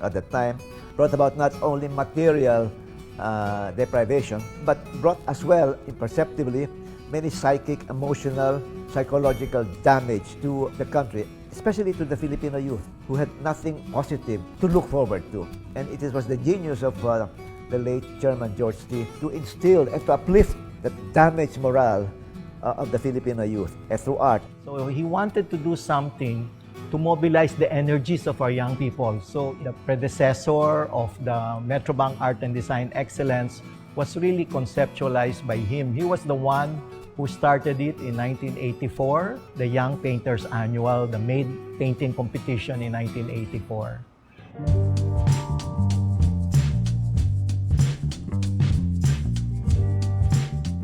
at the time brought about not only material deprivation, but brought as well, imperceptibly, many psychic, emotional, psychological damage to the country, especially to the Filipino youth, who had nothing positive to look forward to. And it was the genius of the late Chairman George T. to instill and to uplift the damaged morale of the Filipino youth through art. So he wanted to do something to mobilize the energies of our young people. So the predecessor of the Metrobank Arts Design Excellence was really conceptualized by him. He was the one who started it in 1984, the Young Painters Annual, the Made Painting Competition in 1984.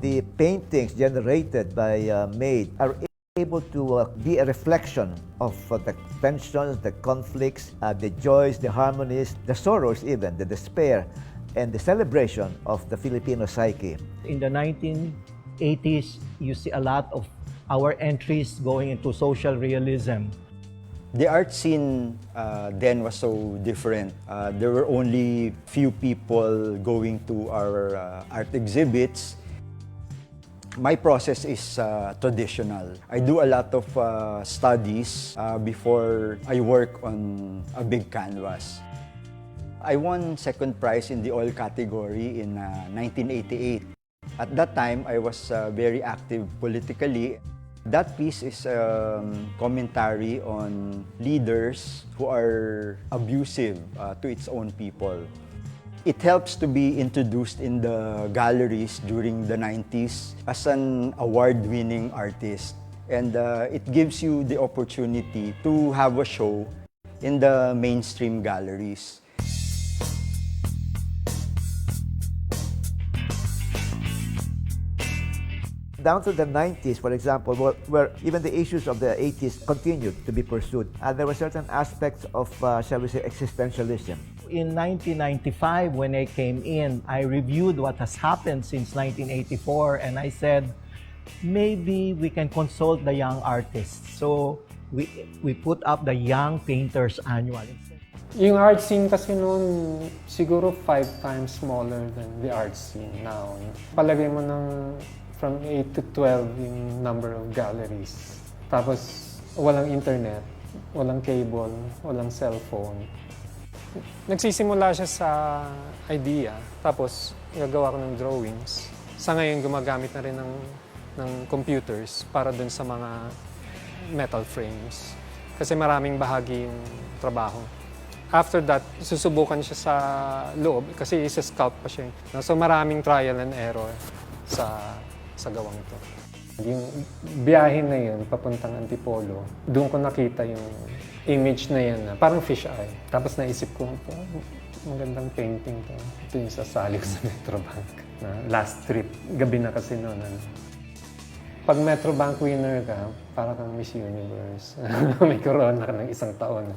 The paintings generated by Made are able to be a reflection of the tensions, the conflicts, the joys, the harmonies, the sorrows even, the despair, and the celebration of the Filipino psyche. In the 1980s, you see a lot of our entries going into social realism. The art scene then was so different. There were only few people going to our art exhibits. My process is traditional. I do a lot of studies before I work on a big canvas. I won second prize in the oil category in 1988. At that time, I was very active politically. That piece is commentary on leaders who are abusive to its own people. It helps to be introduced in the galleries during the 90s as an award-winning artist. And it gives you the opportunity to have a show in the mainstream galleries. Down to the 90s, for example, where even the issues of the 80s continued to be pursued. There were certain aspects of, shall we say, existentialism. In 1995, when I came in, I reviewed what has happened since 1984, and I said, maybe we can consult the young artists. So we put up the Young Painters Annual. Yung art scene kasi noon, siguro 5 times smaller than the art scene now. Palagay mo ng from 8 to 12 yung number of galleries. Tapos walang internet, walang cable, walang cellphone. Nagsisimula siya sa idea, tapos gagawa ko ng drawings. Sa ngayon, gumagamit na rin ng computers para dun sa mga metal frames. Kasi maraming bahagi yung trabaho. After that, susubukan siya sa loob kasi isa-sculpt pa siya. So maraming trial and error sa gawang ito. Yung biyahe na yun, papuntang Antipolo, doon ko nakita yung image na yun na parang fish eye. Tapos naisip ko, magandang painting to. Ito yung sasali ko sa Metrobank. Na last trip, gabi na kasi noon. Pag Metrobank winner ka, para kang Miss Universe. May corona ka ng 1 taon.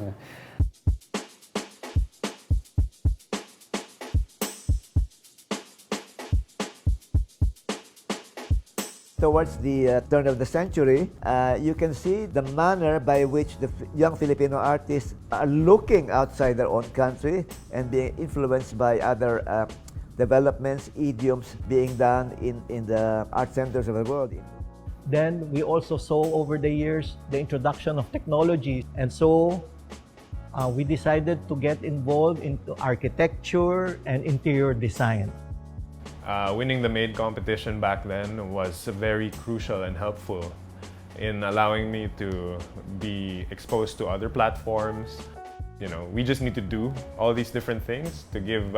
Towards the turn of the century, you can see the manner by which the young Filipino artists are looking outside their own country and being influenced by other developments, idioms being done in the art centers of the world. Then we also saw over the years the introduction of technology, and so we decided to get involved into architecture and interior design. Winning the MADE competition back then was very crucial and helpful in allowing me to be exposed to other platforms. You know, we just need to do all these different things to give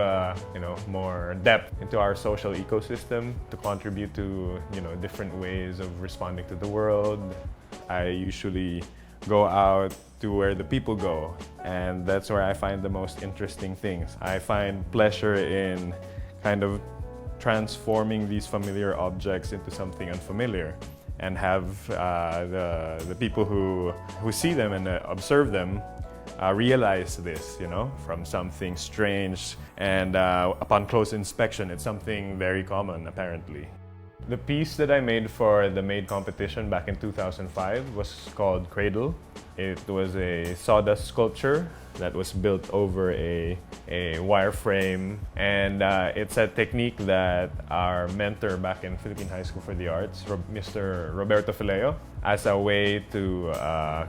more depth into our social ecosystem, to contribute to different ways of responding to the world. I usually go out to where the people go, and that's where I find the most interesting things. I find pleasure in kind of transforming these familiar objects into something unfamiliar, and have the people who see them and observe them realize this, from something strange, and upon close inspection, it's something very common, apparently. The piece that I made for the MADE competition back in 2005 was called Cradle. It was a sawdust sculpture that was built over a wireframe, and it's a technique that our mentor back in Philippine High School for the Arts, Mr. Roberto Fileo, as a way to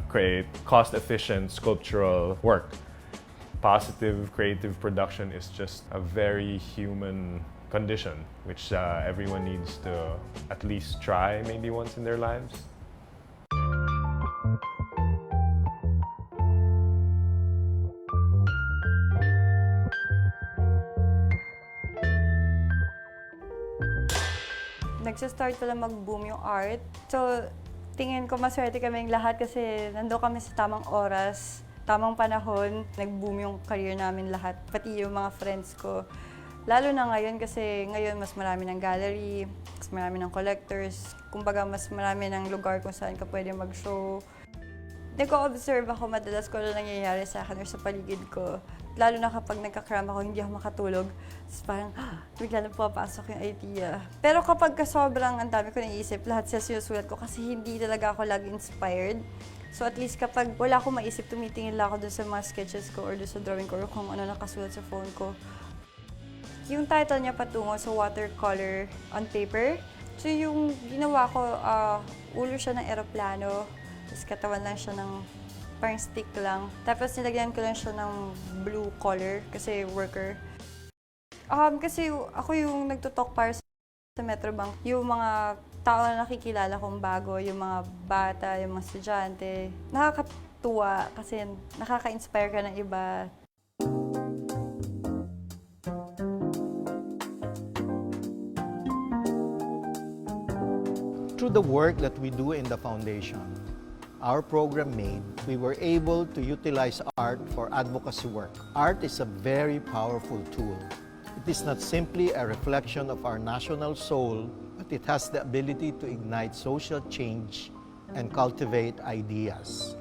create cost-efficient sculptural work. Positive creative production is just a very human condition, which everyone needs to at least try maybe once in their lives. Nagsistart pala mag-boom yung art. So, tingin ko maswerte kaming lahat kasi nandun kami sa tamang oras, tamang panahon. Nag-boom yung career namin lahat, pati yung mga friends ko. Lalo na ngayon kasi ngayon mas marami ng gallery, mas marami ng collectors. Kumbaga mas marami ng lugar kung saan ka pwede mag-show. Nag-o-observe ako madalas kung ano nangyayari sa akin or sa paligid ko. Lalo na kapag nagka-cram ako, hindi ako makatulog. Tapos parang, bigla na pumapasok yung idea. Pero kapag sobrang ang dami ko naisip, lahat siya sinusulat ko kasi hindi talaga ako lagi inspired. So at least kapag wala akong maisip, tumitingin lang ako dun sa mga sketches ko or dun sa drawing ko or kung ano nakasulat sa phone ko. Yung title niya patungo sa watercolor on paper. So yung ginawa ko, ulo siya ng eroplano. Tapos katawan lang siya ng parang stick lang. Tapos nilagyan ko lang siya ng blue color kasi worker. Kasi ako yung nagtutalk para sa Metrobank. Yung mga tao na nakikilala kong bago, yung mga bata, yung mga estudyante. Nakakatuwa kasi nakaka-inspire ka ng iba. Through the work that we do in the foundation, our program MADE, we were able to utilize art for advocacy work. Art is a very powerful tool. It is not simply a reflection of our national soul, but it has the ability to ignite social change and cultivate ideas.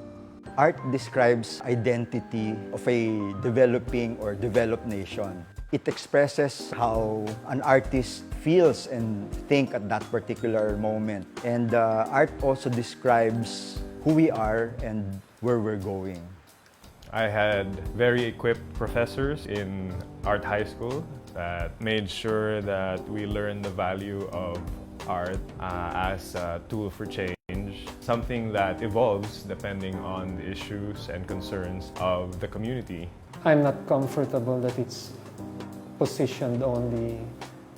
Art describes identity of a developing or developed nation. It expresses how an artist feels and think at that particular moment. And art also describes who we are and where we're going. I had very equipped professors in art high school that made sure that we learned the value of art as a tool for change, something that evolves depending on the issues and concerns of the community. I'm not comfortable that it's positioned only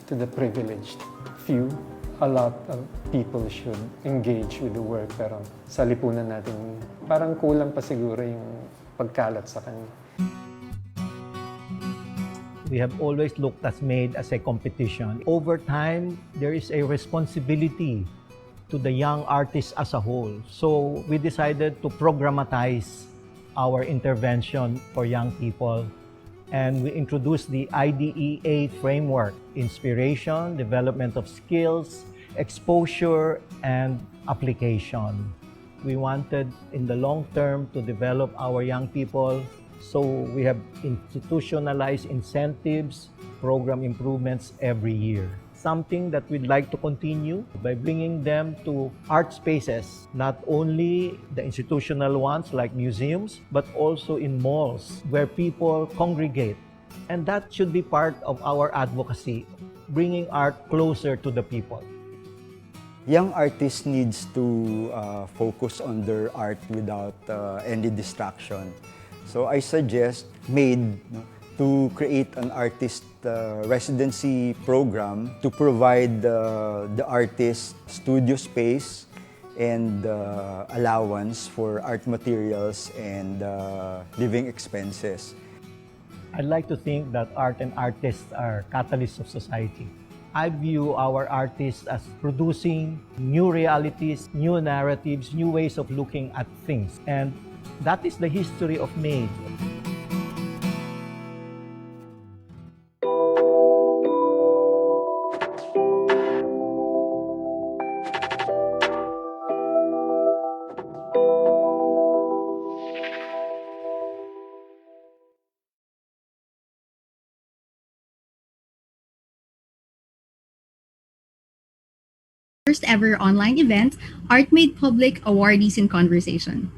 to the privileged few. A lot of people should engage with the work, pero sa lipunan natin, parang kulang pa siguro yung pagkalat sa kanya. We have always looked at MADE as a competition. Over time, there is a responsibility to the young artists as a whole. So we decided to programatize our intervention for young people. And we introduced the IDEA framework: inspiration, development of skills, exposure, and application. We wanted in the long term to develop our young people, so we have institutionalized incentives, program improvements every year. Something that we'd like to continue by bringing them to art spaces, not only the institutional ones like museums, but also in malls where people congregate. And that should be part of our advocacy, bringing art closer to the people. Young artists needs to focus on their art without any distraction. So I suggest MADE to create an artist residency program to provide the artist studio space and allowance for art materials and living expenses. I'd like to think that art and artists are catalysts of society. I view our artists as producing new realities, new narratives, new ways of looking at things. And that is the history of MADE. first ever online event, Art Made Public Awardees in Conversation.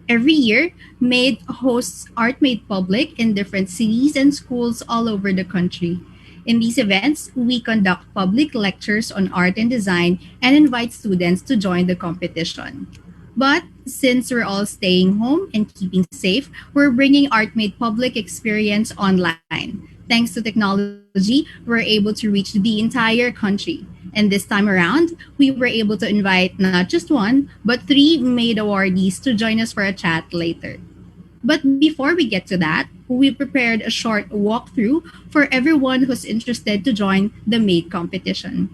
Every year, MADE hosts Art Made Public in different cities and schools all over the country. In these events, we conduct public lectures on art and design and invite students to join the competition. But since we're all staying home and keeping safe, we're bringing Art Made Public experience online. Thanks to technology, we're able to reach the entire country. And this time around, we were able to invite not just one, but three MADE awardees to join us for a chat later. But before we get to that, we prepared a short walkthrough for everyone who's interested to join the MADE competition.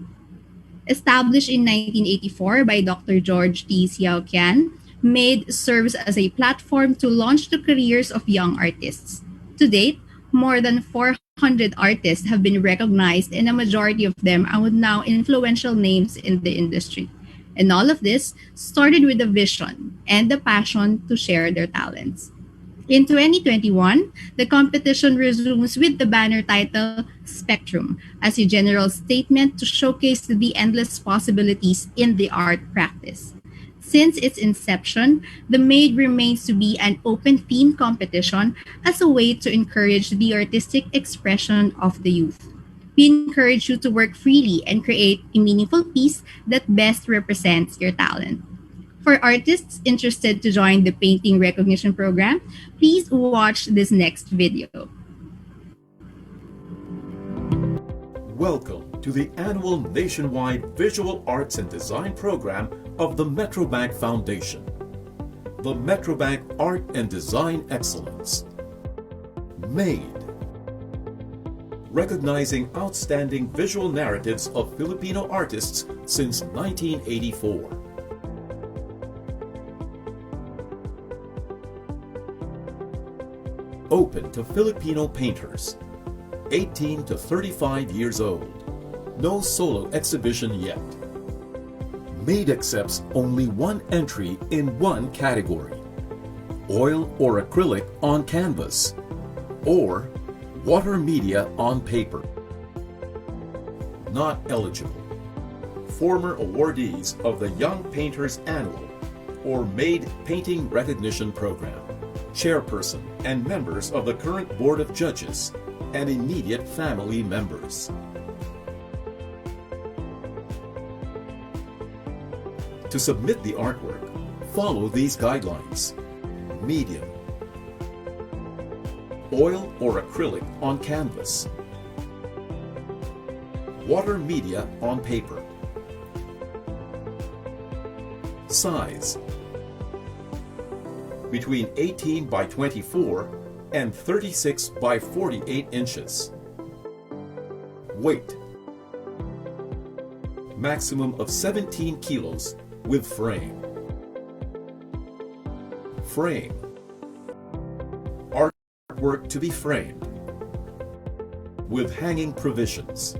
Established in 1984 by Dr. George T. Xiaoqian, MADE serves as a platform to launch the careers of young artists. To date, more than 400 artists have been recognized, and a majority of them are now influential names in the industry. And all of this started with a vision and the passion to share their talents. In 2021, the competition resumes with the banner title Spectrum as a general statement to showcase the endless possibilities in the art practice. Since its inception, the MADE remains to be an open theme competition as a way to encourage the artistic expression of the youth. We encourage you to work freely and create a meaningful piece that best represents your talent. For artists interested to join the painting recognition program, please watch this next video. Welcome to the annual nationwide Visual Arts and Design program of the Metrobank Foundation. The Metrobank Art and Design Excellence. MADE. Recognizing outstanding visual narratives of Filipino artists since 1984. Open to Filipino painters, 18 to 35 years old. No solo exhibition yet. MADE accepts only one entry in one category: oil or acrylic on canvas, or water media on paper. Not eligible. Former awardees of the Young Painters Annual or MADE Painting Recognition Program, chairperson and members of the current Board of Judges, and immediate family members. To submit the artwork, follow these guidelines. Medium. Oil or acrylic on canvas. Water media on paper. Size. Between 18 by 24 and 36 by 48 inches. Weight. Maximum of 17 kilos with frame. Frame. Artwork to be framed with hanging provisions.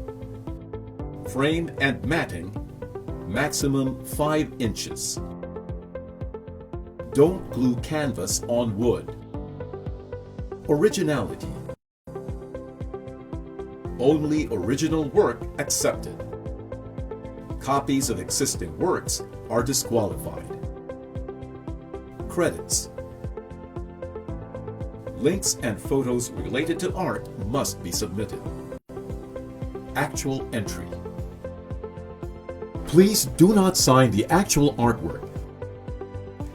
Frame and matting, maximum 5 inches. Don't glue canvas on wood. Originality. Only original work accepted. Copies of existing works are disqualified. Credits. Links and photos related to art must be submitted. Actual entry. Please do not sign the actual artwork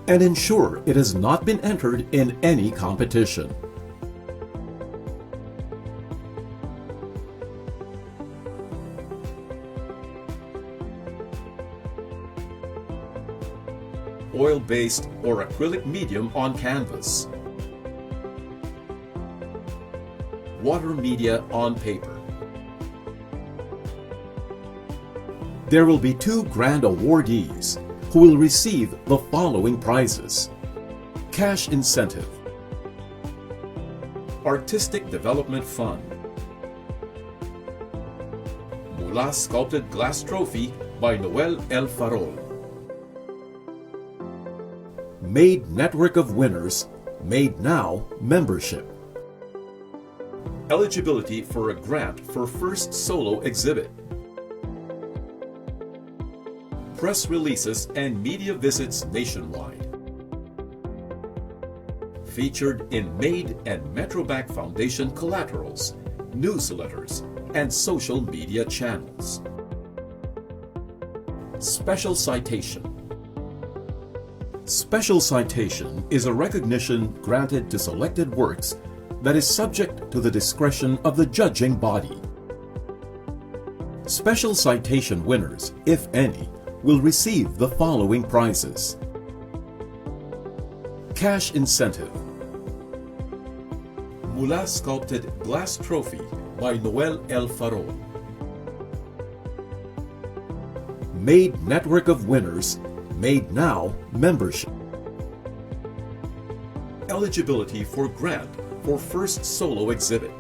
and ensure it has not been entered in any competition. Oil-based or acrylic medium on canvas. Water media on paper. There will be 2 grand awardees who will receive the following prizes. Cash incentive. Artistic Development Fund. Mula Sculpted Glass Trophy by Noel L. Farol. MADE Network of Winners, MADE Now membership. Eligibility for a grant for first solo exhibit. press releases and media visits nationwide. Featured in Made and Metrobank Foundation collaterals, newsletters, and social media channels. Special citation. Special citation is a recognition granted to selected works that is subject to the discretion of the judging body. Special citation winners, if any, will receive the following prizes. Cash incentive. Mula sculpted glass trophy by Noel L. Faro. Made network of winners, Made Now membership. Eligibility for grant for first solo exhibit.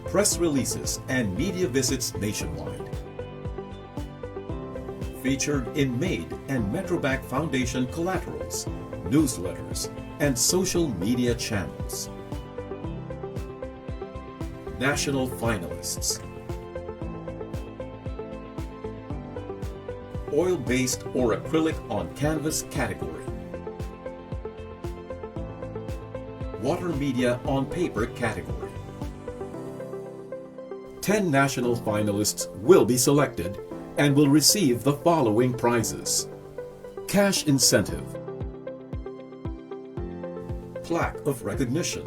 Press releases and media visits nationwide. Featured in Made and Metrobank Foundation collaterals, newsletters, and social media channels. National finalists. Oil-based or acrylic on canvas category. Water media on paper category. 10 national finalists will be selected and will receive the following prizes. Cash incentive. Plaque of recognition.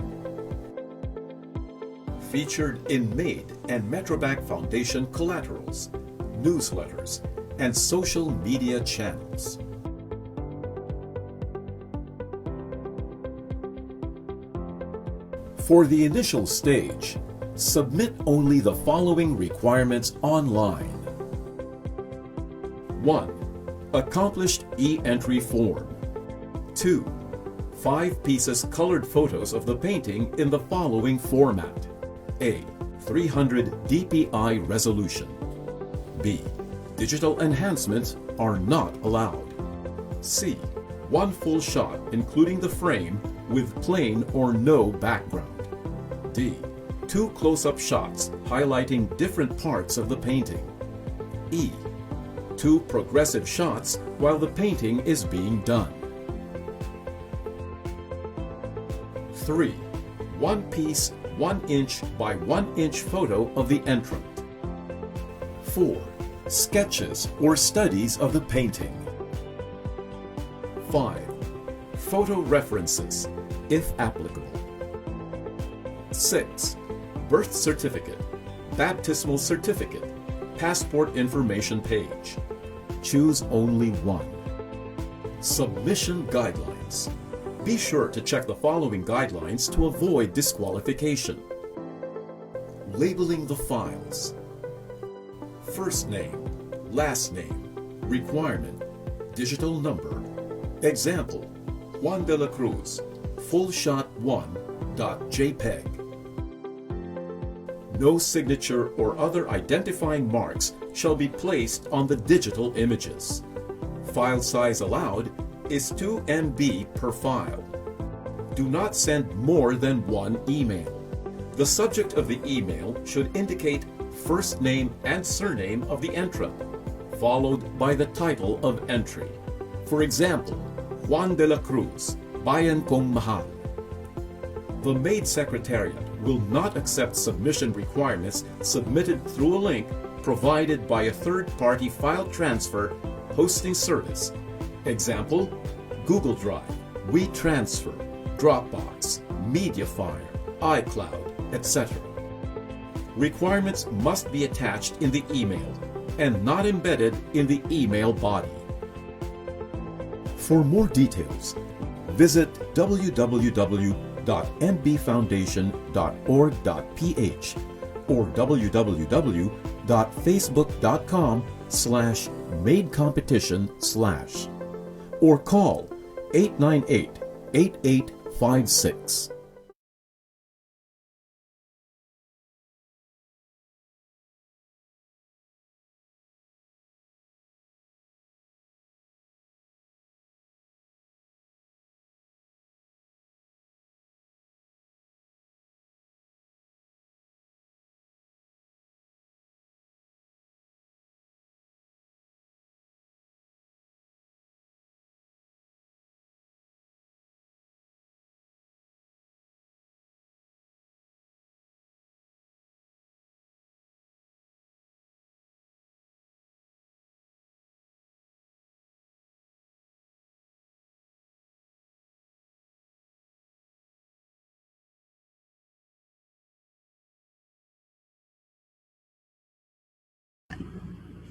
Featured in Made and Metrobank Foundation collaterals, newsletters, and social media channels. For the initial stage, submit only the following requirements online. 1. Accomplished e-entry form. 2. 5 pieces colored photos of the painting in the following format. A. 300 dpi resolution. B. Digital enhancements are not allowed. C. 1 full shot including the frame with plain or no background. D. 2 close-up shots highlighting different parts of the painting. E. 2 progressive shots while the painting is being done. 3. 1 piece 1 inch by 1 inch photo of the entrant. 4. Sketches or studies of the painting. 5. Photo references, if applicable. 6. Birth certificate, baptismal certificate, passport information page. Choose only one. Submission guidelines. Be sure to check the following guidelines to avoid disqualification. Labeling the files. First name, last name, requirement, digital number. Example, Juan de la Cruz, full shot 1.jpg. No signature or other identifying marks shall be placed on the digital images. File size allowed is 2 MB per file. Do not send more than 1 email. The subject of the email should indicate first name and surname of the entrant, followed by the title of entry. For example, Juan de la Cruz, Bayan Kong Mahal. The Made Secretariat will not accept submission requirements submitted through a link provided by a third-party file transfer hosting service. Example, Google Drive, WeTransfer, Dropbox, Mediafire, iCloud, etc. Requirements must be attached in the email and not embedded in the email body. For more details, visit www.mbfoundation.org.ph or www.facebook.com/madecompetition/ or call 898-8856.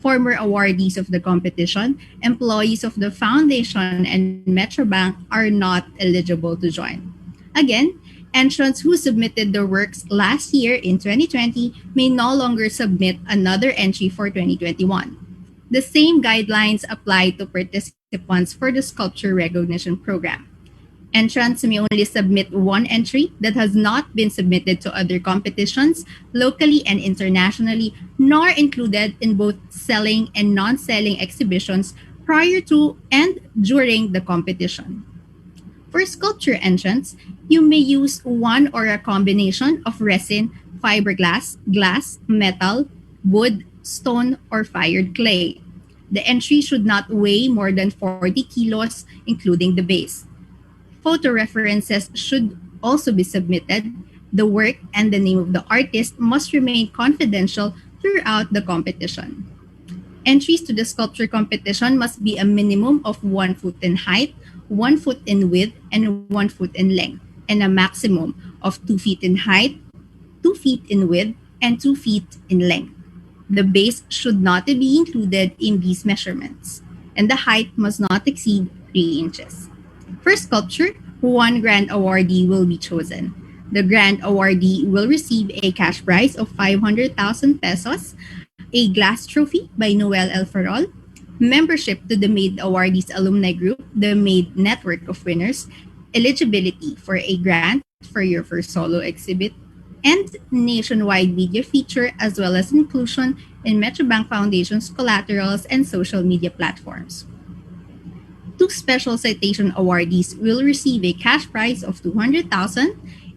Former awardees of the competition, employees of the foundation, and Metrobank are not eligible to join. Again, entrants who submitted their works last year in 2020 may no longer submit another entry for 2021. The same guidelines apply to participants for the Sculpture Recognition Program. Entrants may only submit one entry that has not been submitted to other competitions, locally and internationally, nor included in both selling and non-selling exhibitions prior to and during the competition. For sculpture entrants, you may use one or a combination of resin, fiberglass, glass, metal, wood, stone, or fired clay. The entry should not weigh more than 40 kilos, including the base. Photo references should also be submitted. The work and the name of the artist must remain confidential throughout the competition. Entries to the sculpture competition must be a minimum of 1 foot in height, 1 foot in width, and 1 foot in length, and a maximum of 2 feet in height, 2 feet in width, and 2 feet in length. The base should not be included in these measurements, and the height must not exceed 3 inches. For sculpture, one grand awardee will be chosen. The grand awardee will receive a cash prize of 500,000 pesos, a glass trophy by Noel El Farol, membership to the MADE Awardees Alumni Group, the MADE Network of Winners, eligibility for a grant for your first solo exhibit, and nationwide media feature, as well as inclusion in Metrobank Foundation's collaterals and social media platforms. 2 special citation awardees will receive a cash prize of 200,000,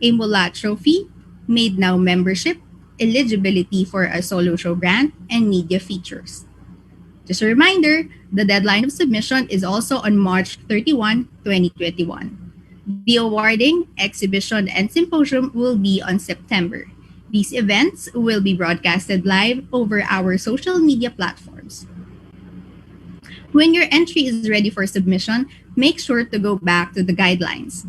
a Mula trophy, MADE Now membership, eligibility for a solo show grant, and media features. Just a reminder, the deadline of submission is also on March 31, 2021. The awarding, exhibition, and symposium will be on September. These events will be broadcasted live over our social media platforms. When your entry is ready for submission, make sure to go back to the guidelines.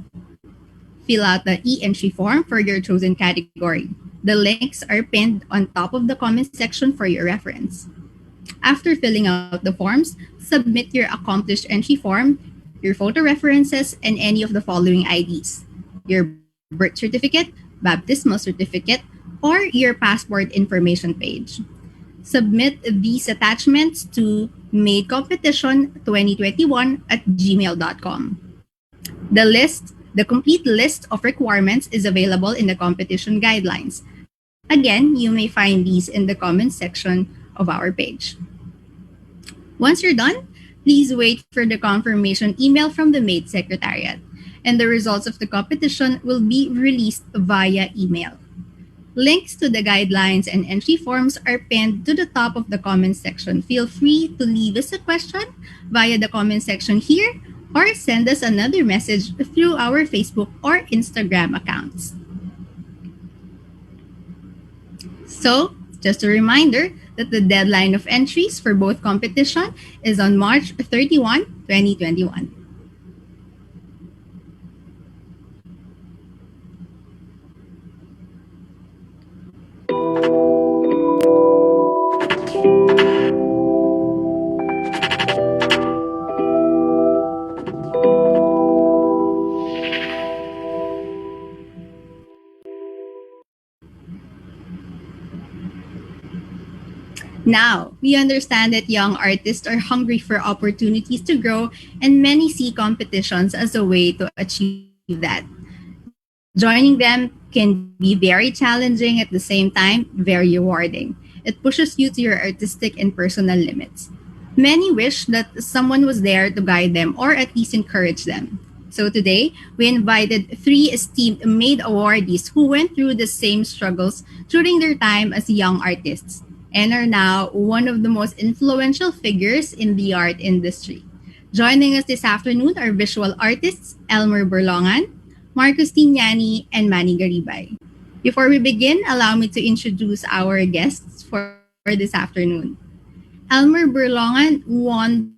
Fill out the e-entry form for your chosen category. The links are pinned on top of the comment section for your reference. After filling out the forms, submit your accomplished entry form, your photo references, and any of the following IDs: your birth certificate, baptismal certificate, or your passport information page. Submit these attachments to madecompetition2021@gmail.com. The complete list of requirements is available in the competition guidelines. Again, you may find these in the comment section of our page. Once you're done, please wait for the confirmation email from the MADE Secretariat, and the results of the competition will be released via email. Links to the guidelines and entry forms are pinned to the top of the comment section. Feel free to leave us a question via the comment section here or send us another message through our Facebook or Instagram accounts. So, just a reminder that the deadline of entries for both competition is on March 31, 2021. Now, we understand that young artists are hungry for opportunities to grow, and many see competitions as a way to achieve that. Joining them can be very challenging, at the same time, very rewarding. It pushes you to your artistic and personal limits. Many wish that someone was there to guide them or at least encourage them. So today, we invited 3 esteemed MADE awardees who went through the same struggles during their time as young artists and are now one of the most influential figures in the art industry. Joining us this afternoon are visual artists Elmer Borlongan, Justiniani, and Manny Garibay. Before we begin, allow me to introduce our guests for this afternoon. Elmer Borlongan won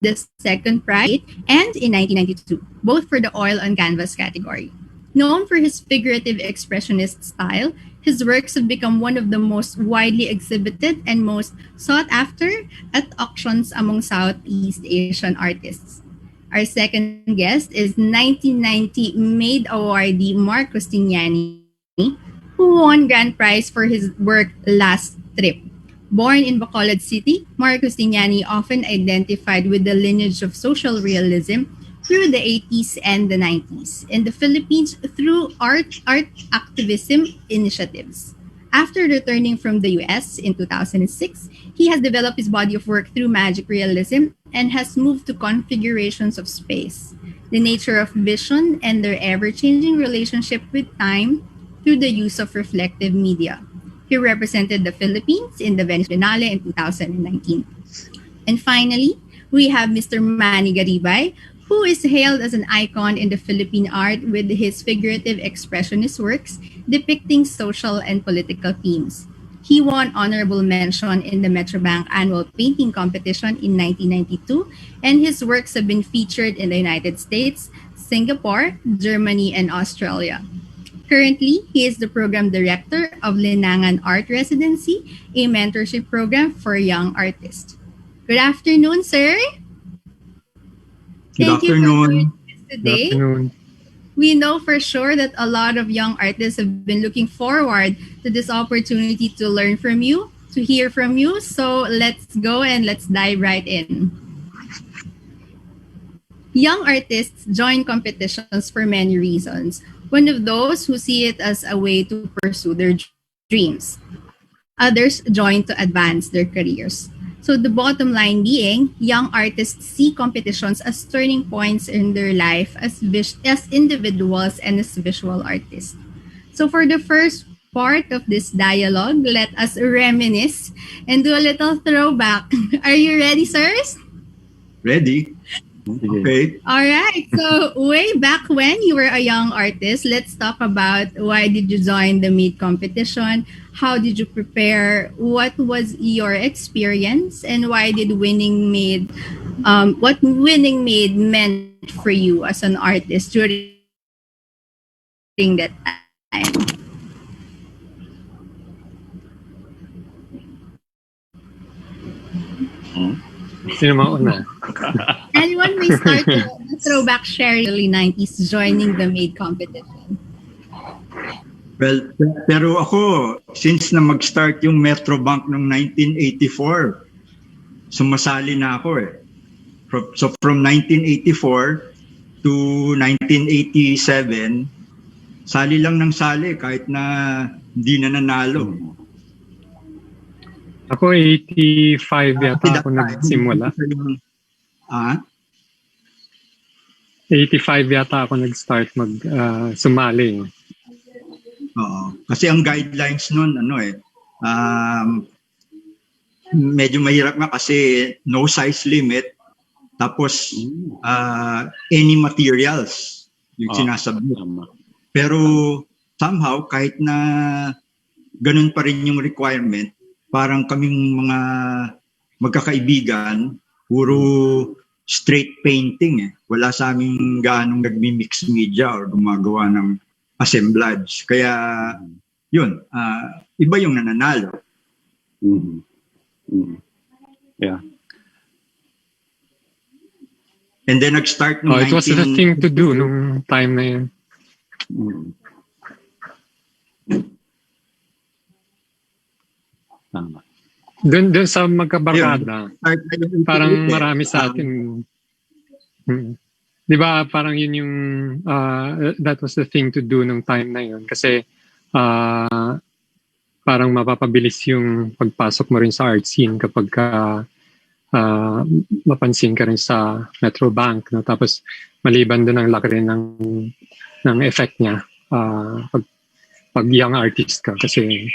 the second prize and in 1992, both for the oil on canvas category. Known for his figurative expressionist style, His works have become one of the most widely exhibited and most sought after at auctions among Southeast Asian artists. Our second guest is 1990 Made awardee Mark Justiniani, who won grand prize for his work Last Trip. Born in Bacolod City, Mark Justiniani often identified with the lineage of social realism through the 80s and the 90s, in the Philippines through art activism initiatives. After returning from the US in 2006, he has developed his body of work through magic realism and has moved to configurations of space, the nature of vision, and their ever-changing relationship with time through the use of reflective media. He represented the Philippines in the Venice Biennale in 2019. And finally, we have Mr. Manny Garibay, who is hailed as an icon in the Philippine art with his figurative expressionist works depicting social and political themes. He won honorable mention in the Metrobank Annual Painting Competition in 1992, and his works have been featured in the United States, Singapore, Germany, and Australia. Currently, he is the program director of Linangan Art Residency, a mentorship program for young artists. Good afternoon, sir. Good Thank you for afternoon. joining us Good today. afternoon. We know for sure that a lot of young artists have been looking forward to this opportunity to learn from you, to hear from you. So let's go and let's dive right in. Young artists join competitions for many reasons. One of those who see it as a way to pursue their dreams. Others join to advance their careers. So the bottom line being, young artists see competitions as turning points in their life as individuals and as visual artists. So for the first part of this dialogue, let us reminisce and do a little throwback. Are you ready, sirs? Ready? Okay. All right. So way back when you were a young artist, let's talk about why did you join the Meet competition? How did you prepare? What was your experience? And why did what Winning Made meant for you as an artist during that time? Sino mauna? Anyone may start the throwback sharing early 90s joining the Made competition. Well, pero ako, since na mag-start yung Metrobank noong 1984, sumasali na ako eh. So from 1984 to 1987, sali lang ng sali kahit na hindi na nanalo. Ako 85 yata ako nagsimula. 85 yata ako nag-start sumali. Oo. Kasi ang guidelines nun, medyo mahirap nga kasi no size limit, tapos any materials yung sinasabit. Pero somehow, kahit na ganun pa rin yung requirement, parang kaming mga magkakaibigan, puro straight painting eh. Wala sa aming gaanong nagmi-mix media or gumagawa ng assemblage. Kaya yun, iba yung nananalo. Mm-hmm. Mm-hmm. Yeah. And then nag-start nung it was the thing to do nung time na yun. Mm-hmm. Tama. Doon sa magkabarkada, parang marami sa atin. Di ba parang yun yung, that was the thing to do nung time na yun. Kasi parang mapapabilis yung pagpasok mo rin sa art scene kapag mapansin ka rin sa Metrobank. No? Tapos maliban doon ang laki rin ng effect niya pag young artist ka. Kasi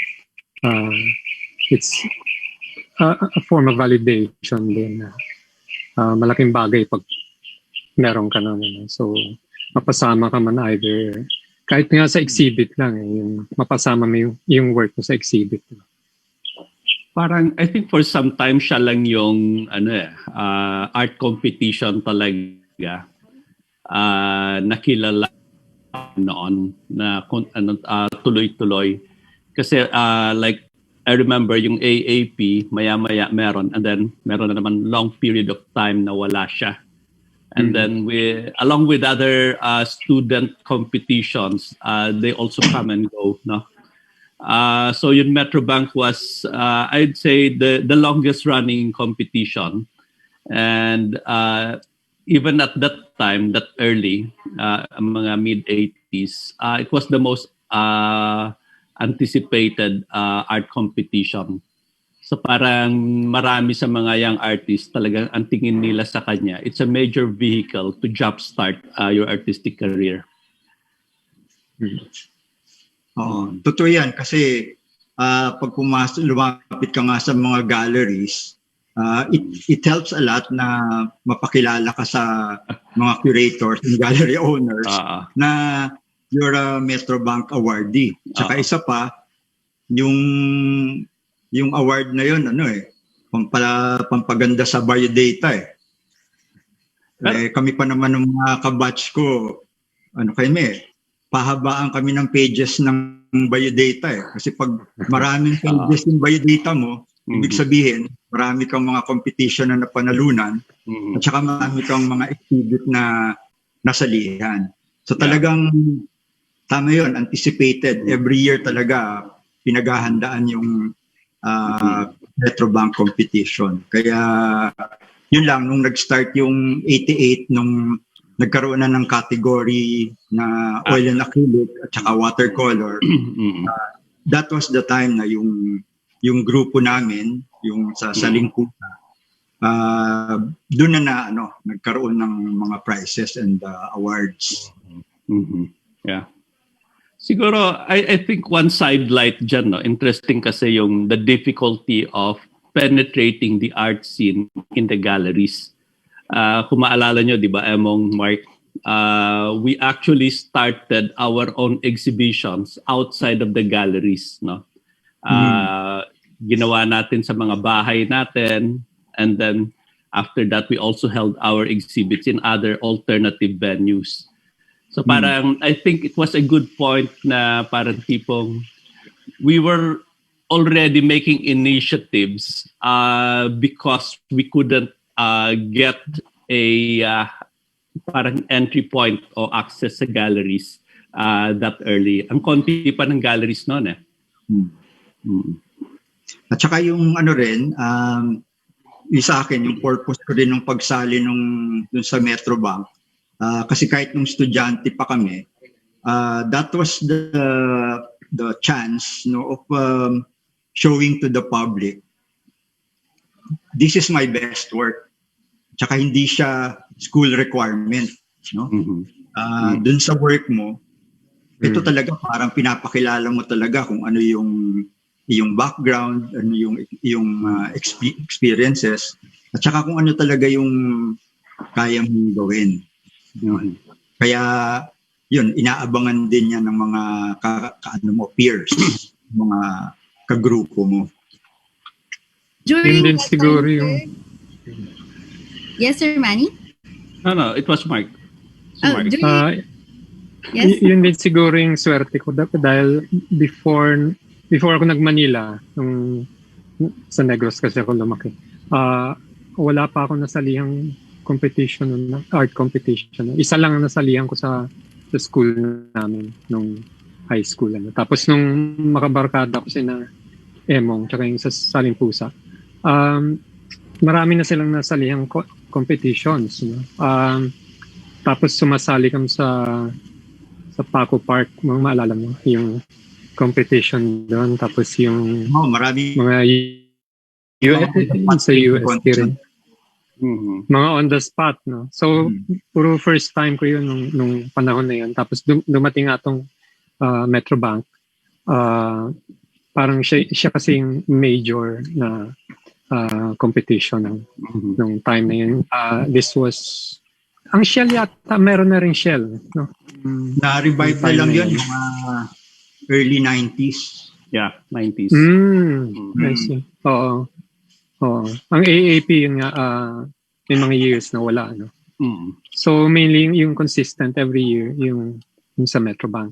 it's a form of validation din. Malaking bagay pag meron ka naman. So, mapasama ka man either, kahit nga sa exhibit lang, yung mapasama mo yung work mo sa exhibit. Parang, I think for some time siya lang yung art competition talaga nakilala noon na tuloy-tuloy Kasi like I remember yung AAP, maya-maya meron, and then meron na naman long period of time na wala siya. And then along with other student competitions, they also come and go, no? So yung Metrobank was, I'd say, the longest running competition. And even at that time, that early, mga mid-80s, it was the most anticipated art competition. So parang marami sa mga young artists talagang ang tingin nila sa kanya, it's a major vehicle to jumpstart your artistic career. Oo, totoo yan kasi pag lumapit ka nga sa mga galleries, it helps a lot na mapakilala ka sa mga curators and gallery owners na you're a Metrobank awardee. Tsaka isa pa, yung award na yun, pampaganda sa biodata eh. Kami pa naman ng mga kabatch ko, pahabaan kami ng pages ng biodata eh. Kasi pag maraming pages yung biodata mo, ibig sabihin, marami kang mga competition na napanalunan, at saka marami kang mga exhibit na nasalihan. So talagang, tama yun, anticipated. Every year talaga, pinaghahandaan yung Metrobank competition. Kaya yun lang, nung nag-start yung 88, nung nagkaroon na ng category na oil and acrylic at saka watercolor, that was the time na yung grupo namin, yung sa Salingkuta, doon na nagkaroon ng mga prizes and awards. Yeah. Siguro, I think one sidelight dyan, no? Interesting kasi yung the difficulty of penetrating the art scene in the galleries. Kung maalala nyo, di ba, Emong, Mark, we actually started our own exhibitions outside of the galleries, no? Ginawa natin sa mga bahay natin, and then after that, we also held our exhibits in other alternative venues. So parang, I think it was a good point na parang tipong we were already making initiatives because we couldn't get a parang entry point or access sa galleries that early. Ang konti pa ng galleries noon eh. At saka yung rin, yung sa akin, yung purpose ko din ng pagsali dun sa Metrobank, kasi kahit nung estudyante pa kami, that was the chance of showing to the public, this is my best work. Tsaka hindi siya school requirement. No? Dun sa work mo, ito talaga parang pinapakilala mo talaga kung ano yung background, ano yung experiences, at saka kung ano talaga yung kaya mong gawin. Yun. Kaya yun, inaabangan din yan ng mga peers, mga kagrupo mo. During Yun din that siguro time, yung... Yes, Sir Manny? No, it was Mark. Mark. Yes? Yun din siguro yung swerte ko dahil before ako nag-Manila, sa Negros kasi ako lumaki, wala pa ako nasalihang competition, art competition. Isa lang ang nasalihan ko sa school namin nung high school. Tapos nung makabarkada ko sina Emong tsaka yung sa Salimpusa, marami na silang nasalihang competitions. Tapos sumasali kami sa Paco Park, maalala mo, yung competition doon. Tapos yung marami mga sa UST rin. Mga on the spot, no? So, puro first time ko yun nung panahon na yun. Tapos dumating nga tong Metrobank. Parang siya kasi yung major na competition nung time na yun. This was... Ang Shell yata, meron na rin Shell, no? Na-revive na lang yun, mga early 90s. Yeah, 90s. I see. Oo. Ang AAP yun nga, may mga years na wala, no? So mainly yung consistent every year, yung sa Metrobank.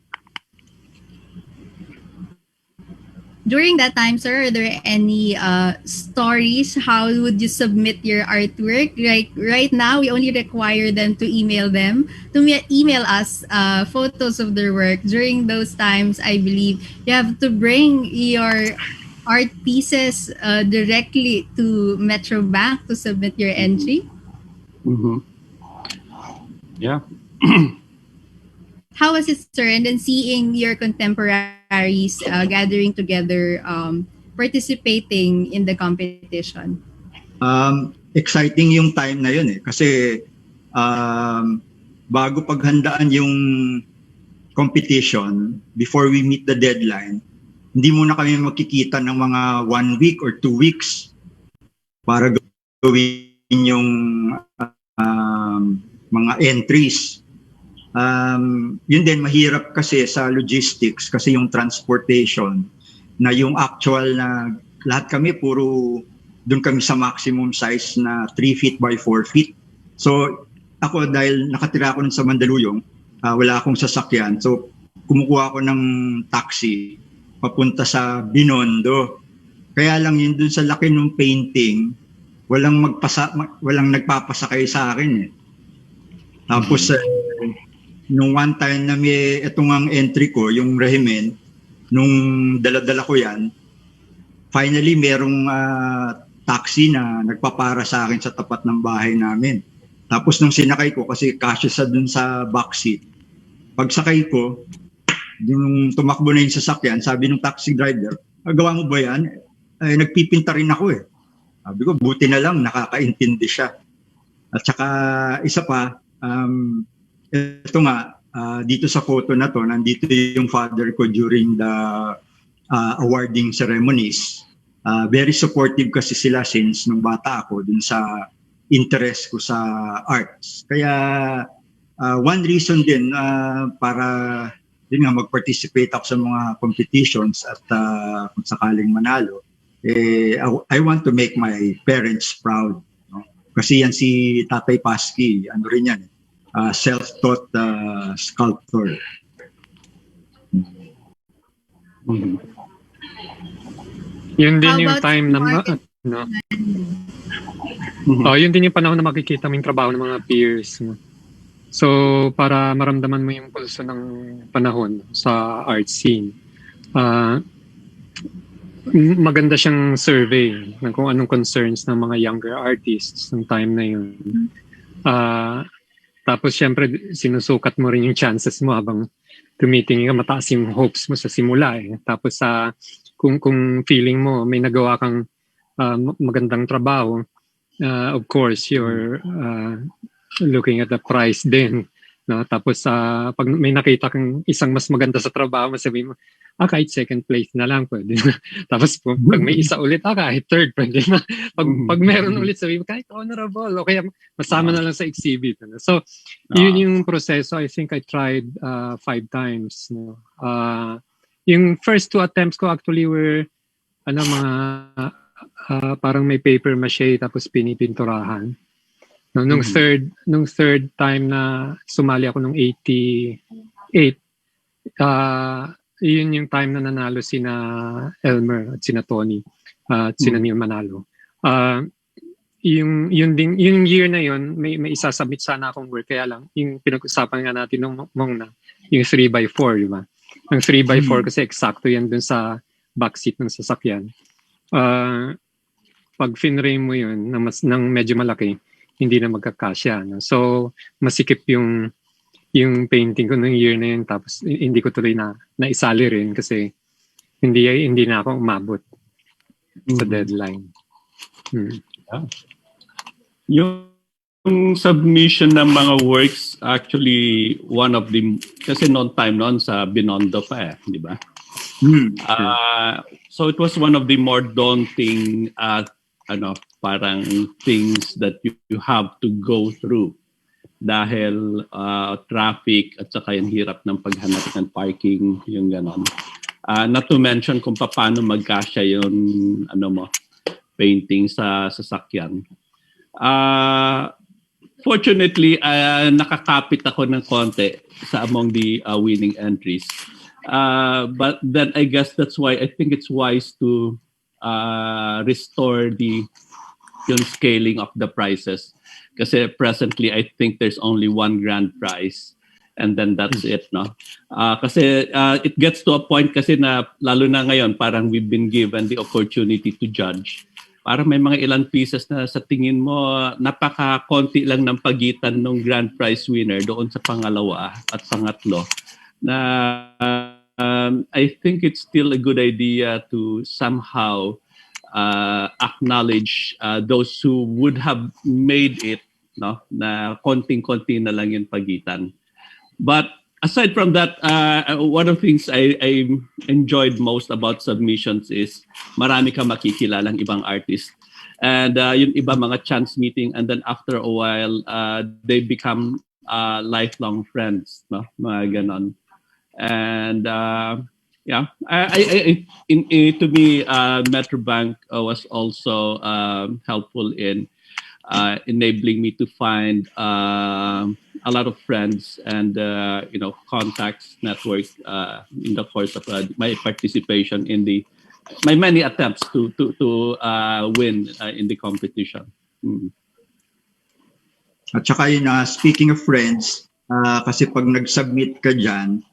During that time, sir, are there any stories? How would you submit your artwork? Like right now, we only require them to email email us photos of their work. During those times, I believe you have to bring your art pieces directly to Metrobank to submit your entry. Mm-hmm. Yeah. How was it, sir? And then seeing your contemporaries gathering together, participating in the competition. Exciting yung time na yun kasi bago paghandaan yung competition, before we meet the deadline, hindi muna kami magkikita ng mga 1 week or 2 weeks para gawin yung mga entries. Yun din, mahirap kasi sa logistics kasi yung transportation na yung actual na lahat kami puro doon kami sa maximum size na 3 feet by 4 feet. So ako dahil nakatira ako nun sa Mandaluyong, wala akong sasakyan. So kumukuha ako ng taxi papunta sa Binondo. Kaya lang yun doon sa laki ng painting, walang nagpapasakay sa akin Tapos nung one time na may itong ang entry ko, yung rehimen, nung dala-dala ko yan, finally merong taxi na nagpapara sa akin sa tapat ng bahay namin. Tapos nung sinakay ko, kasi kasya sa dun sa backseat, pagsakay ko, yung tumakbo na yung sasakyan, sabi ng taxi driver, gawa mo ba yan? Nagpipinta rin ako Sabi ko, buti na lang, nakakaintindi siya. At saka isa pa, ito nga, dito sa photo na to, nandito yung father ko during the awarding ceremonies. Very supportive kasi sila since nung bata ako dun sa interest ko sa arts. Kaya one reason din para din nga mag-participate ako sa mga competitions at kung sakaling manalo, I want to make my parents proud. No? Kasi yan si Tatay Paski, ano rin yan, self-taught sculptor. Mm-hmm. Yun din How yung about time na no. Yun din yung panahon na makikita mo yung trabaho ng mga peers mo. So, para maramdaman mo yung pulso ng panahon sa art scene, maganda siyang survey ng kung anong concerns ng mga younger artists ng time na yun. Tapos, syempre, sinusukat mo rin yung chances mo habang tumitingin ka, mataas yung hopes mo sa simula. Tapos, kung feeling mo may nagawa kang magandang trabaho, of course, you're looking at the price din. No? Tapos, pag may nakita kang isang mas maganda sa trabaho, masabi mo, kahit second place na lang pwede na. Tapos, pag may isa ulit, kahit third pwede na. Pag meron ulit, sabi mo, kahit honorable, o kaya masama na lang sa exhibit. So, yun yung proseso. I think I tried 5 times. No? Yung first 2 attempts ko actually were mga parang may paper mache tapos pinipinturahan. No, nung third time na sumali ako nung 88, yun yung time na nanalo sina Elmer at sina Tony at sina Neil Manalo. Yung year na yun, may isasubmit sana akong work, kaya lang yung pinag-usapan nga natin nung na yung 3x4, di ba? Ang 3x4 kasi eksakto yan dun sa backseat ng sasakyan. Pag finrame mo yun ng medyo malaki, hindi na magkakasya. No? So, masikip yung painting ko ng year na yun, tapos hindi ko tuloy na isali rin kasi hindi na ako umabot sa deadline. Yung submission ng mga works, actually, one of the, kasi noon sa Binondo pa di ba? So it was one of the more daunting parang things that you have to go through dahil traffic at saka yung hirap ng paghanap ng parking, yung ganon. Not to mention kung paano magkasya yung painting sa sasakyan. Fortunately, nakakapit ako ng konti sa among the winning entries. But then I guess that's why I think it's wise to restore yung scaling of the prices. Kasi presently, I think there's only one grand prize. And then that's it, no? Kasi it gets to a point kasi na, lalo na ngayon, parang we've been given the opportunity to judge. Parang may mga ilang pieces na sa tingin mo, napaka-konti lang ng pagitan ng grand prize winner doon sa pangalawa at pangatlo. Na I think it's still a good idea to somehow acknowledge those who would have made it, no? Na konting-konti na lang yung pagitan. But aside from that, one of the things I enjoyed most about submissions is marami kang makikilalang ibang artist. And yung iba mga chance meeting, and then after a while, they become lifelong friends, no? Mga ganon. And yeah, to me, Metrobank was also helpful in enabling me to find a lot of friends and contacts network in the course of my participation in my many attempts to win in the competition. At saka yun, speaking of friends, kasi pag nag-submit ka dyan,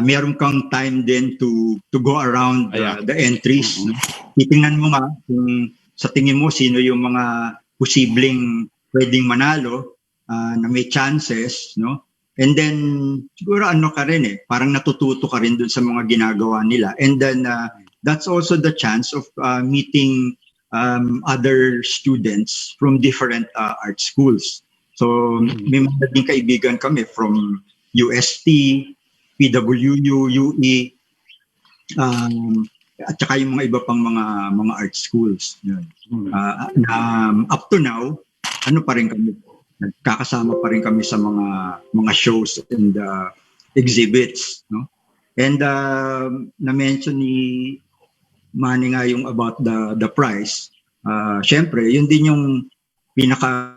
meron kang time din to go around the entries. No? Titingnan mo nga kung sa tingin mo sino yung mga posibleng pwedeng manalo, na may chances, no? And then siguro ka rin parang natututo ka rin dun sa mga ginagawa nila. And then that's also the chance of meeting other students from different art schools. So may mga naging kaibigan kami from UST, PWU, UE, at saka yung mga iba pang mga art schools. Yun. Up to now, pa rin kami, nagkakasama pa rin kami sa mga shows and exhibits, no? And na-mention ni Manny nga yung about the price. Syempre, yun din yung pinaka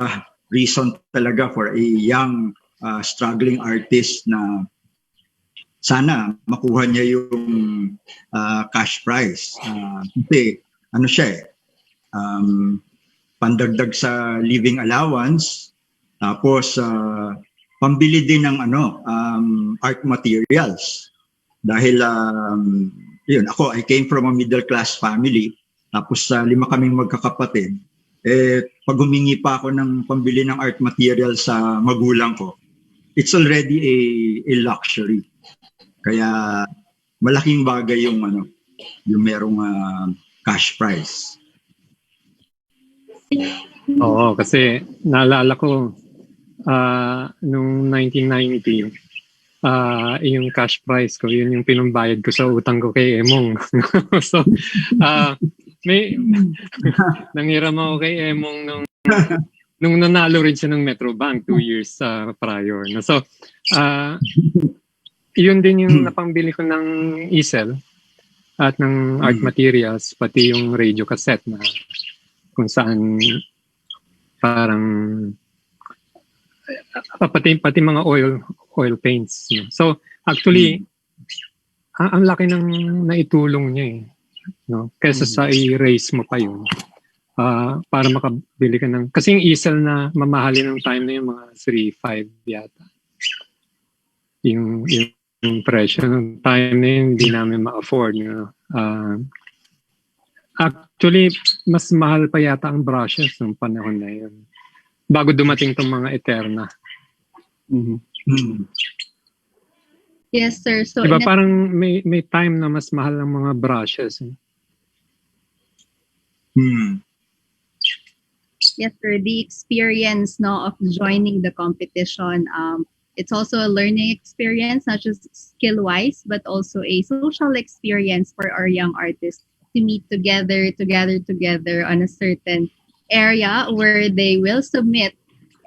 reason talaga for a young struggling artist na sana makuha niya yung cash prize. Kasi siya pandagdag sa living allowance, tapos pambili din ng art materials. Dahil yun, I came from a middle class family, tapos 5 kaming magkakapatid. Pag humingi pa ako ng pambili ng art materials sa magulang ko, it's already a luxury. Kaya malaking bagay yung merong cash prize. Oo, kasi naalala ko nung 1990, yung cash prize ko, yun yung pinambayad ko sa utang ko kay Emong. So, may nanghiram ako kay Emong nung nanalo rin siya ng Metrobank 2 years prior. So, yun din yung napangbili ko ng easel at ng art materials, pati yung radio cassette na kung saan parang pati mga oil paints. No? So actually, ang laki ng naitulong niya no? Kaysa sa i-raise mo pa yun para makabili ka ng... Kasi yung easel na mamahalin ng time na yung mga 3-5 yata. Yung presyo ng time na yun, hindi namin ma-afford. You know? Actually, mas mahal pa yata ang brushes ng panahon na yun. Bago dumating tong mga Eterna. Yes, sir. So diba parang may time na mas mahal ang mga brushes. Yes, sir. The experience of joining the competition, it's also a learning experience, not just skill-wise, but also a social experience for our young artists to meet together on a certain area where they will submit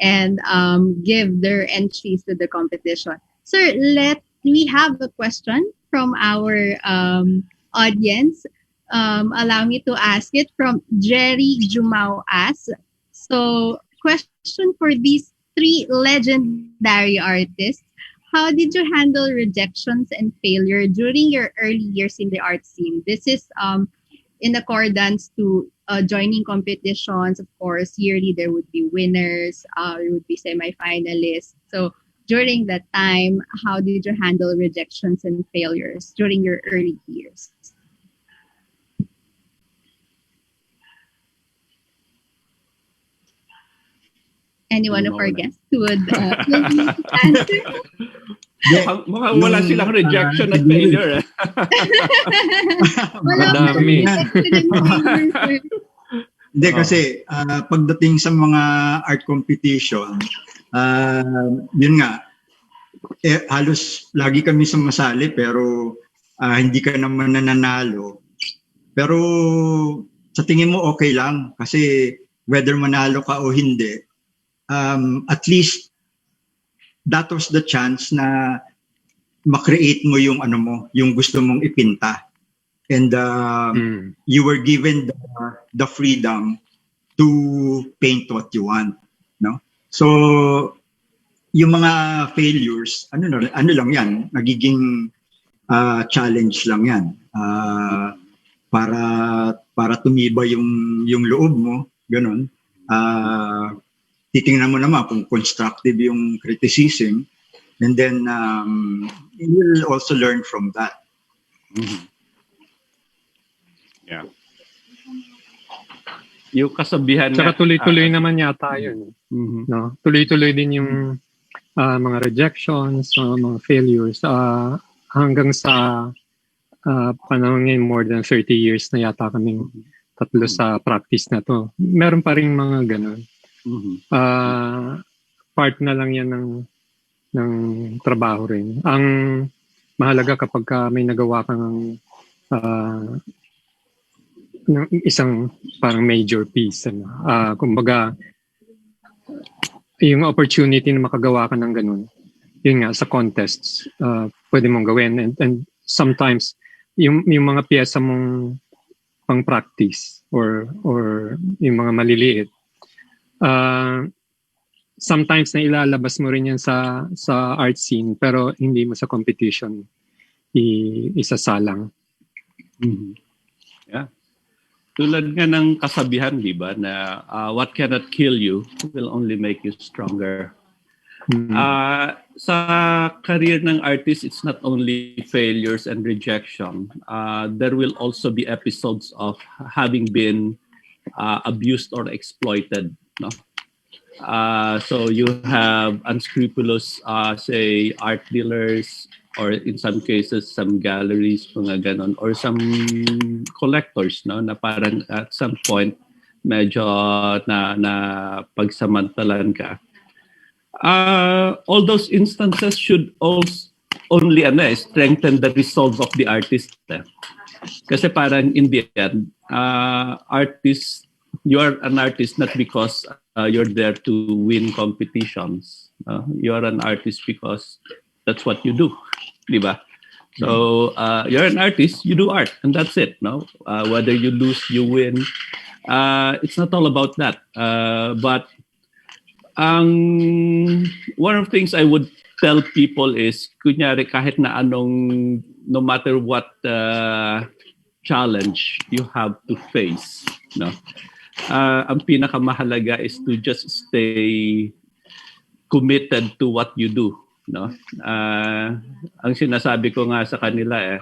and give their entries to the competition. Sir, we have a question from our audience. Allow me to ask it from Jerry Jumao asks. So, question for these 3 legendary artists. how did you handle rejections and failure during your early years in the art scene? This is in accordance to joining competitions. Of course, yearly there would be winners, there would be semifinalists. So during that time, how did you handle rejections and failures during your early years? Anyone of our guests would answer? Mukhang wala silang rejection at failure. Wala Madami. rejection and failure, sir. Hindi kasi pagdating sa mga art competition, yun nga, halos lagi kami sumasali pero hindi ka naman nananalo. Pero sa tingin mo okay lang kasi whether manalo ka o hindi, at least that was the chance na ma-create mo yung ano mo, yung gusto mong ipinta. And you were given the freedom to paint what you want, no? So yung mga failures, ano lang yan, nagiging challenge lang yan. Para tumibay yung loob mo, ganun. Titingnan mo naman kung constructive yung criticism, and then you will also learn from that. Mm-hmm. Yeah. Yung kasabihan Tsaka tuloy-tuloy naman yata yun. Mm-hmm. No? Tuloy-tuloy din yung mga rejections, mga failures, hanggang sa panahon ngayon, more than 30 years na yata kaming tatlo sa practice na to. Meron pa rin mga ganun. Part na lang yan ng trabaho rin. Ang mahalaga kapag may nagawa kang ng isang parang major piece. Kumbaga, yung opportunity na makagawa ka ng ganun, yun nga, sa contests, pwede mong gawin. And sometimes, yung mga piyesa mong pang-practice or yung mga maliliit, sometimes na ilalabas mo rin yan sa art scene pero hindi mo sa competition isasalang. Mm-hmm. Yeah. Tulad nga ng kasabihan, di ba, na what cannot kill you will only make you stronger. Mm-hmm. Sa career ng artist, it's not only failures and rejection. There will also be episodes of having been abused or exploited. No? So you have unscrupulous, say, art dealers, or in some cases, some galleries, mga ganon, or some collectors, no, na parang at some point, medyo na pagsamantalan ka. All those instances should also only strengthen the resolve of the artist. Kasi parang in the end, artist, you are an artist not because you're there to win competitions. You are an artist because that's what you do, di ba? So you're an artist, you do art, and that's it. No, whether you lose, you win. It's not all about that. But one of the things I would tell people is, kunyari kahit na anong, no matter what challenge you have to face, no. Ang pinakamahalaga is to just stay committed to what you do, no. Ang sinasabi ko nga sa kanila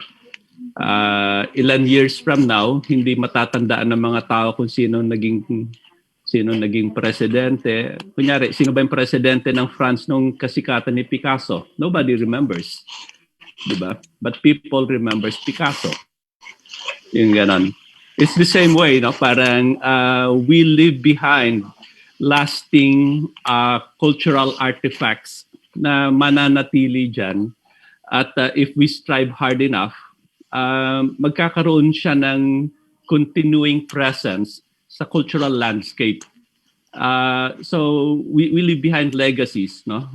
ilan years from now hindi matatandaan ng mga tao kung sino naging presidente. Kunyari, sino ba yung presidente ng France nung kasikatan ni Picasso? Nobody remembers, di ba? But people remembers Picasso. Yung ganon. It's the same way, no? Parang we leave behind lasting cultural artifacts na mananatili dyan. At if we strive hard enough, magkakaroon siya ng continuing presence sa cultural landscape. So we leave behind legacies, no?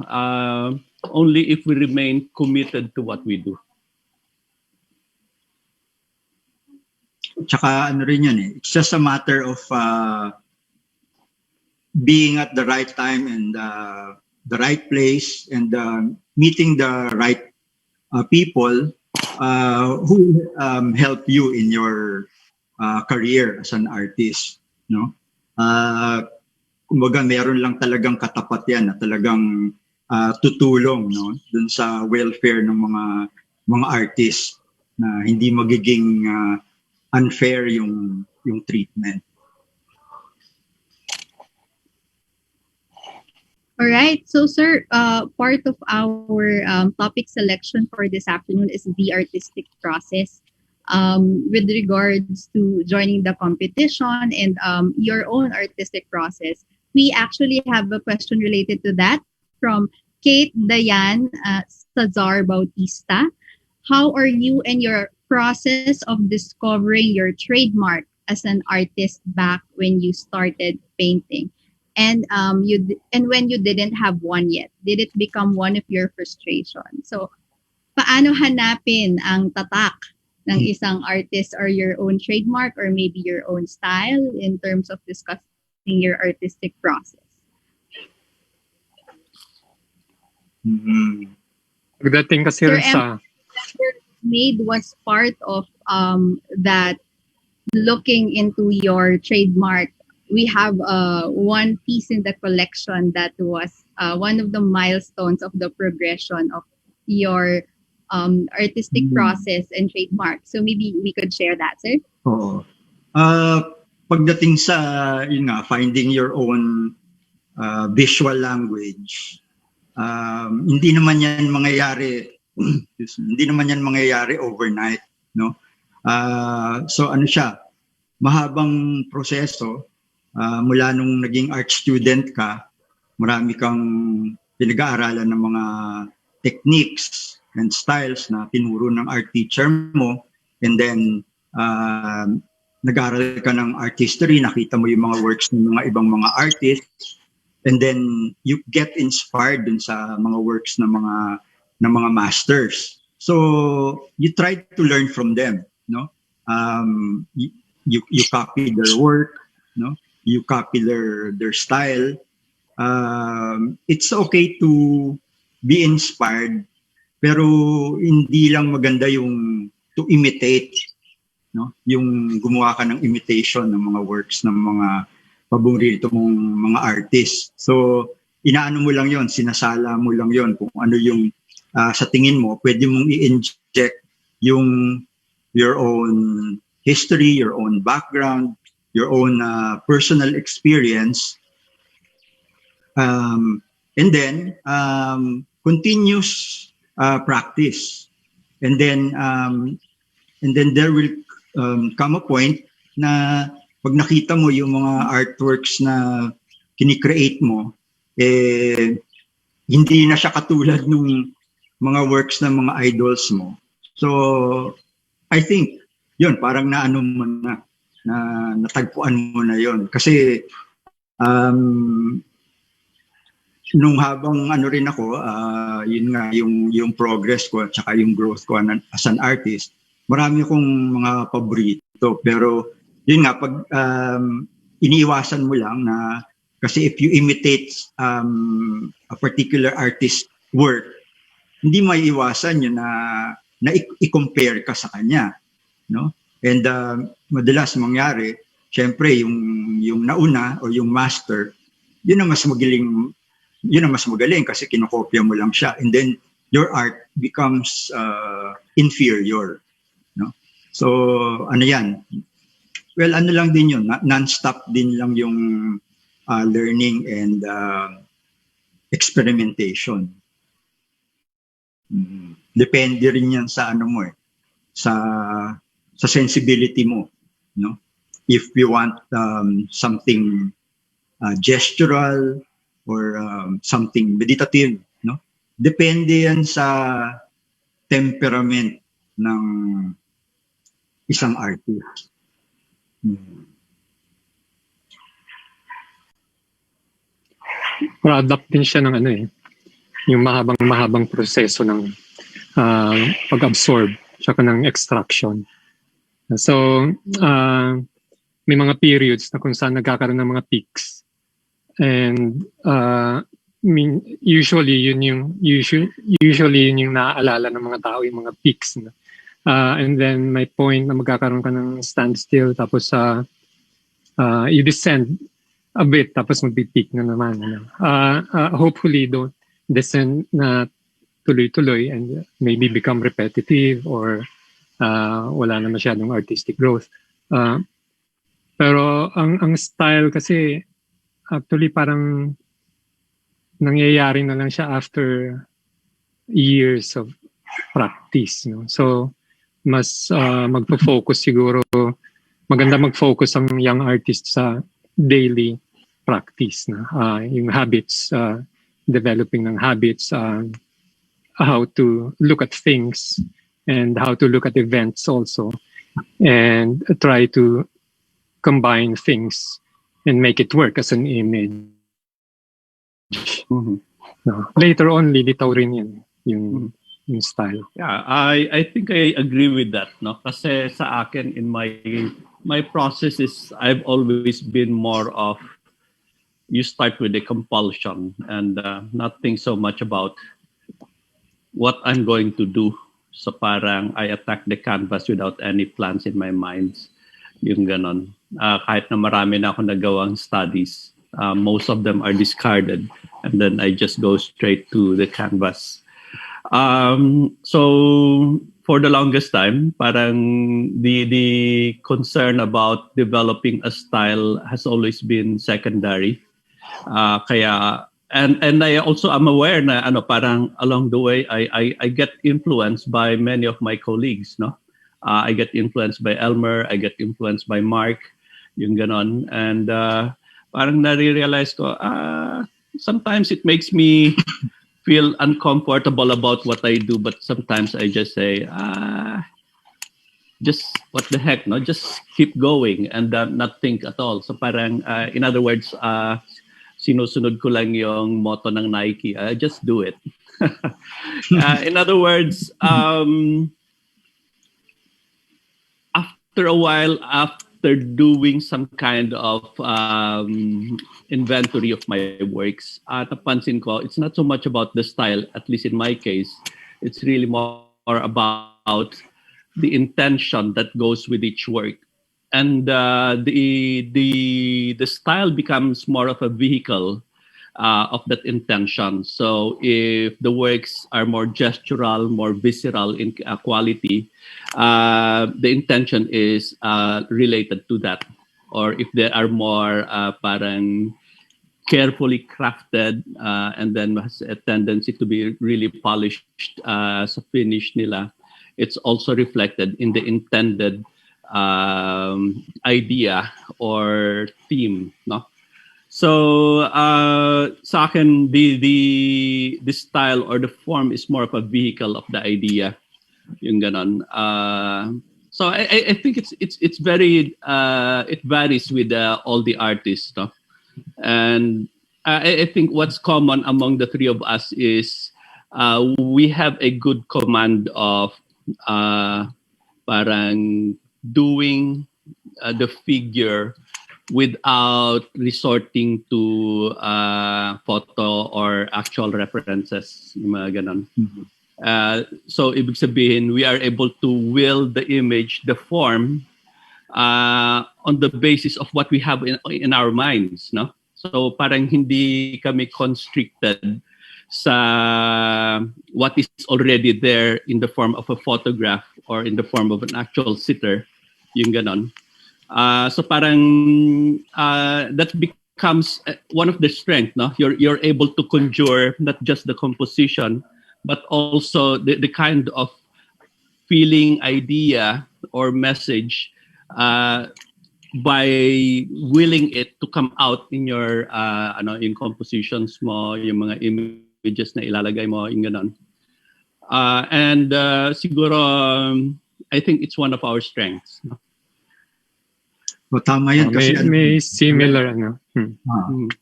Only if we remain committed to what we do. Tsaka ano rin yan it's just a matter of being at the right time and the right place and meeting the right people who help you in your career as an artist, no? Kumbaga meron lang talagang katapat yan na talagang tutulong, no, dun sa welfare ng mga artist, na hindi magiging unfair yung treatment. All right. So, sir, part of our topic selection for this afternoon is the artistic process. With regards to joining the competition and your own artistic process, we actually have a question related to that from Kate Dayan Sazar Bautista. How are you and your process of discovering your trademark as an artist back when you started painting? And when you didn't have one yet, did it become one of your frustrations? So, paano hanapin ang tatak ng isang artist or your own trademark or maybe your own style in terms of discussing your artistic process? Pagdating kasi Sir rin sa... Made was part of that looking into your trademark. We have one piece in the collection that was one of the milestones of the progression of your artistic process and trademark. So maybe we could share that, sir. Oo. Pagdating sa yun nga, finding your own visual language, hindi naman yan mangyayari overnight, no? So ano siya, mahabang proseso. Mula nung naging art student ka, marami kang pinag-aaralan ng mga techniques and styles na tinuro ng art teacher mo, and then nag-aaral ka ng art history, nakita mo yung mga works ng mga ibang mga artists, and then you get inspired dun sa mga works ng mga masters. So you try to learn from them, no? You copy their work, no? You copy their style. It's okay to be inspired, pero hindi lang maganda yung to imitate, no? Yung gumawa ka ng imitation ng mga works ng mga paborito mong mga artists. So inaano mo lang yon, sinasala mo lang yon kung ano yung sa tingin mo pwede mong i-inject yung your own history, your own background, your own personal experience, and then continuous practice, and then there will come a point na pag nakita mo yung mga artworks na kini-create mo, hindi na siya katulad nung mga works ng mga idols mo. So I think yun, parang naano mo na natagpuan mo na yon, kasi nung habang ano rin ako, yun nga yung progress ko at saka yung growth ko as an artist, marami akong mga paborito, pero yun nga pag iniiwasan mo lang na, kasi if you imitate a particular artist work, hindi maiiwasan yun na i-compare ka sa kanya, no? And madalas mangyari, syempre yung nauna o yung master, yun ang mas magaling kasi kinokopya mo lang siya, and then your art becomes inferior, no? So ano yan, well ano lang din yun, non-stop din lang yung learning and experimentation. Depende rin yan sa ano mo sa sensibility mo, no? If you want something gestural or something meditative, no? Depende yan sa temperament ng isang artist. Product din siya ng yung mahabang proseso ng pag-absorb tsaka ng extraction. So may mga periods na kung saan nagkakaroon ng mga peaks, and usually yun yung naaalala ng mga tao, yung mga peaks. No? And then may point na magkakaroon ka ng standstill, tapos you descend a bit, tapos magpipeak na naman. Ano? Hopefully don't descend na tuloy-tuloy and maybe become repetitive or wala na masyadong artistic growth. Pero ang style kasi actually parang nangyayari na lang siya after years of practice. No? So mas magpo-focus siguro, maganda mag-focus ang young artist sa daily practice na yung habits, developing ng habits, how to look at things and how to look at events also, and try to combine things and make it work as an image. Mhm. No, later on lilitaw rin yan yung style. Yeah, I think I agree with that, no? Kasi sa akin in my process is I've always been more of you start with a compulsion and not think so much about what I'm going to do. So parang I attack the canvas without any plans in my mind. Yung ganon. Kahit na marami na ako nagawang studies, most of them are discarded and then I just go straight to the canvas. So for the longest time, parang the concern about developing a style has always been secondary. Kaya and I also am aware na parang along the way I get influenced by many of my colleagues, no? I get influenced by Elmer, I get influenced by Mark, yung ganon. And parang nare-realize ko, sometimes it makes me feel uncomfortable about what I do, but sometimes I just say, just what the heck, no? Just keep going and not think at all. So parang, in other words, sinusunod ko lang yung motto ng Nike, just do it. In other words, after a while, after doing some kind of inventory of my works, napansin ko, it's not so much about the style, at least in my case. It's really more about the intention that goes with each work. And the style becomes more of a vehicle of that intention. So if the works are more gestural, more visceral in quality, the intention is related to that. Or if they are more parang carefully crafted and then has a tendency to be really polished sa finish nila, it's also reflected in the intended idea or theme, no? So sa akin, the style or the form is more of a vehicle of the idea, yung ganon. So I think it's very it varies with all the artists, no? And I think what's common among the three of us is we have a good command of parang doing the figure without resorting to photo or actual references, yung mga ganon. Mhm. So ibig sabihin, we are able to will the image, the form, on the basis of what we have in our minds, no? So parang hindi kami constricted sa what is already there in the form of a photograph or in the form of an actual sitter, yung ganon. So parang that becomes one of the strengths, no? You're able to conjure not just the composition, but also the kind of feeling, idea, or message by willing it to come out in your in compositions mo, yung mga images na ilalagay mo, yung ganon. And siguro I think it's one of our strengths. No? So, tama yan kasi May similar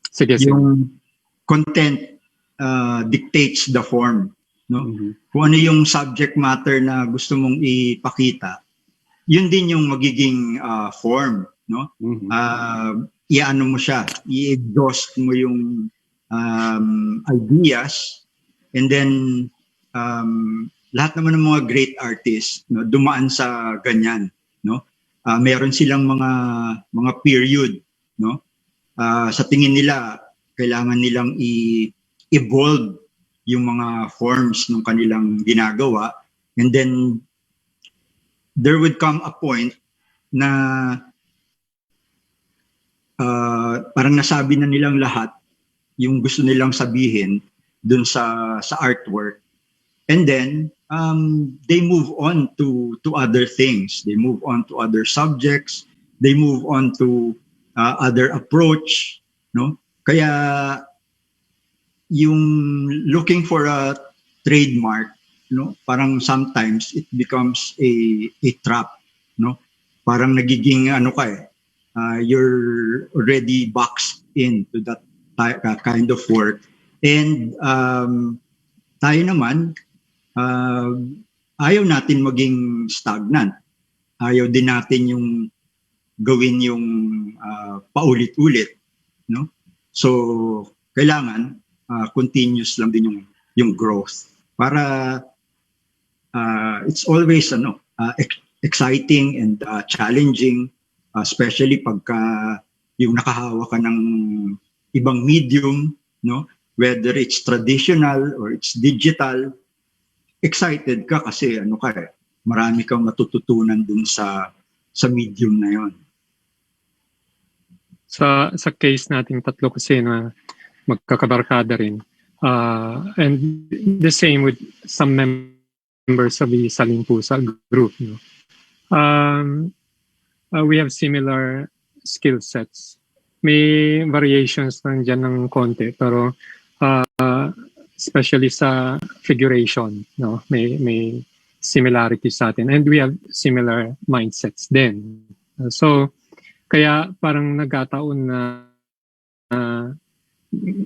Sige, sige. yung content dictates the form, no? Mhm. Kung ano yung subject matter na gusto mong ipakita, yun din yung magiging form, no? Mhm. I-ano mo siya, i-exhaust mo yung ideas, and then lahat naman ng mga great artists, no, dumaan sa ganyan, no. Meron silang mga period, no. Sa tingin nila kailangan nilang evolve yung mga forms ng kanilang ginagawa, and then there would come a point na parang nasabi na nilang lahat yung gusto nilang sabihin dun sa artwork, and then they move on to other things, they move on to other subjects, they move on to other approach, no. Kaya yung looking for a trademark, no, parang sometimes it becomes a trap, no. Parang nagiging you're already boxed into that kind of work, and tayo naman ayaw natin maging stagnant, ayaw din natin yung gawin yung paulit-ulit, no. So kailangan continuous lang din yung growth para it's always exciting and challenging, especially pagka yung nakahawa ka ng ibang medium, no, whether it's traditional or it's digital. Excited ka kasi marami kang matututunan dun sa medium na yon. Sa case nating tatlo kasi na magkakabarkada rin, and the same with some members of the Saling Pusa group, no? We have similar skill sets. May variations lang dyan ng konti, pero especially sa figuration, no, may similarities sa atin, and we have similar mindsets din. So kaya parang nagkataon na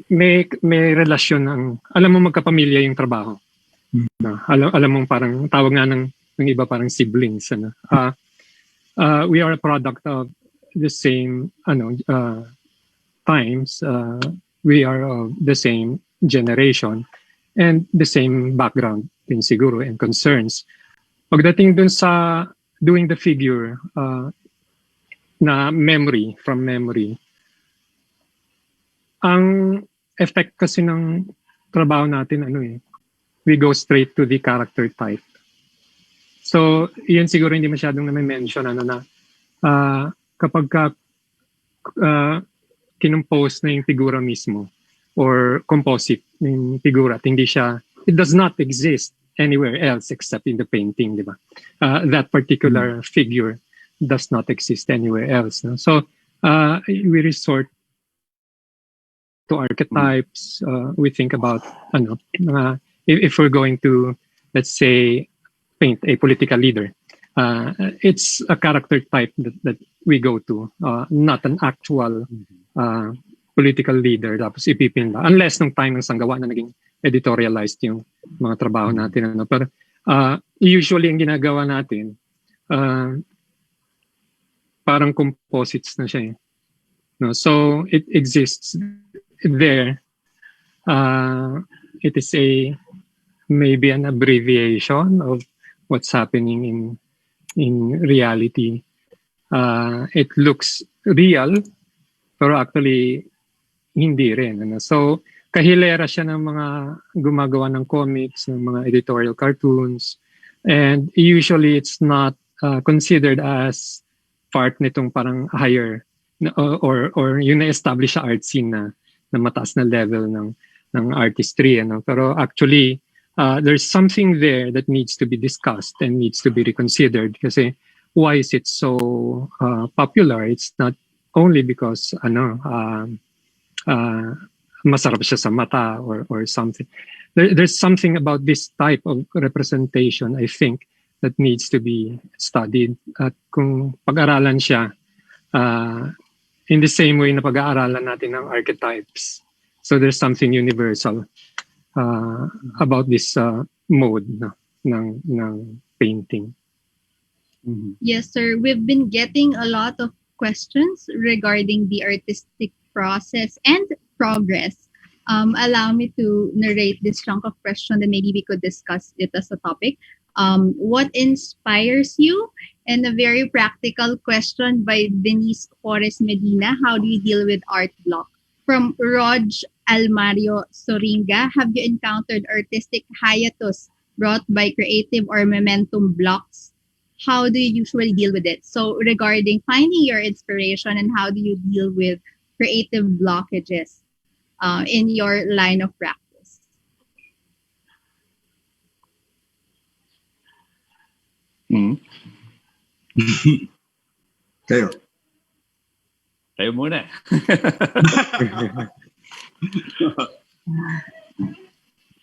may relasyon ng, alam mo, magkapamilya yung trabaho. No, alam mo, parang tawag nga ng iba parang siblings, ano. We are a product of the same times. We are of the same generation and the same background din siguro and concerns. Pagdating dun sa doing the figure na from memory, ang effect kasi ng trabaho natin we go straight to the character type. So yun siguro hindi masyadong na-mention na kapag kinompose na yung figura mismo or composite yung figura, it does not exist anywhere else except in the painting, di ba? That particular figure does not exist anywhere else, no? So we resort to archetypes. We think about if we're going to, let's say, paint a political leader, it's a character type that we go to, not an actual political leader tapos ipipin ba, unless nung time ng sanggawa na naging editorialized yung mga trabaho natin, pero usually ang ginagawa natin parang composites na siya, no? So it exists there. It is maybe an abbreviation of what's happening in reality. It looks real, pero actually hindi rin, ano? So kahilera siya ng mga gumagawa ng comics, ng mga editorial cartoons, and usually it's not considered as part nitong parang higher or yung na-establish sa art scene na mataas na level ng artistry, ano? Pero actually there's something there that needs to be discussed and needs to be reconsidered, kasi why is it so popular? It's not only because masarap siya sa mata or something. There's something about this type of representation, I think, that needs to be studied. At kung pag-aralan siya in the same way na pag-aaralan natin ng archetypes, so there's something universal about this mode ng painting. Mm-hmm. Yes, sir. We've been getting a lot of questions regarding the artistic process and progress. allow me to narrate this chunk of question, then maybe we could discuss it as a topic. What inspires you? And a very practical question by Denise Forres Medina. How do you deal with art block? From Rog Almario Soringa, have you encountered artistic hiatus brought by creative or momentum blocks? How do you usually deal with it? So regarding finding your inspiration and how do you deal with creative blockages in your line of practice? Kayo. Kayo muna.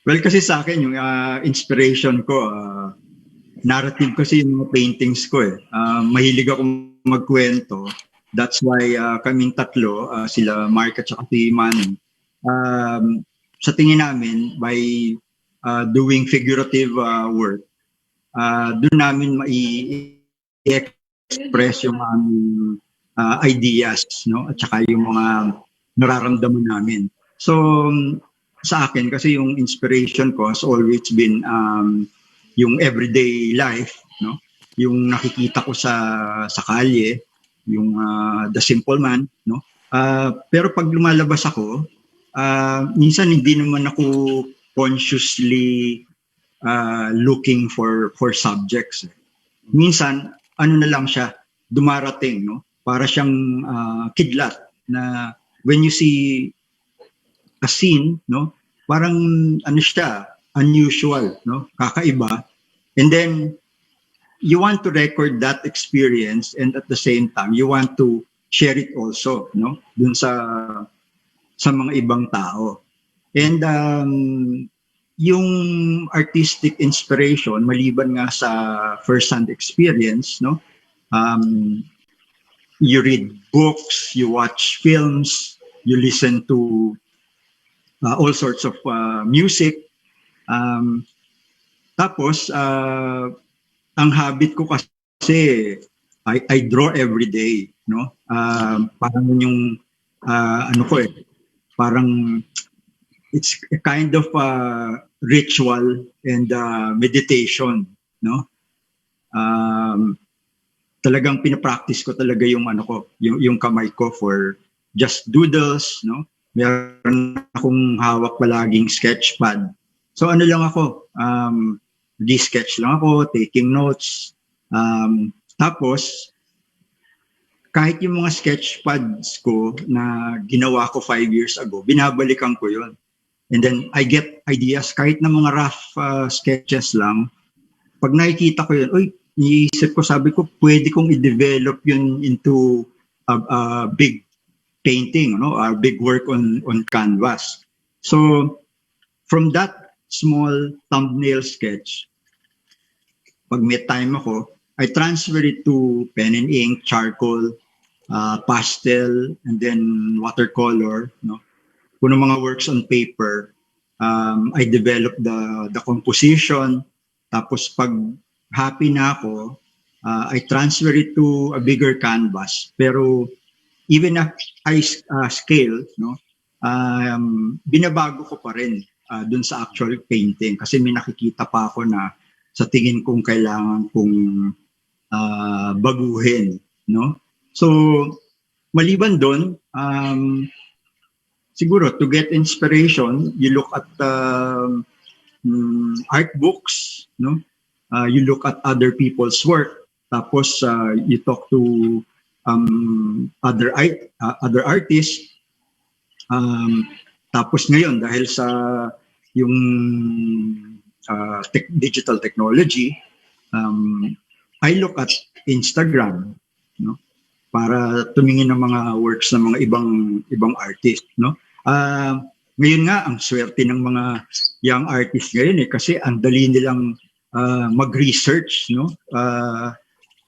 Well, kasi sa akin, yung inspiration ko, narrative kasi yung mga paintings ko eh. Mahilig ako magkwento. That's why kaming tatlo, sila Mark at saka si Manny, sa tingin namin, by doing figurative work, doon namin mai-express yung aming ideas, no? At saka yung mga nararamdaman namin. So, sa akin, kasi yung inspiration ko has always been yung everyday life, no? Yung nakikita ko sa kalye, yung the simple man, no? Pero pag lumalabas ako, minsan hindi naman ako consciously looking for subjects. Minsan ano na lang siya, dumarating, no? Para siyang kidlat na when you see a scene, no? Parang ano siya, unusual, no? Kakaiba. And then you want to record that experience, and at the same time you want to share it also, no? Dun sa mga ibang tao. And yung artistic inspiration maliban nga sa first-hand experience, no? You read books, you watch films, you listen to all sorts of music. Tapos ang habit ko kasi I draw every day, no? Parang yung ano ko eh, parang it's a kind of ritual and meditation, no? Talagang pinapractice ko talaga yung ano ko, yung kamay ko for just doodles, no? Meron akong hawak palaging sketch pad. So ano lang ako, di-sketch lang ako, taking notes. Tapos, kahit yung mga sketch pads ko na ginawa ko 5 years ago, binabalikan ko yun. And then I get ideas, kahit na mga rough sketches lang. Pag nakikita ko yun, uy, niisip ko, sabi ko, pwede kong i-develop yun into a big painting, no? A big work on canvas. So, from that small thumbnail sketch, pag may time ako, I transfer it to pen and ink, charcoal, pastel, and then watercolor, no? Kung mga works on paper, I develop the composition. Tapos pag happy na ako, I transfer it to a bigger canvas. Pero even at high scale, no, binabago ko pa rin dun sa actual painting kasi may nakikita pa ako na sa tingin kong kailangan kong baguhin, no? So, maliban doon, siguro to get inspiration, you look at art books, no? You look at other people's work, tapos you talk to other artists. Tapos ngayon dahil sa yung digital technology, I look at Instagram, no? Para tumingin ng mga works ng mga ibang artist, no? Ngayon nga ang swerte ng mga young artists ngayon kasi ang dali nilang mag-research, no?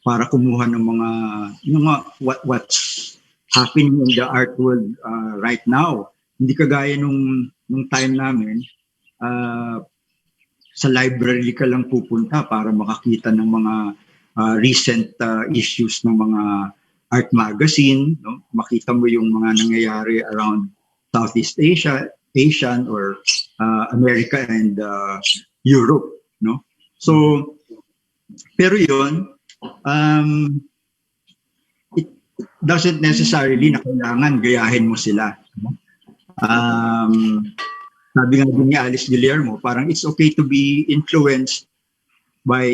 Para kumuha ng mga what's happening in the art world right now. Hindi kagaya nung time namin, sa library ka lang pupunta para makakita ng mga recent issues ng mga art magazine, no? Makita mo yung mga nangyayari around Southeast Asia, Asian or America and Europe, no? So, pero yun, it doesn't necessarily na kailangan gayahin mo sila. Sabi nga din ni Alice Guillermo, parang it's okay to be influenced by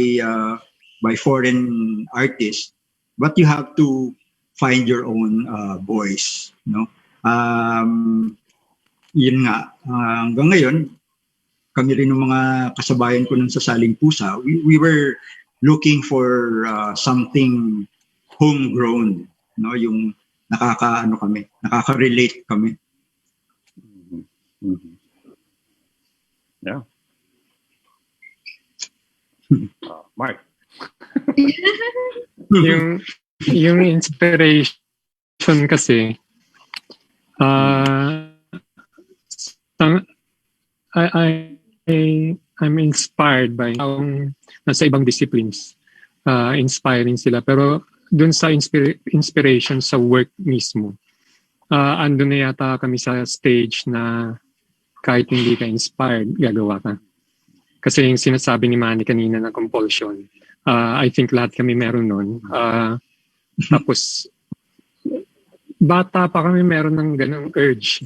foreign artists, but you have to find your own voice, no? Yun nga, hanggang ngayon, kami rin ng mga kasabayan ko nun sa Saling Pusa, we were looking for something homegrown, no? Yung nakaka-relate kami. Mm-hmm. Yeah. Mark. yung inspiration kasi, I'm inspired by nasa ibang disciplines. Inspiring sila. Pero dun sa inspiration sa work mismo, andun na yata kami sa stage na kahit hindi ka inspired, gagawa ka. Kasi yung sinasabi ni Manny kanina na compulsion, I think lahat kami meron nun. Tapos, bata pa kami meron ng ganong urge,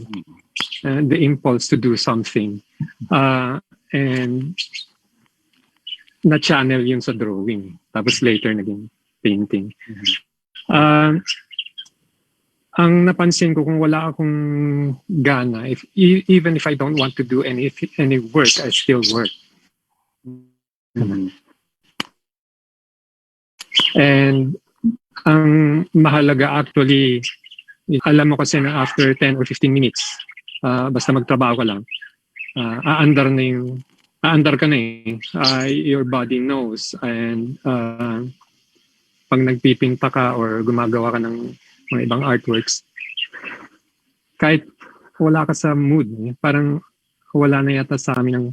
the impulse to do something. And na-channel yun sa drawing. Tapos later naging painting. Ang napansin ko, kung wala akong gana, even if I don't want to do any work, I still work. And ang mahalaga actually, alam mo kasi na after 10 or 15 minutes, basta magtrabaho ka lang, aandar ka na eh. Your body knows. And pag nagpipinta ka or gumagawa ka ng mga ibang artworks, kahit wala ka sa mood, parang wala na yata sa amin ng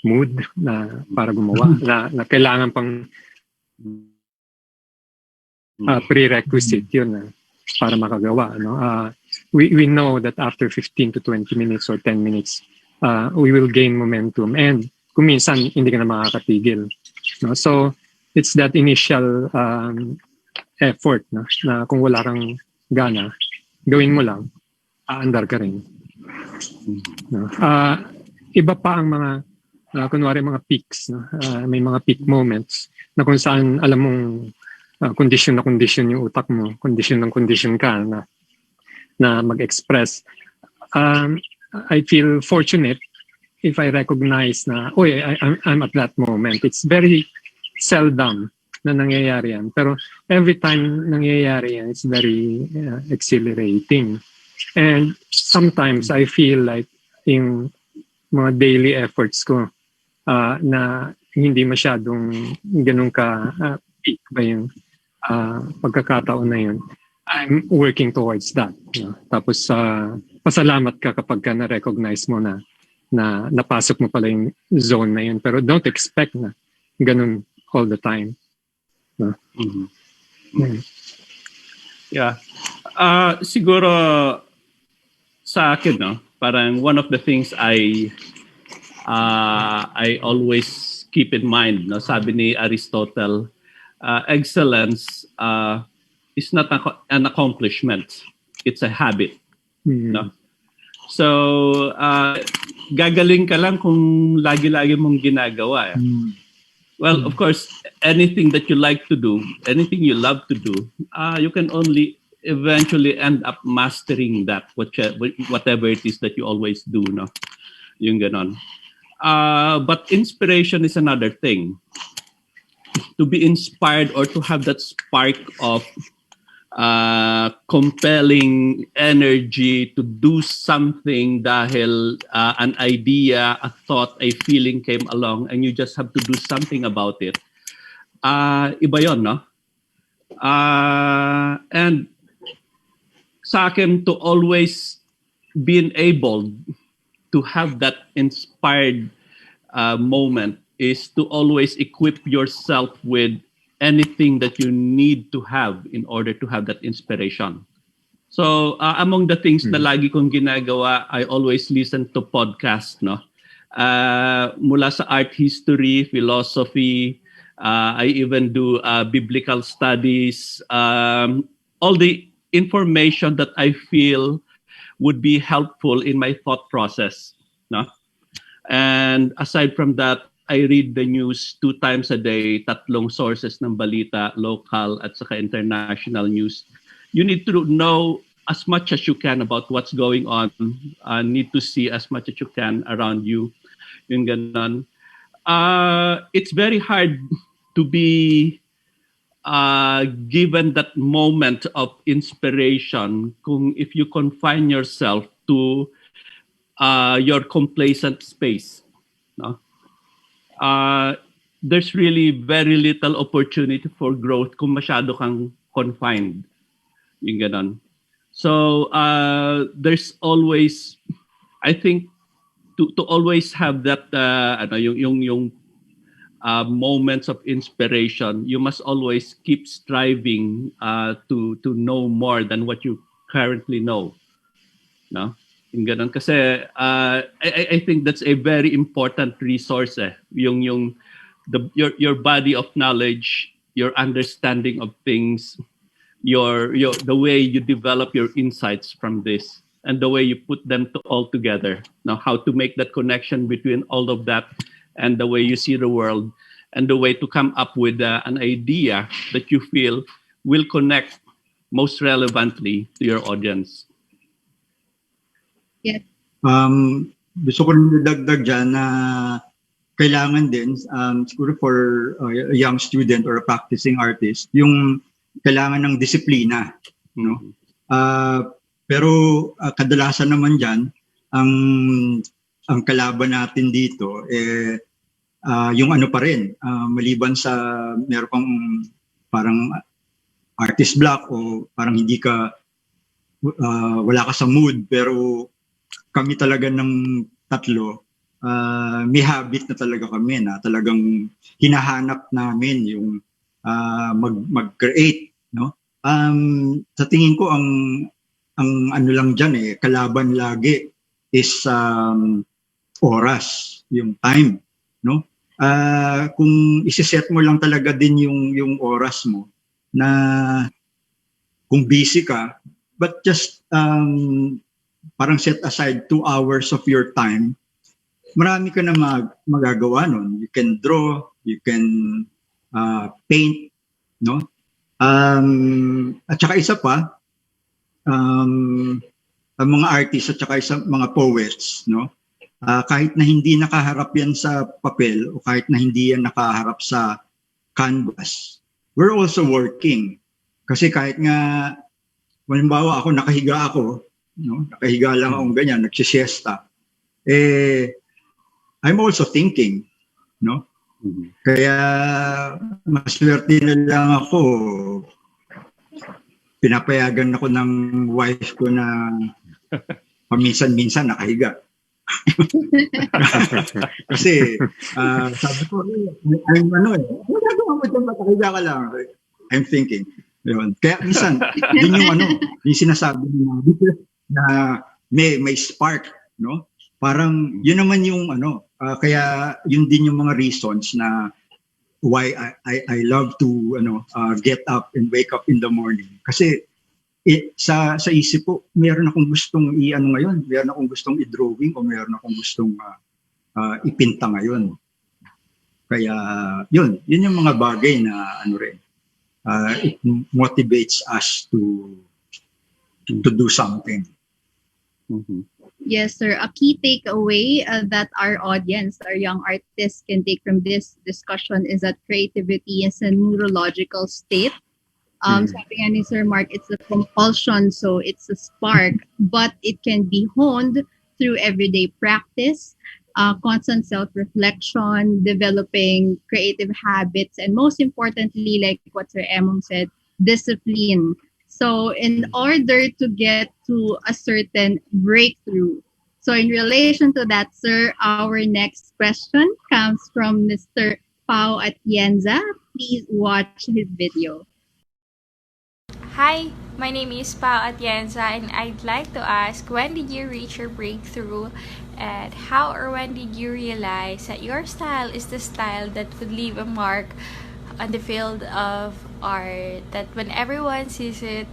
mood na para gumawa, na kailangan pang prerequisite yun para makagawa. No? We know that after 15 to 20 minutes or 10 minutes, we will gain momentum, and kung minsan hindi ka na makakatigil. No? So it's that initial effort na kung wala kang gana, gawin mo lang, aandar ka rin. No? Iba pa ang mga kunwari mga peaks, no? May mga peak moments na kung saan alam mong condition na condition yung utak mo, condition ka na mag-express. I feel fortunate if I recognize na, I'm at that moment. It's very seldom na nangyayari yan. Pero every time nangyayari yan, it's very exhilarating. And sometimes I feel like yung mga daily efforts ko na hindi masyadong ganun ka peak ba yung pagkakataon na yun, I'm working towards that. Tapos pasalamat ka kapag ka na-recognize mo na napasok mo pala yung zone na yun. Pero don't expect na ganun all the time. Yeah. Siguro sa akin, no, parang one of the things I always keep in mind, no, sabi ni Aristotle, excellence is not an accomplishment, it's a habit. No? So gagaling ka lang kung lagi-lagi mong ginagawa. Well, of course, anything that you like to do, anything you love to do, you can only eventually end up mastering that, whatever it is that you always do, no? Yung ganon. But inspiration is another thing. To be inspired or to have that spark of compelling energy to do something dahil an idea, a thought, a feeling came along and you just have to do something about it. Iba yun, no? And sa akin, to always being able to have that inspired moment is to always equip yourself with anything that you need to have in order to have that inspiration. So among the things na lagi kong ginagawa, I always listen to podcast, no? Mula sa art history, philosophy, I even do biblical studies, all the information that I feel would be helpful in my thought process, no? And aside from that, I read the news 2 times a day, tatlong sources ng balita, local at saka international news. You need to know as much as you can about what's going on. Need to see as much as you can around you. Yung ganon. It's very hard to be given that moment of inspiration kung if you confine yourself to your complacent space. No? There's really very little opportunity for growth kung masyado kang confined. Yung ganon. So there's always, I think, to always have that yung moments of inspiration, you must always keep striving to know more than what you currently know. No? Yung ganon. Kasi I think that's a very important resource. Your body of knowledge, your understanding of things, the way you develop your insights from this, and the way you put them all together. Now, how to make that connection between all of that and the way you see the world, and the way to come up with an idea that you feel will connect most relevantly to your audience. Yes. Gusto ko rin dagdag dyan na kailangan din, siguro for a young student or a practicing artist, yung kailangan ng disiplina. No? Pero kadalasan naman dyan, ang kalaban natin dito, yung ano pa rin, maliban sa meron kang parang artist block o parang hindi ka, wala ka sa mood, pero kami talaga ng tatlo, may habit na talaga kami na talagang hinahanap namin yung mag-create, no? Sa tingin ko ang ano lang diyan kalaban lagi is oras, yung time, no? Kung isi-set mo lang talaga din yung oras mo na kung busy ka, but just parang set aside 2 hours of your time, marami ka na magagawa nun. You can draw, you can paint, no? At saka isa pa, ang mga artists at saka mga poets, no? Kahit na hindi nakaharap yan sa papel o kahit na hindi yan nakaharap sa canvas, we're also working. Kasi kahit nga, halimbawa ako, nakahiga lang akong ganyan, nagsisiesta, I'm also thinking, no? Kaya maswerte na lang ako, pinapayagan ako ng wife ko na paminsan-minsan nakahiga. Kasi sabi ko, magagawa mo ito, nakahiga ka lang. I'm thinking. Yun. Kaya minsan, yun yung sinasabi na may spark, no? Parang yun naman yung kaya yun din yung mga reasons na why I love to get up and wake up in the morning. Kasi sa isip ko, meron akong gustong ngayon, meron akong gustong i-drawing o meron akong gustong ipinta ngayon. Kaya yun yung mga bagay na it motivates us to do something. Mm-hmm. Yes, sir. A key takeaway that our audience, our young artists can take from this discussion is that creativity is a neurological state. Sabi nga ni Sir Mark, it's a compulsion, so it's a spark, but it can be honed through everyday practice, constant self-reflection, developing creative habits, and most importantly, like what Sir Emong said, discipline. So in order to get to a certain breakthrough. So in relation to that, sir, our next question comes from Mr. Pao Atienza. Please watch his video. Hi, My name is Pao Atienza, and I'd like to ask, when did you reach your breakthrough, and how or when did you realize that your style is the style that would leave a mark on the field of art, that when everyone sees it,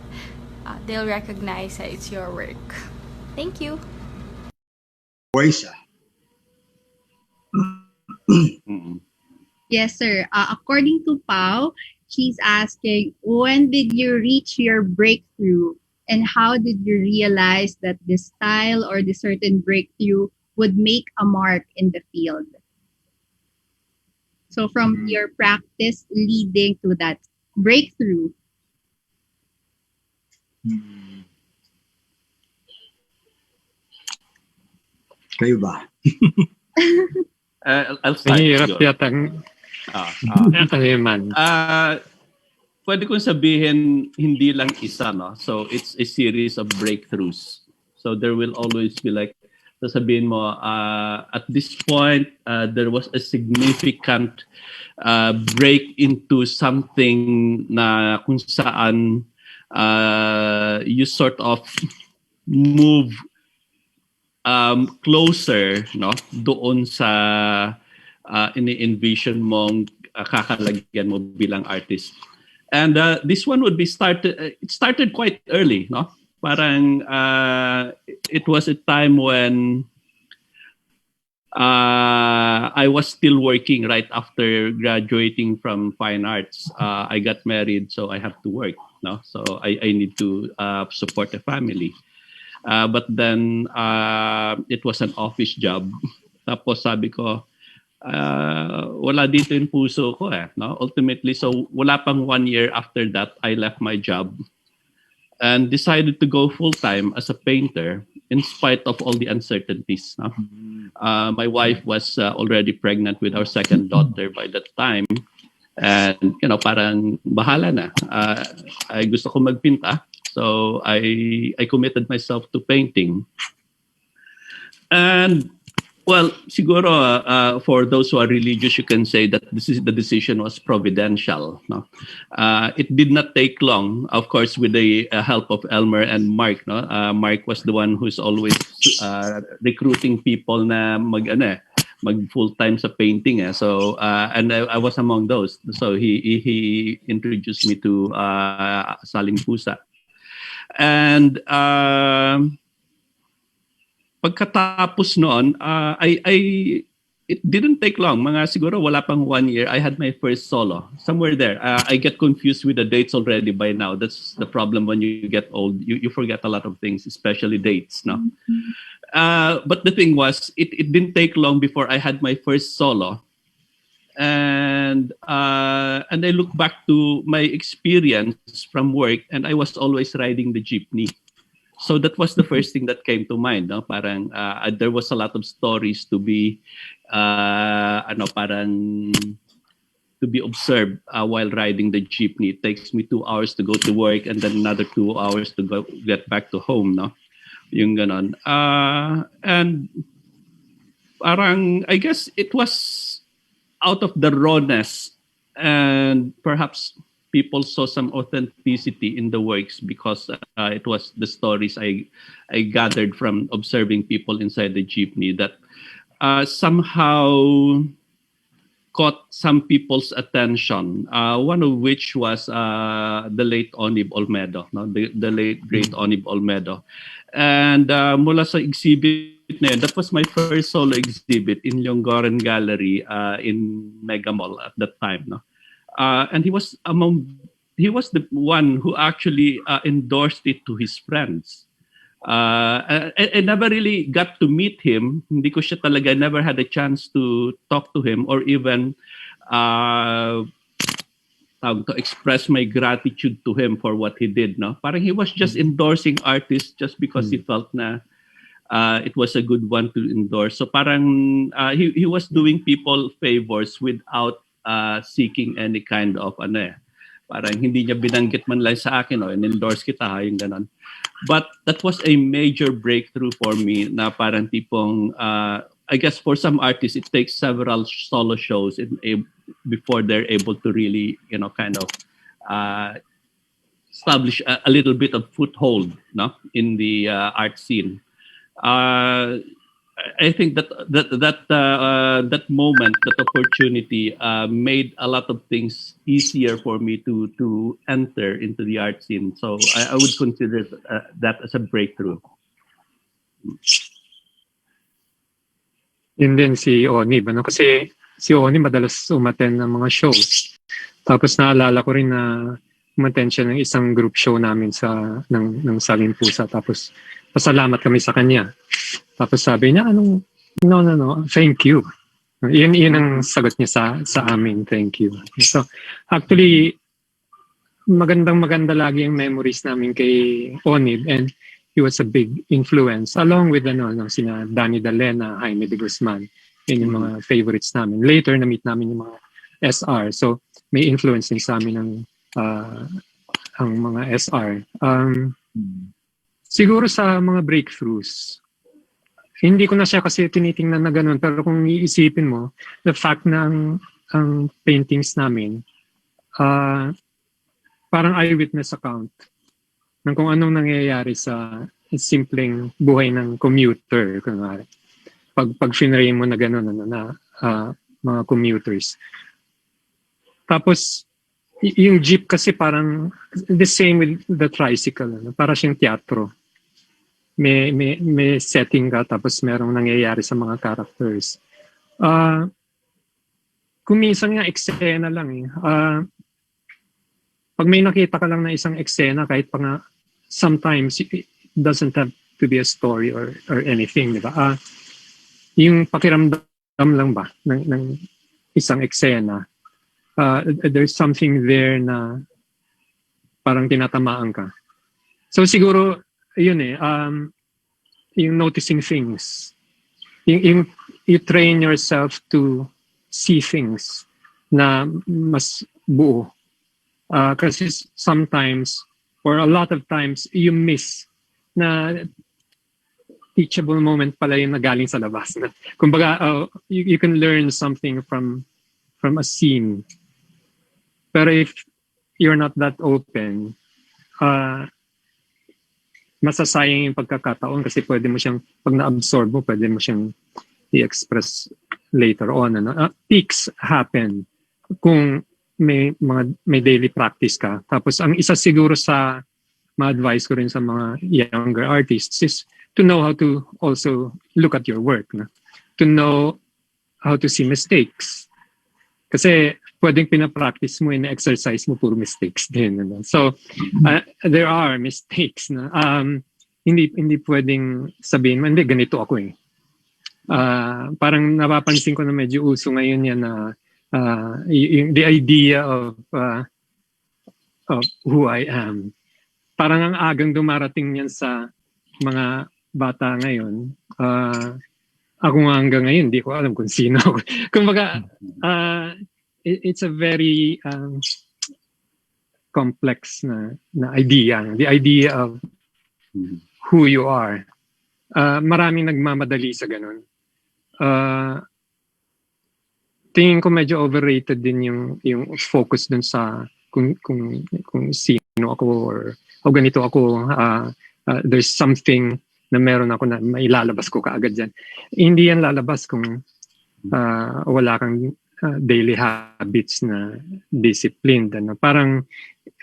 they'll recognize that it's your work? Thank you. Voice. Yes, sir. According to Pau, she's asking, when did you reach your breakthrough? And how did you realize that this style or the certain breakthrough would make a mark in the field? So from your practice leading to that breakthrough. Kayo ba? I'll start. Mahirap siguro. yata tahiman. Pwede kong sabihin, hindi lang isa, no? So, it's a series of breakthroughs. So, there will always be like, sasabihin mo, at this point, there was a significant break into something na kung saan you sort of move closer, no, doon sa ini-envision mong kakalagyan mo bilang artist. And this one would be it started quite early, no? Parang it was a time when I was still working right after graduating from fine arts. I got married, so I have to work, no? So I need to support a family. But then it was an office job. Tapos sabi ko, wala dito yung puso ko no? Ultimately, so wala pang 1 year after that, I left my job and decided to go full-time as a painter in spite of all the uncertainties. No? My wife was already pregnant with our second daughter by that time. And, parang bahala na. I gusto ko magpinta. So I committed myself to painting. And well, siguro for those who are religious, you can say that the decision was providential. No, it did not take long. Of course, with the help of Elmer and Mark. No, Mark was the one who's always recruiting people na mag full time sa painting. So and I was among those. So he introduced me to Saling Pusa. And pagkatapos noon, it didn't take long. Mga siguro wala pang 1 year, I had my first solo. Somewhere there. I get confused with the dates already by now. That's the problem when you get old. You forget a lot of things, especially dates. No? But the thing was, it didn't take long before I had my first solo. And I look back to my experience from work, and I was always riding the jeepney. So that was the first thing that came to mind. No? Parang there was a lot of stories to be parang to be observed while riding the jeepney. It takes me 2 hours to go to work, and then another 2 hours to get back to home. No, yung ganon. And parang I guess it was out of the rawness, and perhaps people saw some authenticity in the works because it was the stories I gathered from observing people inside the jeepney that somehow caught some people's attention. One of which was the late Onib Olmedo, no? the late great Onib Olmedo. And mula sa exhibit na yun, that was my first solo exhibit in Longoran Gallery in Mega Mall at that time. No? And he was the one who actually endorsed it to his friends. I never really got to meet him. Hindi ko siya talaga, never had a chance to talk to him or even to express my gratitude to him for what he did. No? Parang he was just endorsing artists just because he felt na it was a good one to endorse. So parang he was doing people favors without seeking any kind of parang hindi niya binanggit man lang sa akin in-endorse kita yung ganon. But that was a major breakthrough for me na parang tipong I guess for some artists it takes several solo shows before they're able to really kind of establish a little bit of foothold, no, in the art scene. I think that moment, that opportunity, made a lot of things easier for me to enter into the art scene. So I would consider that as a breakthrough. Yun din si Oni, no? Kasi si Oni madalas umattend ng mga shows. Tapos naalala ko rin na umattend siya ng isang group show namin ng Saling Pusa. Tapos pasalamat kami sa kanya. Tapos sabi niya, no, thank you. Yun ang sagot niya sa amin, thank you. So actually, maganda lagi yung memories namin kay Oni, and he was a big influence along with sina Danny Dalena, Jaime de Guzman. Yun yung mga favorites namin. Later na-meet namin yung mga SR. So may influence din sa amin ang mga SR. Siguro sa mga breakthroughs, hindi ko na siya kasi tinitingnan na ganun, pero kung iisipin mo, the fact na ang paintings namin, parang eyewitness account ng kung anong nangyayari sa simpleng buhay ng commuter, kunwari. Pag finrame mo na gano'n, mga commuters. Tapos, yung jeep kasi parang the same with the tricycle. Para siyang teatro. May setting ka, tapos merong nangyayari sa mga characters. Kung minsan nga eksena lang eh. Pag may nakita ka lang na isang eksena, kahit pa nga sometimes it doesn't have to be a story or anything, di ba? Yung pakiramdam lang ba ng isang eksena, there's something there na parang tinatamaan ka. So siguro, yun yung noticing things. You train yourself to see things na mas buo. Kasi sometimes, or a lot of times, you miss na teachable moment pala yung nagaling sa labas. Kumbaga, you can learn something from a scene. Pero if you're not that open, masasayang yung pagkakataon kasi pwede mo siyang, pag na-absorb mo, pwede mo siyang i-express later on. Peaks happen kung may daily practice ka. Tapos ang isa siguro sa ma-advise ko rin sa mga younger artists is to know how to also look at your work. To know how to see mistakes. Kasi pwedeng pinapractice mo, ina-exercise mo, puro mistakes din. So, there are mistakes na hindi pwedeng sabihin mo, hindi, ganito ako eh. Parang napapansin ko na medyo uso ngayon yan na the idea of who I am. Parang ang agang dumarating yan sa mga bata ngayon. Ako nga hanggang ngayon, hindi ko alam kung sino ako. Kumbaga, it's a very complex na idea. The idea of who you are. Maraming nagmamadali sa ganun. Tingin ko medyo overrated din yung focus dun sa kung sino ako or ganito ako. There's something na meron ako na mailalabas ko kaagad dyan. Hindi yan lalabas kung wala kang daily habits na disciplined. Parang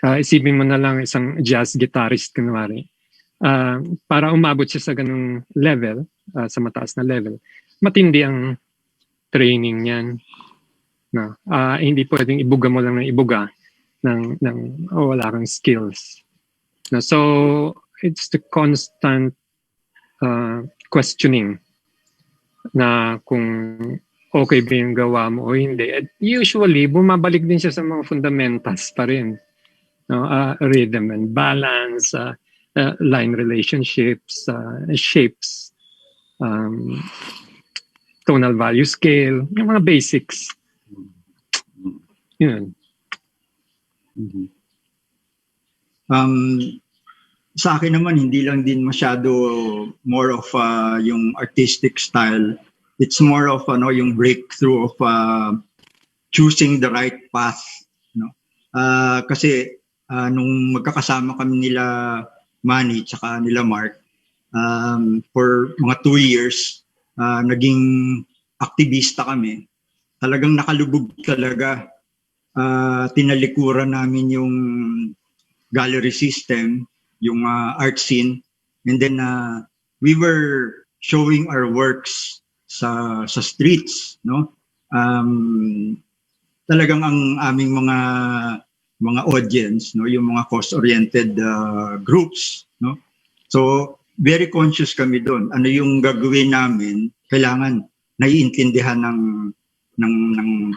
isipin mo na lang isang jazz guitarist kunwari. Para umabot siya sa ganung level, sa mataas na level, matindi ang training niyan. No, hindi pwedeng ibuga mo lang ng ibuga ng wala kang skills. No, so it's the constant questioning na kung okay ba yung gawa mo o hindi. At usually bumabalik din siya sa mga fundamentals pa rin. No, rhythm and balance, line relationships, shapes, tonal value scale, yung mga basics. Yun. Sa akin naman, hindi lang din masyado more of yung artistic style. It's more of yung breakthrough of choosing the right path. Kasi nung magkakasama kami nila Manny tsaka nila Mark, for mga 2 years, naging aktivista kami. Talagang nakalubog talaga. Tinalikuran namin yung gallery system, yung art scene, and then we were showing our works sa streets, no? Talagang ang aming mga audience, no, yung mga cause-oriented groups, no? So very conscious kami doon. Ano yung gagawin namin? Kailangan naiintindihan ng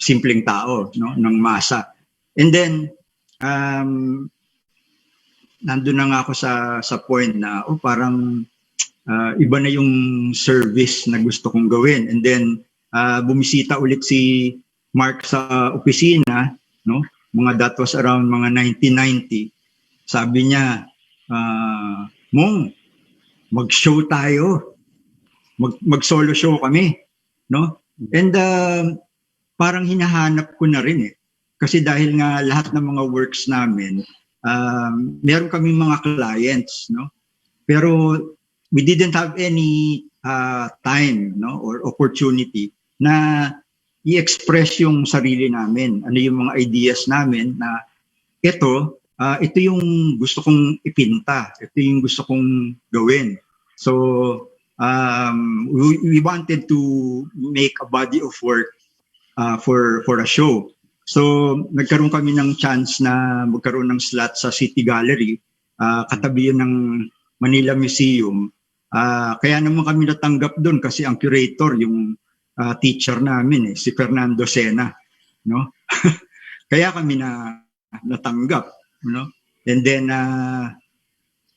simpleng tao, no, ng masa. And then nandun na nga ako sa point na parang iba na yung service na gusto kong gawin. And then bumisita ulit si Mark sa opisina, no? That was around mga 1990. Sabi niya, Mong, mag-show tayo. Mag-solo show kami, no? And parang hinahanap ko na rin eh. Kasi dahil nga lahat ng mga works namin, meron kaming mga clients, no? Pero we didn't have any time, no, or opportunity na i-express yung sarili namin. Ano yung mga ideas namin na ito yung gusto kong ipinta. Ito yung gusto kong gawin. So, we wanted to make a body of work for a show. So, nagkaroon kami ng chance na magkaroon ng slot sa City Gallery, katabi yun ng Manila Museum. Kaya naman kami natanggap doon kasi ang curator, yung teacher namin, si Fernando Sena, no? Kaya kami natanggap, no? And then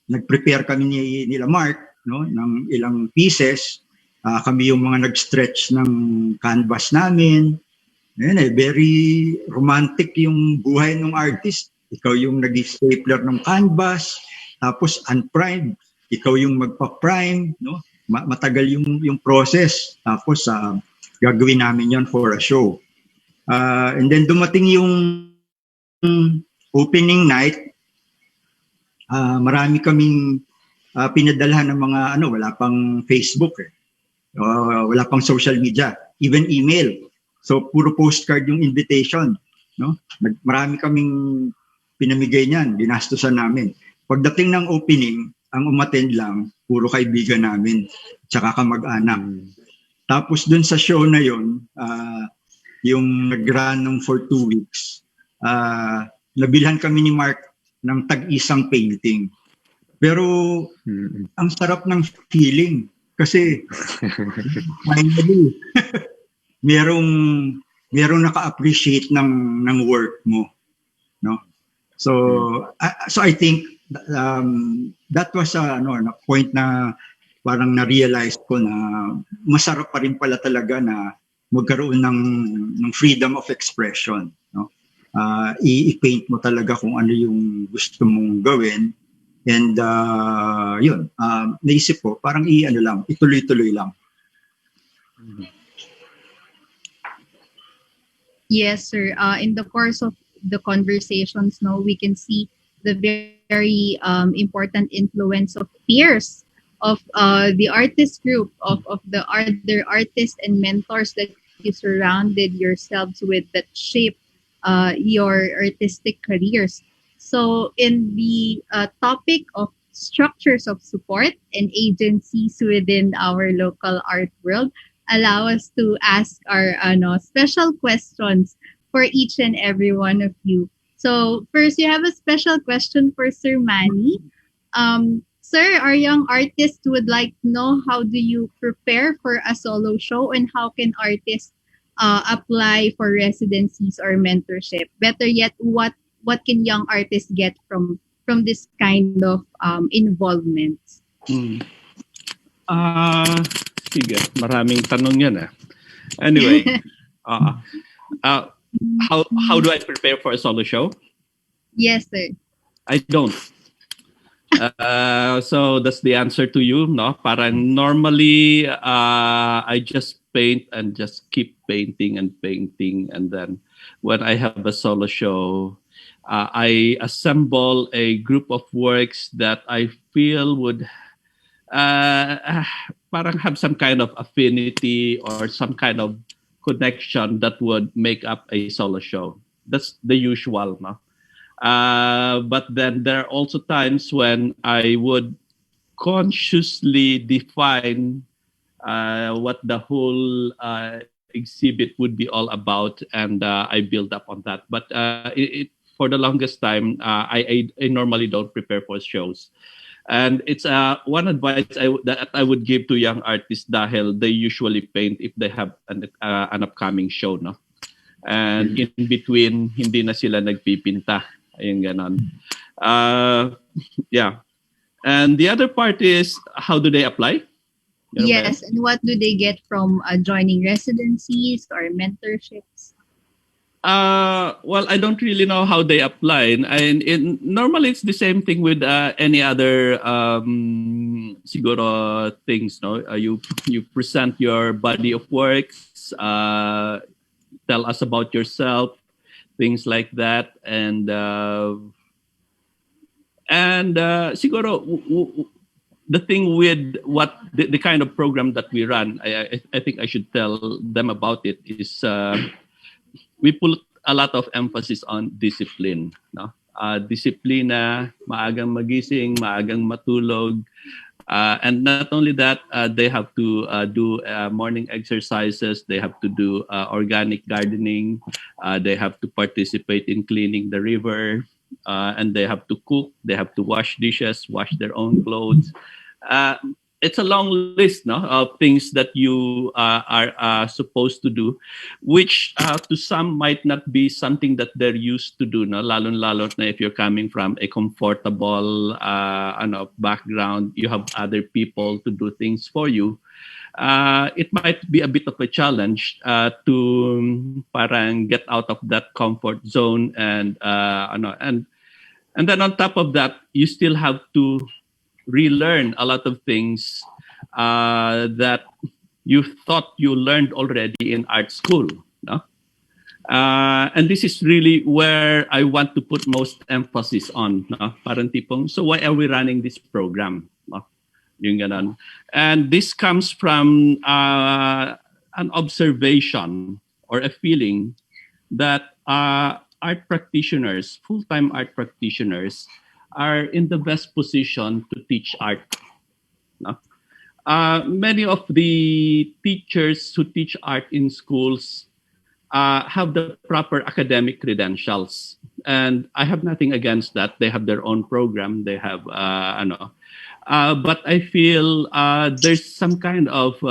nag-prepare kami nila Mark, no, ng ilang pieces. Kami yung mga nag-stretch ng canvas namin. Very romantic yung buhay ng artist. Ikaw yung nag-stapler ng canvas, tapos unprimed. Ikaw yung magpa-prime, no? Matagal yung process. Tapos gagawin namin yon for a show. And then dumating yung opening night. Marami kaming pinadalhan ng mga wala pang Facebook eh. Wala pang social media, even email. So puro postcard yung invitation, no? Marami kaming pinamigay niyan, ginastusan namin. Pagdating ng opening, ang umattend lang puro kaibigan namin, tsaka kamag-anak. Tapos dun sa show na yon, yung nag-run for 2 weeks, nabilhan kami ni Mark ng tag-isang painting. Pero ang sarap ng feeling kasi finally merong naka-appreciate ng work mo, no? So I think that was a point na parang na-realize ko na masarap pa rin pala talaga na magkaroon ng freedom of expression, no? I-paint mo talaga kung ano yung gusto mong gawin. And yun, naisip ko, parang ituloy-tuloy lang. Yes, sir. In the course of the conversations, we can see the very important influence of peers, of the artist group, of the other artists and mentors that you surrounded yourselves with that shape your artistic careers. So in the topic of structures of support and agencies within our local art world, allow us to ask our special questions for each and every one of you. So first, you have a special question for Sir Manny. Sir, our young artists would like to know, how do you prepare for a solo show, and how can artists apply for residencies or mentorship? Better yet, what can young artists get from this kind of involvement? Sige, maraming tanong yan ah. Anyway, how do I prepare for a solo show? Yes, sir. I don't. So that's the answer to you, no? Parang normally, I just paint and just keep painting, and then when I have a solo show, I assemble a group of works that I feel would parang have some kind of affinity or some kind of connection that would make up a solo show. That's the usual, no? But then there are also times when I would consciously define what the whole exhibit would be all about, and I build up on that. But for the longest time, I normally don't prepare for shows. And it's one advice that I would give to young artists dahil they usually paint if they have an upcoming show, no? And in between, hindi na sila nagpipinta. Ayun ganon. Yeah. And the other part is, how do they apply? You know, Yes, and what do they get from joining residencies or mentorships? Well, I don't really know how they apply, and normally it's the same thing with any other siguro things. No, you present your body of works, tell us about yourself, things like that, and siguro the thing with what the kind of program that we run, I think I should tell them about it is. We put a lot of emphasis on discipline. No? Disiplina, maagang magising, maagang matulog. And not only that, they have to do morning exercises. They have to do organic gardening. They have to participate in cleaning the river. And they have to cook. They have to wash dishes, wash their own clothes. It's a long list, no, of things that you are supposed to do, which to some might not be something that they're used to do. No, lalo na if you're coming from a comfortable background, you have other people to do things for you. It might be a bit of a challenge to parang get out of that comfort zone, and then on top of that, you still have to relearn a lot of things that you thought you learned already in art school. No? And this is really where I want to put most emphasis on. No? Parang tipong, so why are we running this program? No? Yung ganon. And this comes from an observation or a feeling that art practitioners, full-time art practitioners, are in the best position to teach art. No? Many of the teachers who teach art in schools have the proper academic credentials. And I have nothing against that. They have their own program. They have, but I feel there's some kind of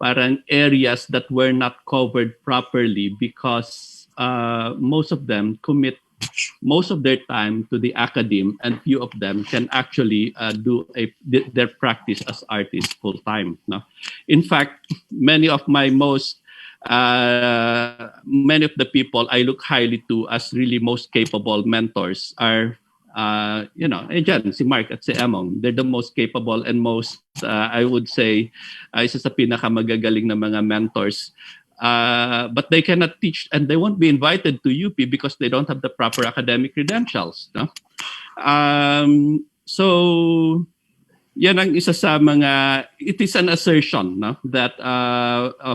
parang areas that were not covered properly because most of them commit most of their time to the academe, and few of them can actually do their practice as artists full time. No? In fact, many of the people I look highly to as really most capable mentors are, dyan, si Mark at si Emong. They're the most capable and most, I would say, isa sa pinakamagagaling na mga mentors. But they cannot teach, and they won't be invited to UP because they don't have the proper academic credentials. No? So, yan ang isa sa mga, it is an assertion, no? That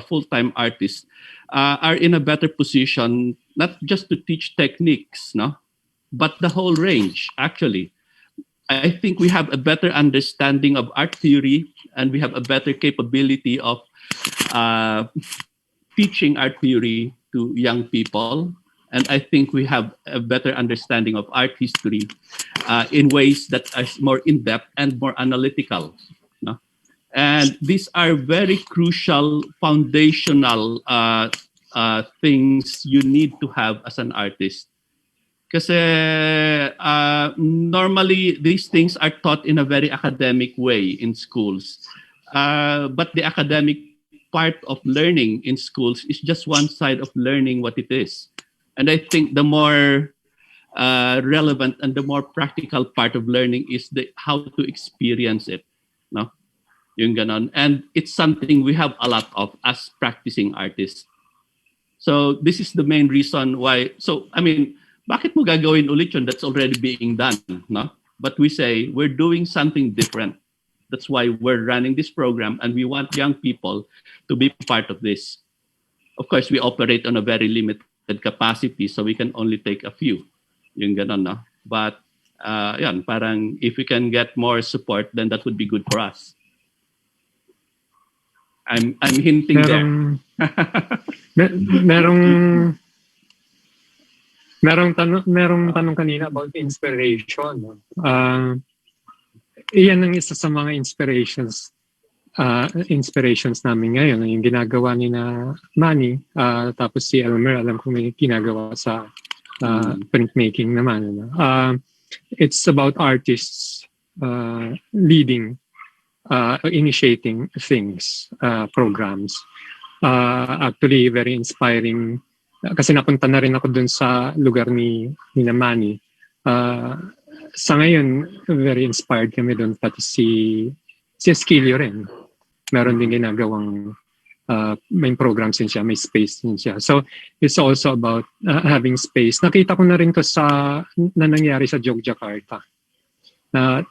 full-time artists are in a better position, not just to teach techniques, no? But the whole range, actually. I think we have a better understanding of art theory, and we have a better capability of teaching art theory to young people. And I think we have a better understanding of art history in ways that are more in-depth and more analytical. No? And these are very crucial, foundational things you need to have as an artist. Kasi normally these things are taught in a very academic way in schools. But the academic part of learning in schools is just one side of learning what it is. And I think the more relevant and the more practical part of learning is how to experience it. No? Yung ganon. And it's something we have a lot of as practicing artists. So this is the main reason why. So, I mean, bakit mo gagawin ulit yun? That's already being done, no? But we say, we're doing something different. That's why we're running this program, and we want young people to be part of this. Of course, we operate on a very limited capacity, so we can only take a few. Yung ganon, no? But, yan, parang if we can get more support, then that would be good for us. I'm hinting there. Merong tanong kanina about inspiration. Iyan ang isa sa mga inspirations namin ngayon, yung ginagawa ni na Manny, tapos si Elmer, alam ko may ginagawa sa printmaking naman. It's about artists leading, initiating things, programs. Actually, very inspiring. Kasi napunta na rin ako dun sa lugar ni Manny. Sa ngayon, very inspired kami dun. Pati si Esquilio rin. Meron din ginagawang may programs din siya, may space din siya. So, it's also about having space. Nakita ko na rin to na nangyari sa Yogyakarta.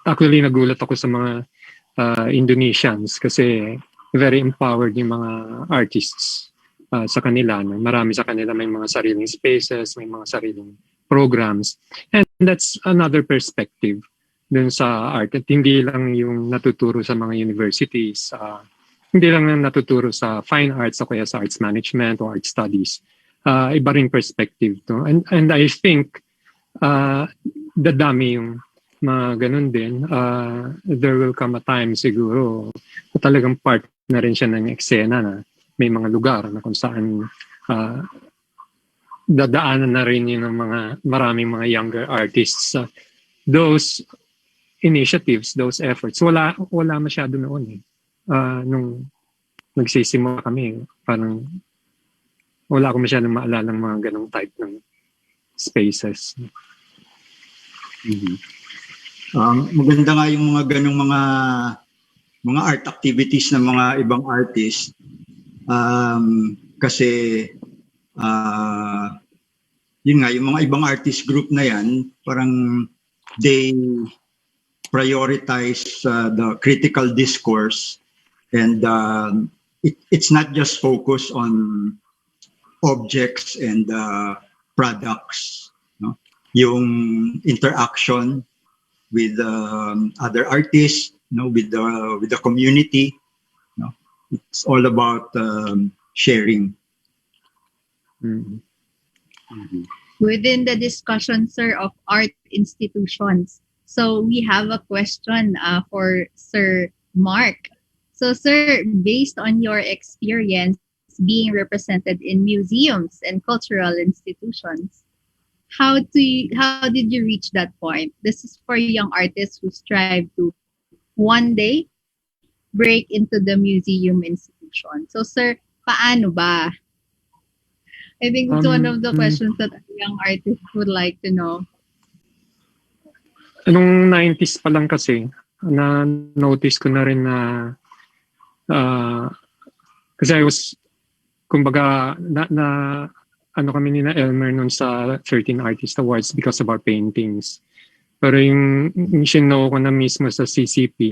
Actually, nagulat ako sa mga Indonesians kasi very empowered yung mga artists sa kanila. No? Marami sa kanila may mga sariling spaces, may mga sariling programs. And that's another perspective dun sa art. At hindi lang yung natuturo sa mga universities, hindi lang natuturo sa fine arts o kaya sa arts management or art studies. Iba ring perspective to. And I think dadami yung mga ganun din. There will come a time siguro na talagang part na rin siya ng eksena na may mga lugar na kung saan dadaanan na rin yun ng maraming mga younger artists. Those initiatives, those efforts, wala masyado noon. Nung nagsisimula kami, parang wala ko masyadong maalala ng mga ganong type ng spaces. Mm-hmm. Maganda nga yung mga ganong mga art activities ng mga ibang artists. Kasi yun nga, yung mga ibang artist group na yan, parang they prioritize the critical discourse, and it's not just focus on objects and products, no? Yung interaction with other artists, with the community. It's all about sharing. Mm-hmm. Mm-hmm. Within the discussion, sir, of art institutions, so we have a question for Sir Mark. So, sir, based on your experience being represented in museums and cultural institutions, how did you reach that point? This is for young artists who strive to one day break into the museum institution. So, sir, paano ba? I think it's one of the questions that young artists would like to know. Nung 90s pa lang kasi, na-notice ko na rin na kasi I was, kumbaga, ano kami ni na Elmer nun sa 13 Artist Awards because of our paintings. Pero yung sinow ko na mismo sa CCP,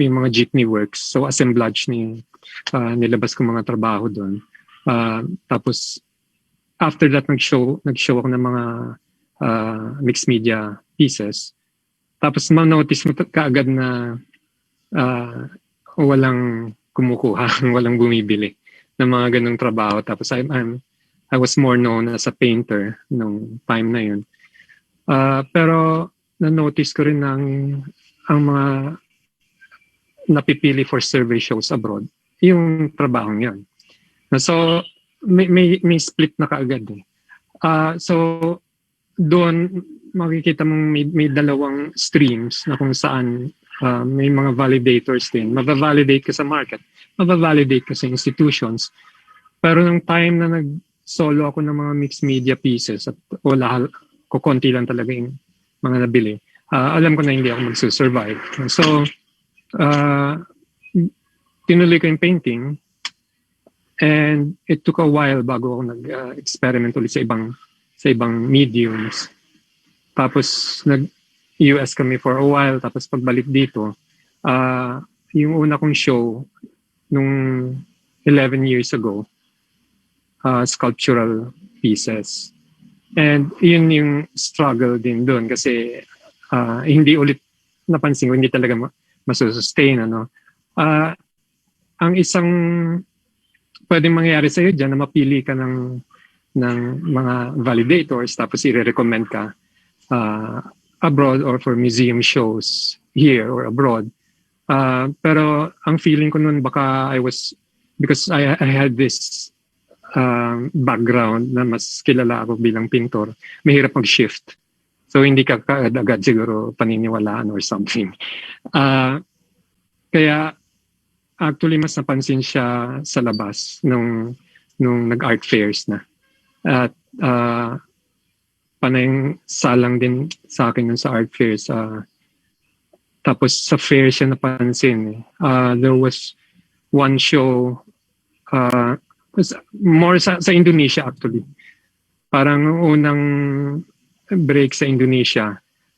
yung mga jeepney works, so assemblage nilabas ko mga trabaho doon. Tapos after that nag-show ako ng mga mixed media pieces. Tapos ma-notice mo kaagad na walang kumukuha, walang bumibili ng mga ganung trabaho. Tapos I was more known as a painter nung time na yun. Pero na-notice ko rin ang mga napipili for survey shows abroad, yung trabahong yun. So, may split na kaagad eh. So, doon makikita mong may dalawang streams na kung saan may mga validators din. Mabavalidate ka sa market, mabavalidate ka sa institutions. Pero nung time na nag-solo ako ng mga mixed media pieces at kukunti lang talaga yung mga nabili, alam ko na hindi ako magsusurvive. So, tinuloy ko yung painting, and it took a while bago ako nag-experiment ulit sa ibang sa ibang mediums. Tapos nag-US kami for a while, tapos pagbalik dito, yung una kong show nung 11 years ago, sculptural pieces. And yun yung struggle din doon kasi hindi ulit napansin ko, hindi talaga masusustain. Ano? Ang isang pwedeng mangyari sa'yo dyan na mapili ka ng mga validators tapos i-recommend ka abroad or for museum shows here or abroad. Pero ang feeling ko noon baka because I had this background na mas kilala ako bilang pintor, mahirap mag-shift. So hindi ka agad siguro paniniwalaan or something. Kaya actually mas napansin siya sa labas nung nag-art fairs na. At panayang salang din sa akin nun sa art fairs. Tapos sa fair siya napansin. There was one show, more sa Indonesia actually. Parang unang break sa Indonesia,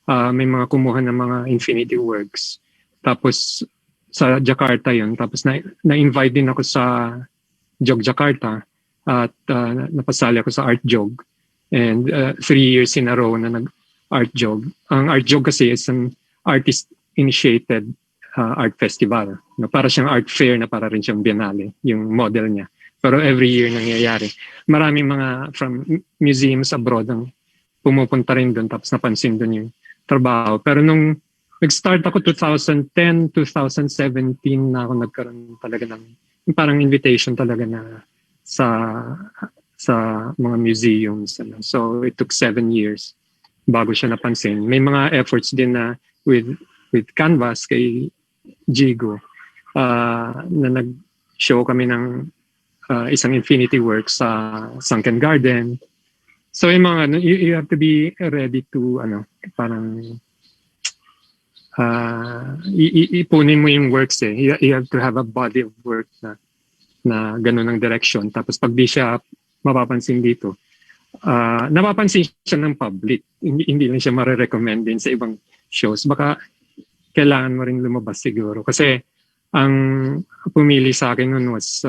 may mga kumuha ng mga infinity works. Tapos sa Jakarta yun. Tapos na-invite din ako sa Yogyakarta at napasali ako sa Art Jog. And 3 years in a row na nag-Art Jog. Ang Art Jog kasi is an artist-initiated art festival. Para siyang art fair na para rin siyang biennale, yung model niya. Pero every year nangyayari. Maraming mga from museums abroad ang pumupunta rin doon tapos napansin doon yung trabaho. Pero nung nag-start ako 2010, 2017 na ako nagkaroon talaga ng parang invitation talaga na sa mga museums. So it took 7 years bago siya napansin. May mga efforts din na with Canvas kay Jigo na nag-show kami ng isang infinity work sa Sunken Garden. So yung mga you have to be ready to parang ipunin mo yung works eh. You have to have a body of work na ganun ang direction. Tapos pag di siya mapapansin dito, napapansin siya ng public. Hindi lang siya marirecommend din sa ibang shows. Baka kailangan mo rin lumabas siguro. Kasi ang pumili sa akin nun was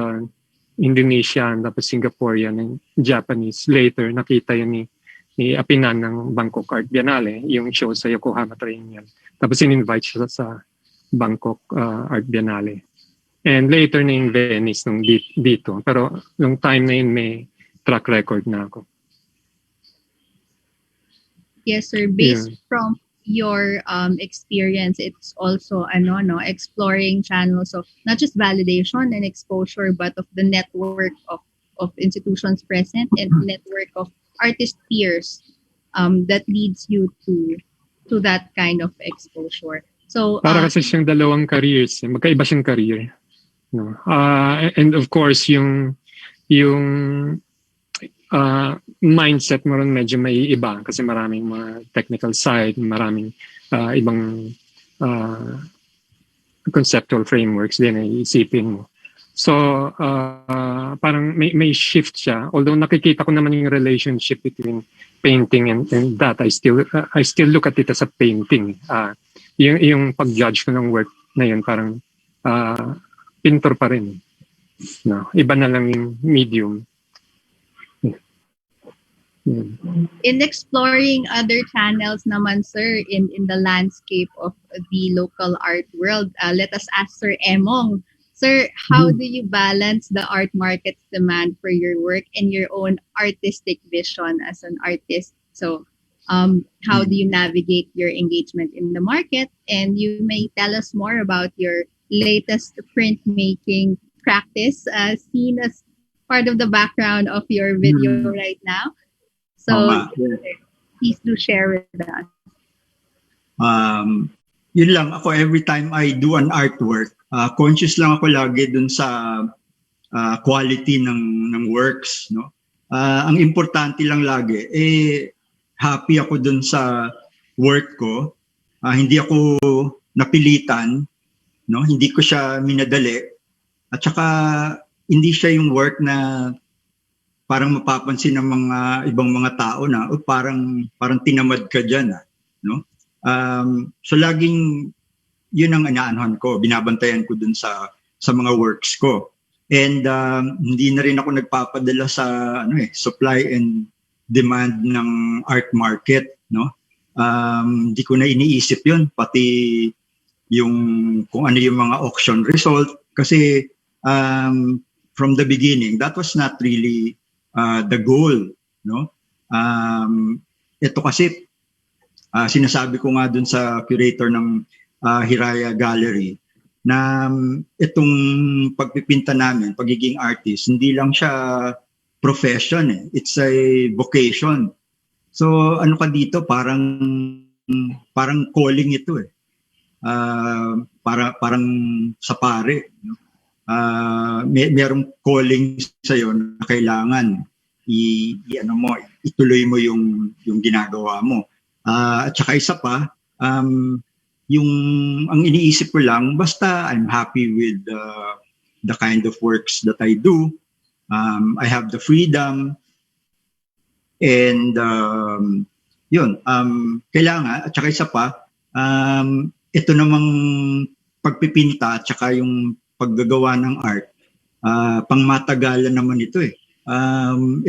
Indonesian, tapos Singaporean, and Japanese. Later, nakita yun ni Apinan ng Bangkok Art Biennale, yung show sa Yokohama Triennial. Tapos in-invite siya sa Bangkok Art Biennale. And later na yung Venice nung dito. Pero nung time na yun, may track record na ako. Yes, sir. Based from your experience, it's also exploring channels of not just validation and exposure, but of the network of institutions present and network of artist peers that leads you to that kind of exposure. So para kasi siyang dalawang careers, magkaiba siyang career. No. And of course yung mindset mo rin medyo may iba kasi maraming mga technical side, maraming ibang conceptual frameworks din na iisipin mo. So parang may shift siya. Although nakikita ko naman yung relationship between painting and that, I still look at it as a painting. Yung pag-judge ko ng work na yun parang pintor pa rin. No, iba na lang yung medium. In exploring other channels naman, sir, in the landscape of the local art world, let us ask Sir Emong. Sir, how do you balance the art market's demand for your work and your own artistic vision as an artist? So, how do you navigate your engagement in the market? And you may tell us more about your latest printmaking practice, seen as part of the background of your video right now. So, please do share with us. Yun lang, ako every time I do an artwork, conscious lang ako lagi dun sa quality ng works. No? Ang importante lang lagi, happy ako dun sa work ko. Hindi ako napilitan, no? Hindi ko siya minadali. At saka, hindi siya yung work na parang mapapansin ng mga ibang mga tao na parang tinamad ka diyan, no? So laging yun ang inaanhan ko, binabantayan ko dun sa mga works ko. And hindi na rin ako nagpapadala sa supply and demand ng art market, no? Hindi ko na iniisip yun, pati yung kung ano yung mga auction result, kasi from the beginning that was not really the goal, no? Ito kasi sinasabi ko nga dun sa curator ng Hiraya Gallery na itong pagpipinta namin, pagiging artist, hindi lang siya profession, it's a vocation. So ano ka dito, parang calling ito eh. Parang sa pare, no? Merong calling sa iyo na kailangan ituloy mo yung ginagawa mo. At saka isa pa, yung ang iniisip ko lang, basta I'm happy with the kind of works that I do. I have the freedom, and yun, kailangan, at saka isa pa, ito namang pagpipinta at saka yung paggagawa ng art, pangmatagalan naman ito eh.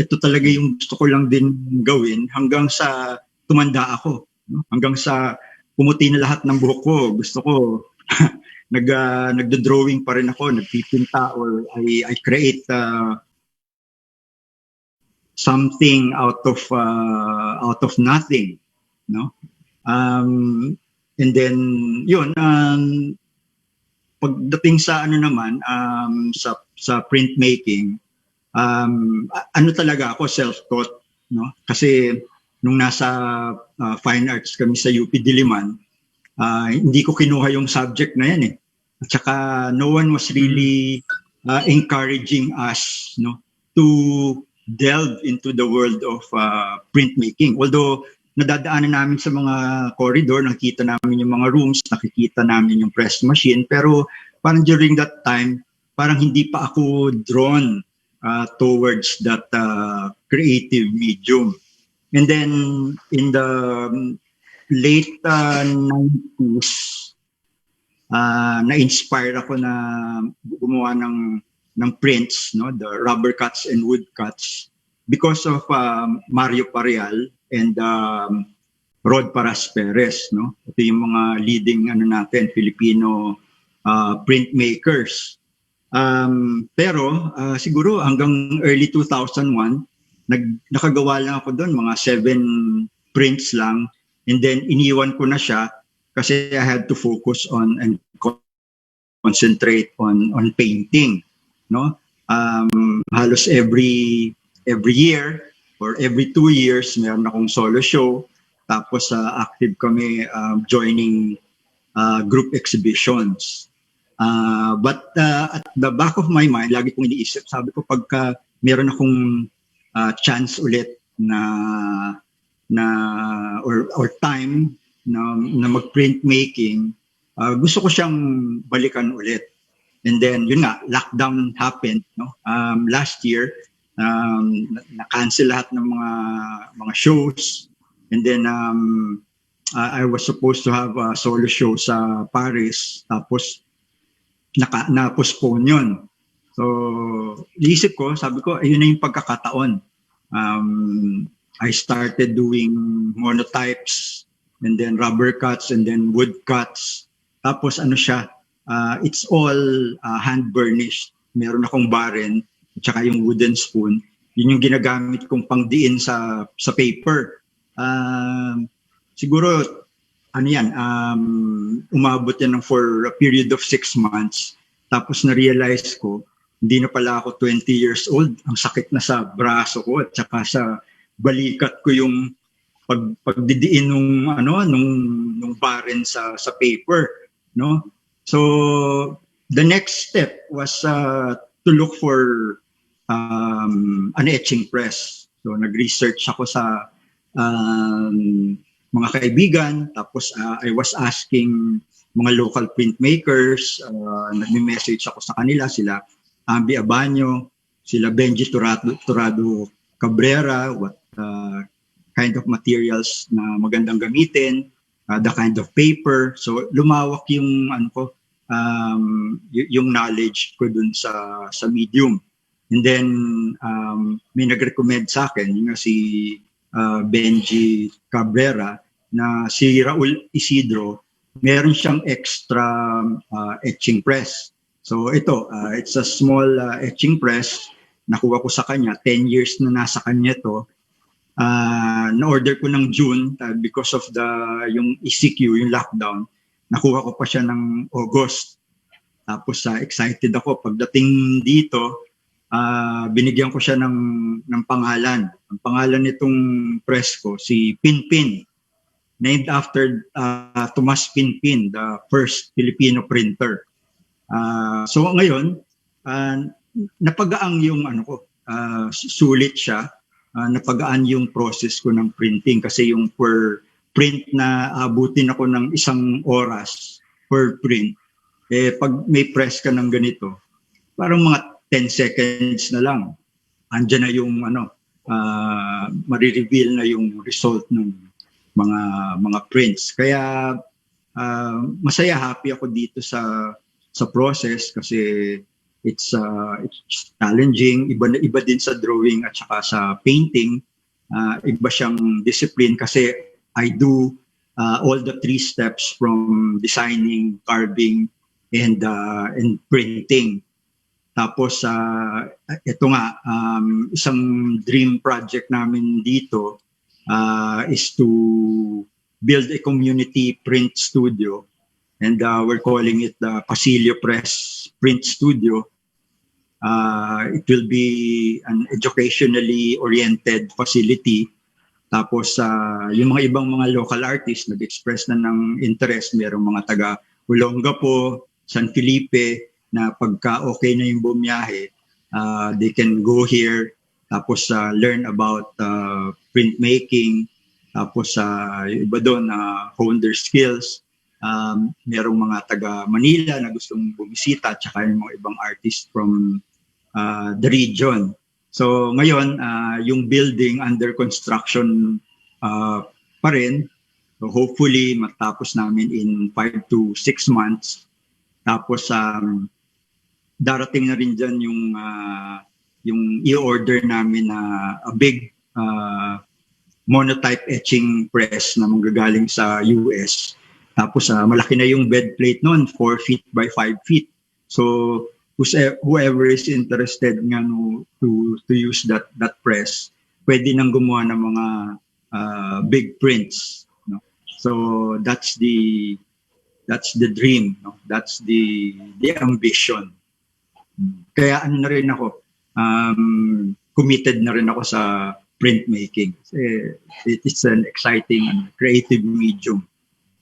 Ito talaga yung gusto ko lang din gawin hanggang sa tumanda ako, no? Hanggang sa pumuti na lahat ng buhok ko, gusto ko nagdo-drawing pa rin ako, nagpipinta, or I create something out of nothing, no? And then yun, pagdating sa naman, sa printmaking, talaga ako, self-taught, no? Kasi nung nasa fine arts kami sa UP Diliman, hindi ko kinuha yung subject na yan eh. At saka no one was really encouraging us, no, to delve into the world of printmaking. Although nadadaanan namin sa mga corridor, nakikita namin yung mga rooms, nakikita namin yung press machine, pero parang during that time, parang hindi pa ako drawn towards that creative medium. And then in the late 90s, na-inspire ako na gumawa ng prints, no, the rubber cuts and wood cuts, because of Mario Parial and Rod Paras Perez, no? Ito yung mga leading natin, Filipino printmakers. Pero siguro hanggang early 2001, nakagawa lang ako doon, mga 7 prints lang, and then iniwan ko na siya kasi I had to focus on and concentrate on painting, no? Halos every year or every 2 years meron akong solo show, tapos active kami joining group exhibitions. But at the back of my mind, lagi kong iniisip, sabi ko, pagka meron akong chance ulit na or time na mag-print making, gusto ko siyang balikan ulit. And then yun nga, lockdown happened, no? Last year, na-cancel lahat ng mga shows, and then I was supposed to have a solo show sa Paris, tapos na-postpone yun. So, iisip ko, sabi ko, ayun na yung pagkakataon. I started doing monotypes, and then rubber cuts, and then wood cuts. Tapos it's all hand burnished. Meron akong barren, at saka yung wooden spoon. Yun yung ginagamit kong pangdiin sa paper. Siguro, umabot yan for a period of 6 months. Tapos na-realize ko, hindi na pala ako 20 years old. Ang sakit na sa braso ko at saka sa balikat ko yung pagdidiin nung barren sa paper, no? So the next step was to look for an etching press. So nag-research ako sa mga kaibigan, tapos I was asking mga local printmakers, nagme-message ako sa kanila, sila Ambi Abanyo, sila Benji Turado Cabrera, what kind of materials na magandang gamitin, the kind of paper. So lumawak yung yung knowledge ko dun sa medium. And then may nag-recommend sa akin yung si Benji Cabrera na si Raul Isidro, meron siyang extra etching press. So ito, it's a small etching press. Nakuha ko sa kanya, 10 years na nasa kanya to. Na-order ko ng June because of yung ECQ, yung lockdown. Nakuha ko pa siya ng August. Tapos excited ako. Pagdating dito, binigyan ko siya ng pangalan. Ang pangalan nitong press ko, si Pinpin. Named after Tomas Pinpin, the first Filipino printer. So ngayon, napagaang yung sulit siya. Napagaan yung process ko ng printing kasi yung per print na abutin ako ng 1 oras per print. Pag may press ka ng ganito, parang mga 10 seconds na lang. Andyan na yung marireveal na yung result ng mga prints. Kaya masaya, happy ako dito sa process kasi it's challenging, iba din sa drawing at saka sa painting. Iba siyang discipline kasi I do all the 3 steps from designing, carving, and printing. Tapos ito nga, isang dream project namin dito is to build a community print studio, and we're calling it the Pasilio Press Print Studio. It will be an educationally oriented facility. Tapos yung mga ibang mga local artists nag-express na ng interest. Merong mga taga Olongapo, San Felipe na pagka okay na yung bumiyahe, they can go here. Tapos learn about printmaking, tapos yung iba doon hone their skills. Merong mga taga Manila na gustong bumisita, tsaka yung mga ibang artists from the region. So ngayon, yung building under construction pa rin. So hopefully matapos namin in 5 to 6 months. Tapos darating na rin dyan yung i-order namin na a big monotype etching press na manggagaling sa US. Tapos malaki na yung bed plate noon, 4 feet by 5 feet. So whoever is interested nga to use that press, pwede nang gumawa ng mga big prints. No? So that's the dream. No? That's the ambition. Kaya na rin ako, committed na rin ako sa printmaking. It's an exciting and creative medium.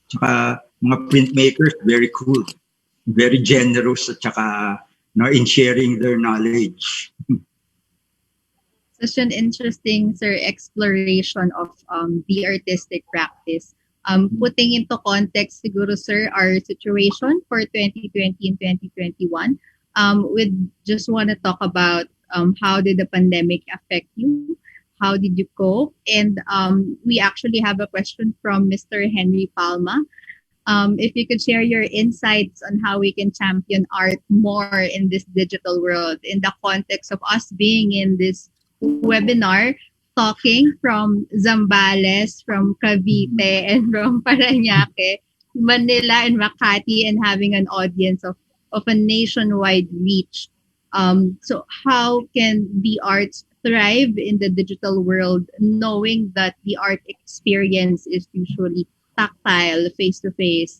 Tsaka mga printmakers, very cool, very generous, at tsaka in sharing their knowledge. Such an interesting, sir, exploration of the artistic practice. Putting into context, siguro, sir, our situation for 2020 and 2021, we just want to talk about how did the pandemic affect you? How did you cope? And we actually have a question from Mr. Henry Palma. If you could share your insights on how we can champion art more in this digital world in the context of us being in this webinar, talking from Zambales, from Cavite, and from Parañaque, Manila, and Makati, and having an audience of a nationwide reach. So how can the arts thrive in the digital world, knowing that the art experience is usually tactile, face-to-face,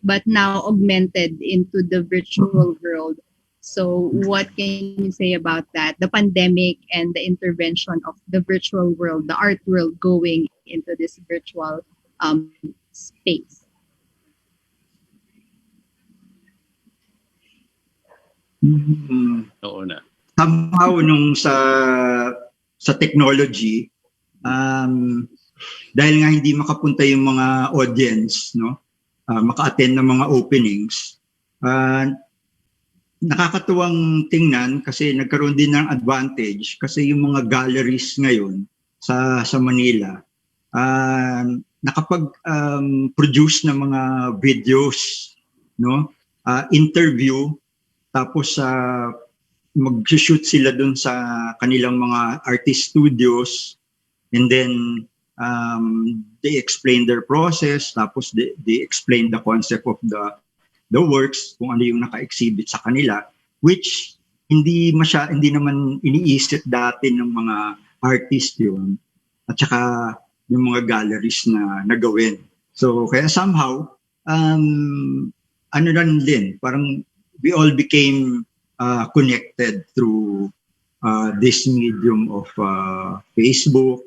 but now augmented into the virtual world? So what can you say about that? The pandemic and the intervention of the virtual world, the art world going into this virtual space. Oo na. Somehow nung sa technology, dahil nga hindi makapunta yung mga audience, no, maka-attend ng mga openings, nakakatuwang tingnan kasi nagkaroon din ng advantage kasi yung mga galleries ngayon sa Manila nakapag-produce ng mga videos, no? Interview, tapos mag-shoot sila dun sa kanilang mga artist studios, and then they explain their process, tapos they explain the concept of the works, kung ano yung naka-exhibit sa kanila, which hindi naman iniisip dati ng mga artist yun, at saka yung mga galleries na nagawin. So kaya somehow ano lang din, parang we all became connected through this medium of Facebook,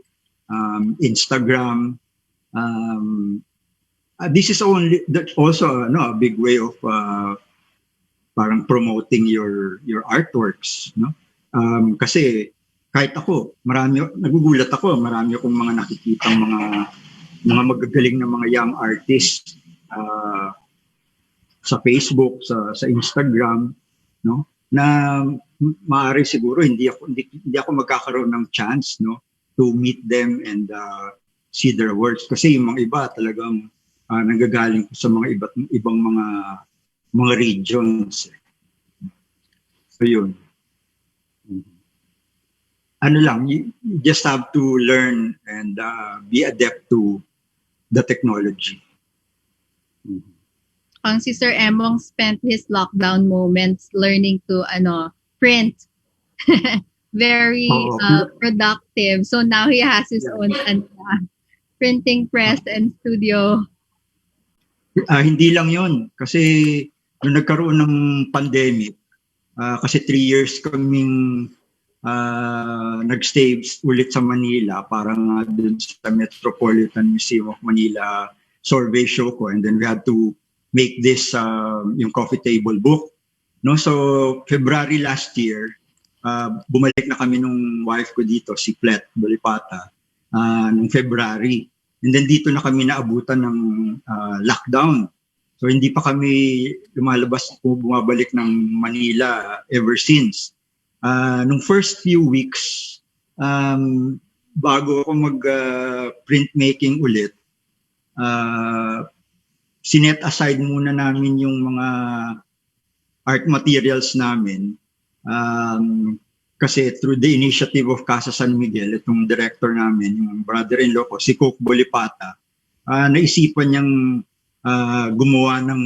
Instagram. This is also a big way of parang promoting your artworks, no? Kasi kahit ako, nagugulat ako, marami akong mga nakikitang mga magagaling na mga young artists sa Facebook, sa Instagram, no? Na maaari siguro hindi ako magkakaroon ng chance, no, to meet them and see their works, kasi yung mga iba talagang nanggagaling sa mga ibang mga regions. So yun. Ano lang, you just have to learn and be adept to the technology. Si Sir Emong spent his lockdown moments learning to print. Very productive. So now he has his own printing press and studio. Hindi lang yon, kasi nung nagkaroon ng pandemic, kasi 3 years kaming nag-stay ulit sa Manila, parang dun sa Metropolitan Museum of Manila survey show ko, and then we had to make this yung coffee table book, no? So February last year, bumalik na kami nung wife ko dito, si Plet Bolipata, nung February, and then dito na kami naabutan ng lockdown. So hindi pa kami lumalabas o bumabalik ng Manila ever since. Nung first few weeks, bago ako mag-printmaking ulit, sinet aside muna namin yung mga art materials namin. Kasi through the initiative of Casa San Miguel, itong director namin, yung brother-in-law ko, si Coke Bolipata, naisipan niyang gumawa ng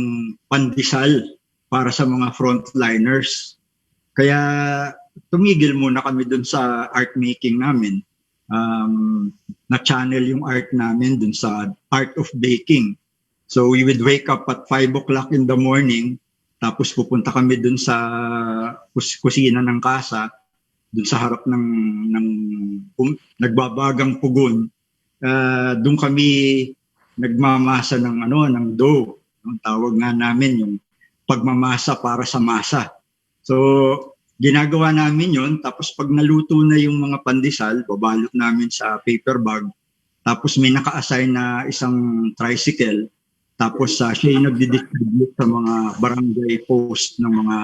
pandesal para sa mga frontliners. Kaya tumigil muna kami dun sa art making namin. Na-channel yung art namin dun sa art of baking. So we would wake up at 5 o'clock in the morning, tapos pupunta kami dun sa kusina ng casa, dun sa harap ng nagbabagang pugon. Dun kami nagmamasa ng dough. Ang tawag nga namin yung pagmamasa para sa masa. So ginagawa namin yon, tapos pag naluto na yung mga pandesal, babalot namin sa paper bag, tapos may naka-assign na isang tricycle, tapos siya yung nagdi-distribute sa mga barangay post ng mga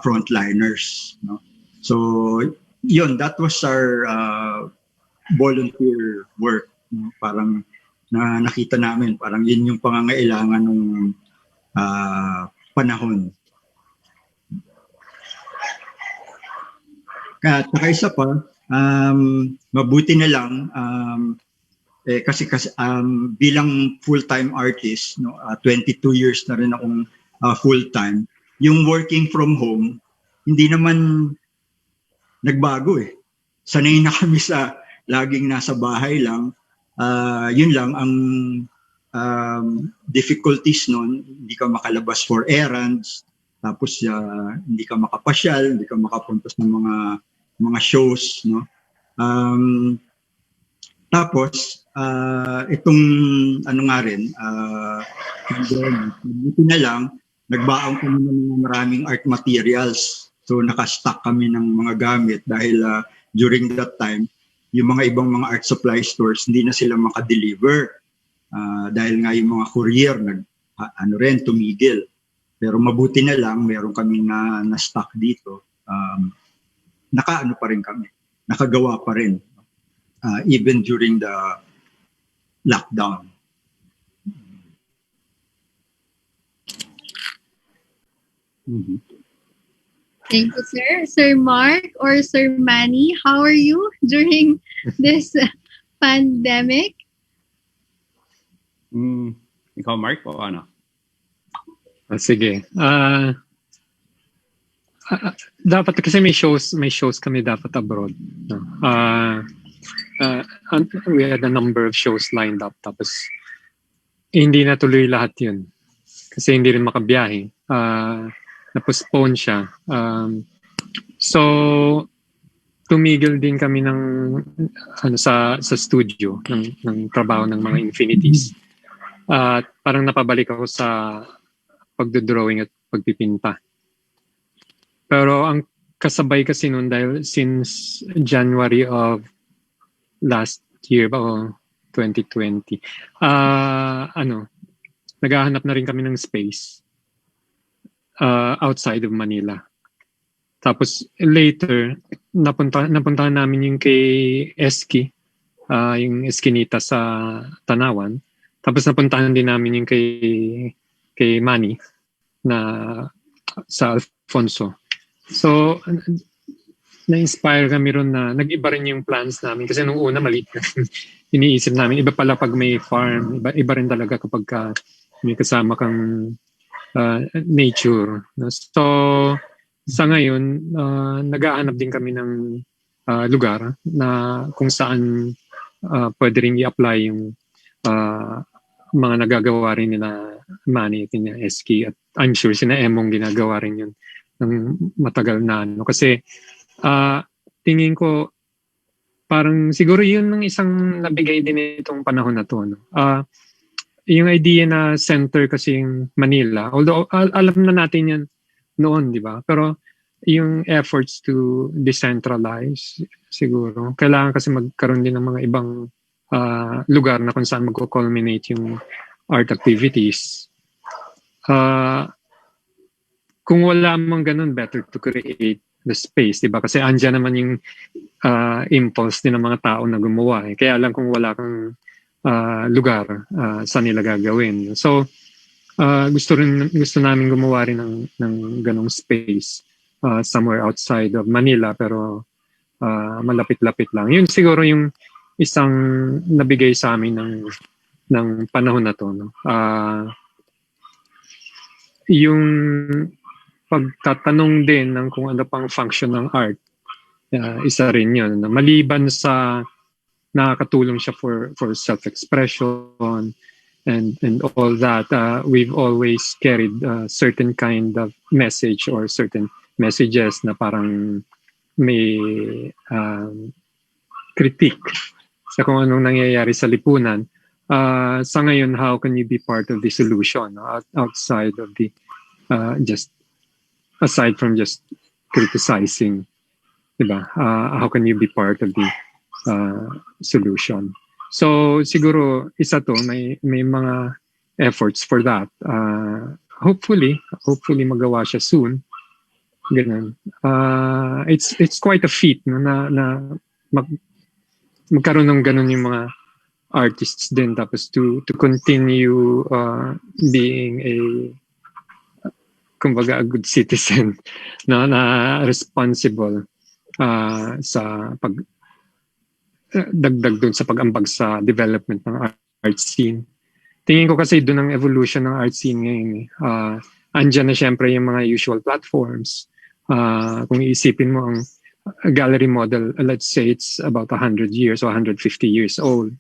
frontliners, no? So yun, that was our volunteer work, no? Parang nakita namin, parang yun yung pangangailangan ng panahon. At saka isa pa, mabuti na lang, kasi bilang full-time artist, no, 22 years na rin akong full-time, yung working from home, hindi naman nagbago eh. Sanay na kami sa laging nasa bahay lang. Yun lang ang difficulties nun, hindi ka makalabas for errands, tapos hindi ka makapasyal, hindi ka makapunta sa mga shows, no? Tapos itong ano nga rin, buti na lang nagbaon kami ng maraming art materials. So naka-stock kami ng mga gamit dahil during that time yung mga ibang mga art supply stores hindi na sila maka-deliver dahil nga yung mga courier tumigil. Pero mabuti na lang, meron kaming na-stock dito. Nakaano pa rin kami. Nakagawa pa rin. Even during the lockdown. Thank you, sir. Sir Mark or Sir Manny, how are you during this pandemic? Ikaw, Mark, o ano? Sige. Dapat kasi may shows kami dapat abroad. No? We had a number of shows lined up, tapos hindi natuloy lahat yun. Kasi hindi rin makabiyahe. Na-postpone siya. So, tumigil din kami ng sa studio ng trabaho ng mga Infinities. Parang napabalik ako sa pagdodrawing at pagpipinta. Pero ang kasabay kasi noon, dahil since January of last year o 2020, naghahanap na rin kami ng space outside of Manila. Tapos later, napuntahan namin yung kay Eski, yung Eskinita sa Tanawan. Tapos napuntahan din namin yung kay Manny na sa Alfonso. So, na-inspire kami ron na nag-iba rin yung plans namin. Kasi nung una, maliit na iniisip namin. Iba pala pag may farm. Iba rin talaga kapag may kasama kang nature. So, sa ngayon, nag-aanap din kami ng lugar na kung saan pwede rin i-apply yung mga nagagawa rin nila Manny at nila Eski. At I'm sure sina Emong ginagawa rin yun ng matagal na. Kasi tingin ko parang siguro yun ng isang nabigay din itong panahon na to. Yung idea na center kasi yung Manila, although alam na natin yan noon, di ba? Pero yung efforts to decentralize, siguro, kailangan kasi magkaroon din ng mga ibang lugar na kung saan magko-culminate yung art activities. Kung wala mang ganun, better to create the space, di ba? Kasi andyan naman yung impulse din ng mga tao na gumawa. Kaya lang kung wala kang lugar, saan nila gagawin. So, gusto namin gumawa rin ng ganong space somewhere outside of Manila, pero malapit-lapit lang. Yun siguro yung isang nabigay sa amin ng panahon na to. No? Yung pagtatanong din ng kung ano pang function ng art, isa rin yun. Maliban sa nakakatulong siya for self-expression and all that, we've always carried a certain kind of message or certain messages na parang may critique sa kung anong nangyayari sa lipunan. Sa ngayon, how can you be part of the solution outside of the aside from just criticizing, diba? How can you be part of the solution? So siguro isa to, may mga efforts for that. Hopefully magawa siya soon. Ganun. It's quite a feat, no, na magkaroon ng ganun yung mga artists din, tapos to continue being a kumbaga a good citizen, no, na responsible sa dagdag doon sa pag-ambag sa development ng art scene. Tingin ko kasi doon ang evolution ng art scene ngayon. Andyan na syempre yung mga usual platforms. Kung iisipin mo ang gallery model, let's say it's about 100 years or 150 years old.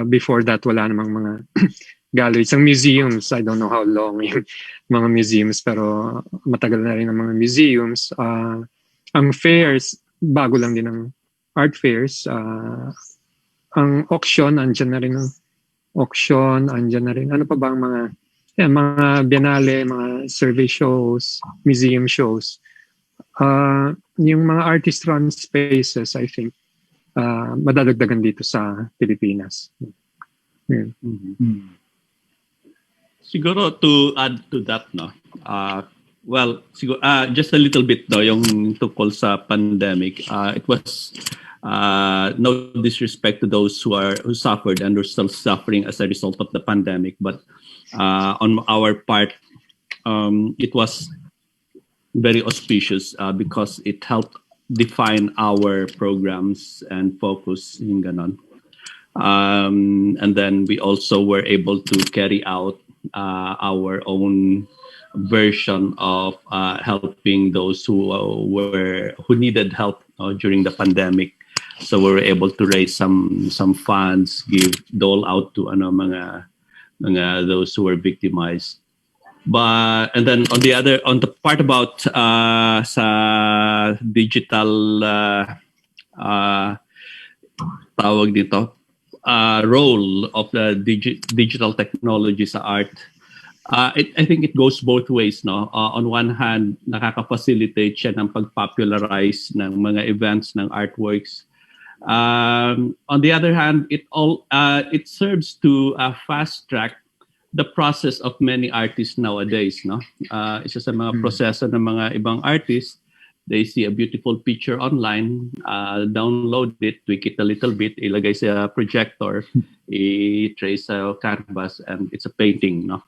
Before that, wala namang mga galleries. Ang museums, I don't know how long yung mga museums, pero matagal na rin ang mga museums. Ang fairs, bago lang din ang art fairs. Ang auction, andyan na rin ang auction, andyan na rin. Ano pa ba ang mga biennale, mga survey shows, museum shows. Yung mga artist-run spaces, I think, madadagdagan dito sa Pilipinas. Yeah. Siguro to add to that, no? Well, siguro, just a little bit, no, yung tungkol sa pandemic. It was no disrespect to those who suffered and are still suffering as a result of the pandemic, but on our part, it was very auspicious because it helped define our programs and focus, yung ganon. And then we also were able to carry out our own version of helping those who needed help during the pandemic. So we were able to raise some funds, dole out to mga those who were victimized. And then on the part about sa digital tawag dito, role of the digital technology sa art, I think it goes both ways, no? On one hand, nakaka-facilitate siya ng pag-popularize ng mga events ng artworks. On the other hand, it serves to fast track the process of many artists nowadays, no? Isa sa mga proseso ng mga ibang artists, they see a beautiful picture online, download it, tweak it a little bit, ilagay sa projector, i-trace sa canvas, and it's a painting, no?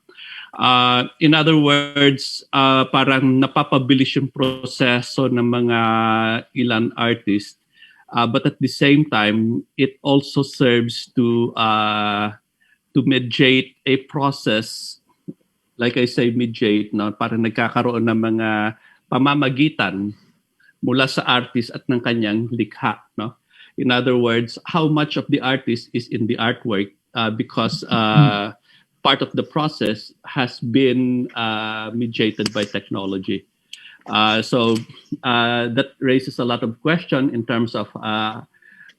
In other words, parang napapabilis yung proseso ng mga ilan artists, but at the same time, it also serves to mediate a process, like I say, mediate, no? Parang nagkakaroon ng mga pamamagitan mula sa artist at ng kanyang likha, no? In other words, how much of the artist is in the artwork because part of the process has been mediated by technology. So that raises a lot of question in terms of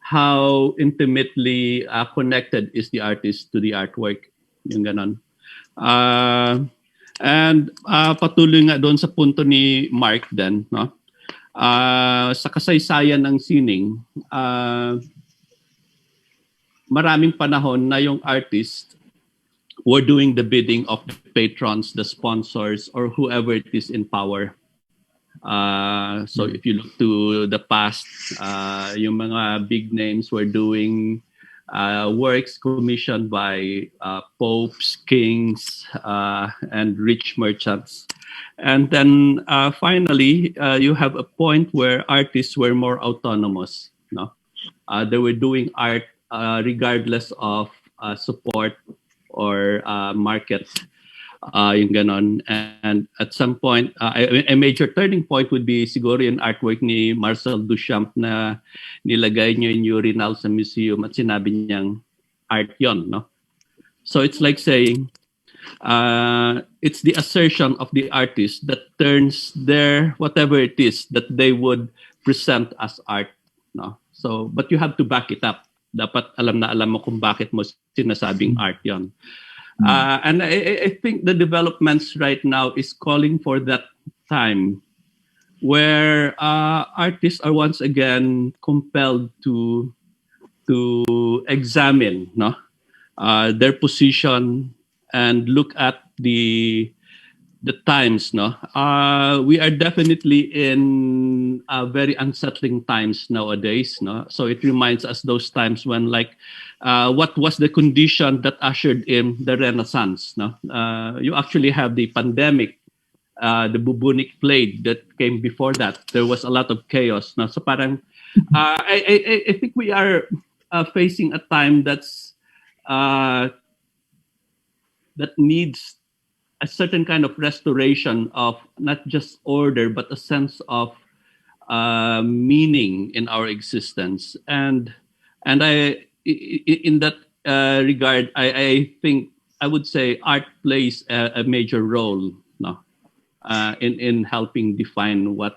how intimately connected is the artist to the artwork, yung ganon. And patuloy nga doon sa punto ni Mark din, no? Sa kasaysayan ng sining, maraming panahon na yung artist were doing the bidding of the patrons, the sponsors, or whoever it is in power. So if you look to the past, yung mga big names were doing works commissioned by popes, kings, and rich merchants. And then finally, you have a point where artists were more autonomous. No? They were doing art regardless of support or market. Yung ganon. And at some point, a major turning point would be siguro yung artwork ni Marcel Duchamp na nilagay niya yung urinal sa museum at sinabi niyang art yon, no? So it's like saying, it's the assertion of the artist that turns their, whatever it is that they would present as art, no? So, but you have to back it up. Dapat alam na alam mo kung bakit mo sinasabing art yon. And I think the developments right now is calling for that time where artists are once again compelled to examine, no, their position and look at the times, no. We are definitely in very unsettling times nowadays, no. So it reminds us those times when, like, what was the condition that ushered in the Renaissance, no? You actually have the pandemic, the bubonic plague that came before that. There was a lot of chaos, no. So parang I think we are facing a time that's that needs a certain kind of restoration of not just order, but a sense of meaning in our existence. And in that regard, I think I would say art plays a major role, no, in helping define what's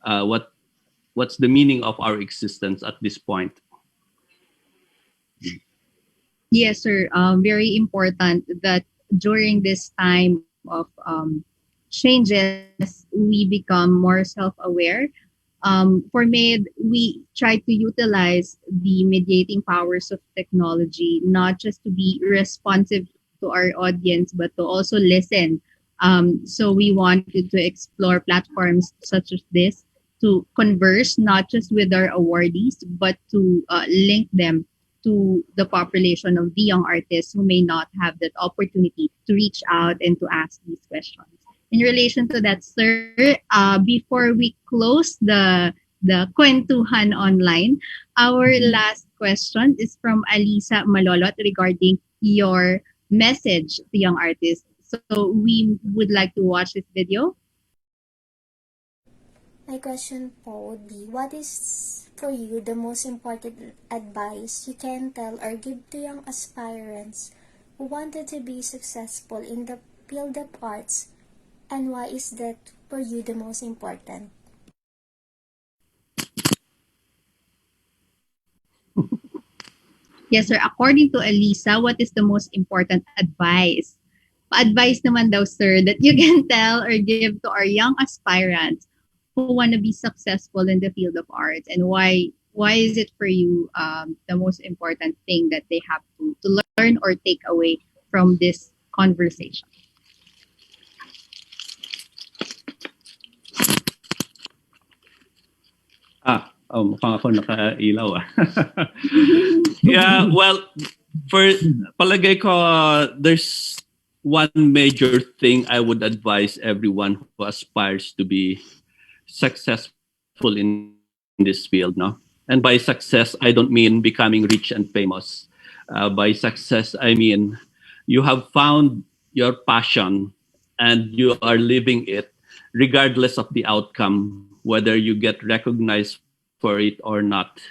the meaning of our existence at this point. Yes, sir. Very important that during this time of changes, we become more self-aware. For MID, we try to utilize the mediating powers of technology, not just to be responsive to our audience, but to also listen. So we wanted to explore platforms such as this to converse not just with our awardees, but to link them to the population of the young artists who may not have that opportunity to reach out and to ask these questions. In relation to that, sir, before we close the Kwentuhan online, our last question is from Alisa Malolot regarding your message to young artists. So we would like to watch this video. My question po would be, what is for you the most important advice you can tell or give to young aspirants who wanted to be successful in the field of arts, and why is that for you the most important? Yes, sir. According to Alisa, what is the most important advice? Pa-advice naman daw, sir, that you can tell or give to our young aspirants who want to be successful in the field of arts, and why is it for you the most important thing that they have to learn or take away from this conversation? Mukhang ako nakailaw ah. Yeah, well, for palagay ko, there's one major thing I would advise everyone who aspires to be successful in this field, no? And by success, I don't mean becoming rich and famous. By success, I mean you have found your passion and you are living it regardless of the outcome, whether you get recognized for it or not.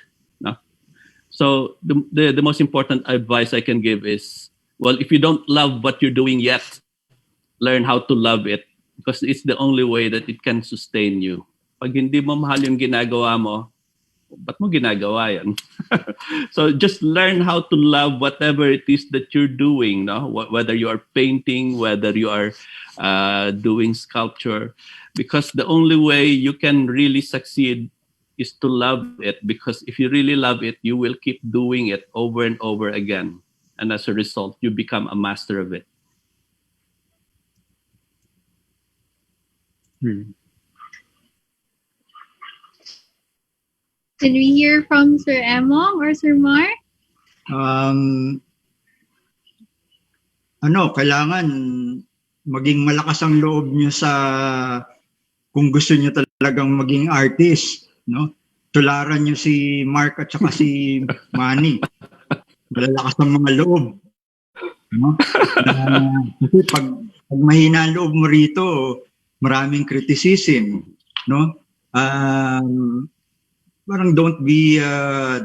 No? So the most important advice I can give is, well, if you don't love what you're doing yet, learn how to love it, because it's the only way that it can sustain you. Pag hindi mo mahal yung ginagawa mo, ba't mo ginagawa yan? So just learn how to love whatever it is that you're doing, no? Whether you are painting, whether you are doing sculpture, because the only way you can really succeed is to love it, because if you really love it, you will keep doing it over and over again. And as a result, you become a master of it. Can we hear from Sir Emong or Sir Mar? Kailangan maging malakas ang loob nyo sa kung gusto nyo talagang maging artist, no? Tularan nyo si Mark at saka si Manny. Malalakas ang mga loob. No? Kasi pag mahina ang loob mo rito, maraming criticism, no? Parang don't be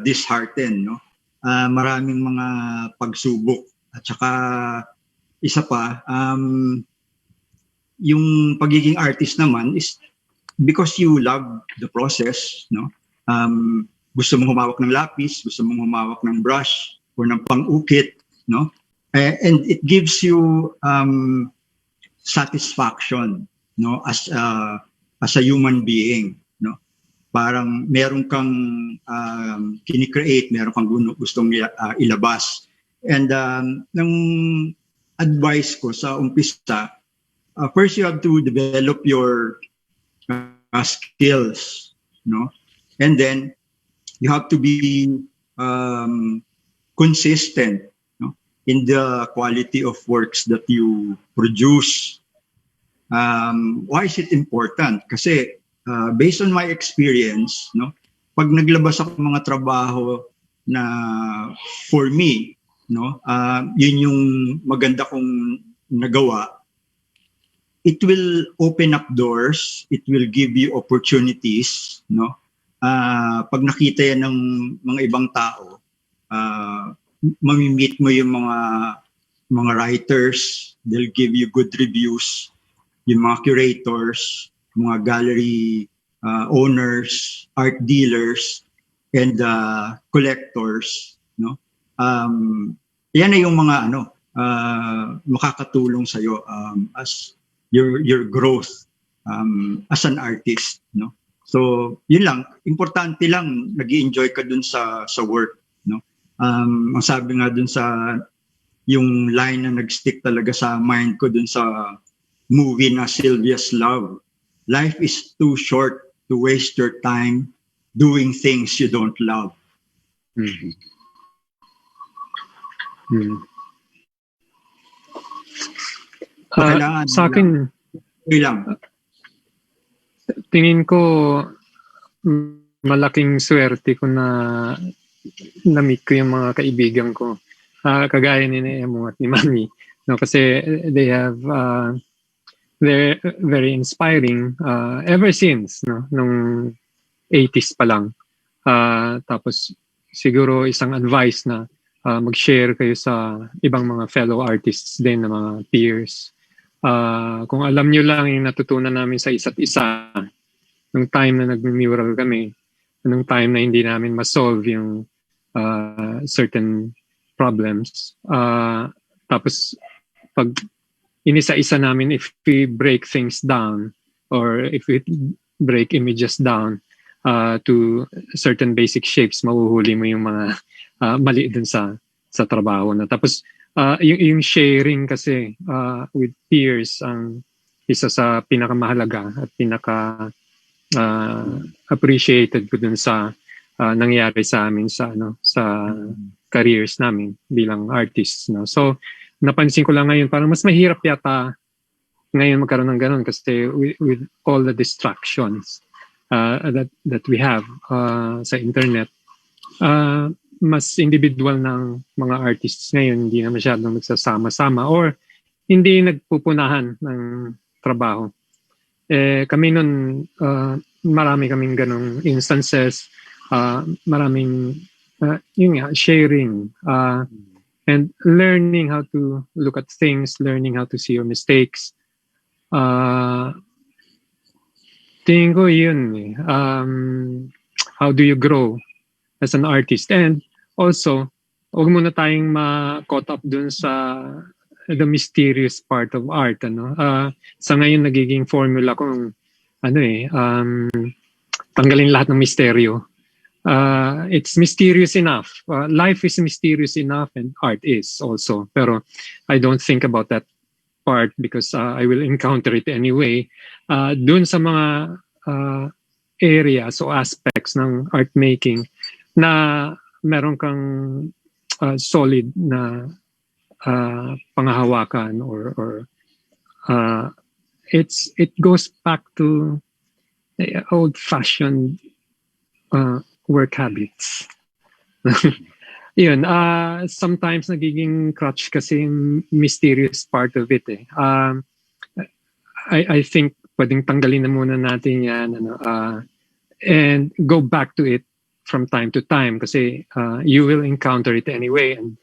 disheartened, no? Maraming mga pagsubok. At saka isa pa, yung pagiging artist naman is because you love the process, no? Gusto mong humawak ng lapis, gusto mong humawak ng brush or ng pang-ukit, no? And it gives you satisfaction, no, as a human being, no? Parang meron kang kini-create, meron kang gustong ilabas. And ng advice ko sa umpisa, first you have to develop your skills, no? And then you have to be consistent, no, in the quality of works that you produce. Why is it important? Kasi based on my experience, no, pag naglabas ako ng mga trabaho na for me, no, yun yung maganda kong nagawa, it will open up doors, it will give you opportunities, no? Pag nakita yan ng mga ibang tao, mamimit mo yung mga writers, they'll give you good reviews, yung mga curators, mga gallery owners, art dealers, and collectors, no? Yan na yung mga makakatulong sa'yo as your growth as an artist, no? So yun lang, importante lang nag-i-enjoy ka dun sa work, no? Ang sabi nga dun sa yung line na nag-stick talaga sa mind ko dun sa movie na Sylvia's Love. Life is too short to waste your time doing things you don't love. Mhm. Kailangan Sa akin, lang. tingin ko malaking swerte ko na na-meet ko yung mga kaibigan ko. Kagaya ni Emo at ni Manny. No, kasi they have they're very inspiring ever since nung 80s pa lang. Tapos siguro isang advice na mag-share kayo sa ibang mga fellow artists din na mga peers. Kung alam nyo lang yung natutunan namin sa isa't isa nung time na nag-mural kami, nung time na hindi namin ma-solve yung certain problems. Tapos pag inisa-isa namin, if we break things down or if we break images down to certain basic shapes, mahuhuli mo yung mga mali dun sa trabaho na. Tapos yung sharing kasi with peers ang isa sa pinakamahalaga at pinaka appreciated ko dun sa nangyari sa amin sa careers namin bilang artists, no. So napansin ko lang ngayon parang mas mahirap yata ngayon magkaroon ng ganun kasi with all the distractions that we have sa internet, mas individual ng mga artists ngayon, hindi na masyadong nagsasama-sama or hindi nagpupunahan ng trabaho. Kami nun, marami kaming ganong instances, maraming yun nga, sharing and learning how to look at things, learning how to see your mistakes. Tingin ko yun how do you grow as an artist? And also, huwag muna tayong ma-caught up dun sa the mysterious part of art. Sa ngayon, nagiging formula kung tanggalin lahat ng misteryo. It's mysterious enough. Life is mysterious enough and art is also. Pero I don't think about that part because I will encounter it anyway. Dun sa mga areas o aspects ng art making na meron kang solid na pangahawakan or it goes back to old-fashioned work habits. Yun, sometimes nagiging crutch kasi yung mysterious part of it. I think pwedeng tanggalin na muna natin yan and go back to it from time to time kasi you will encounter it anyway and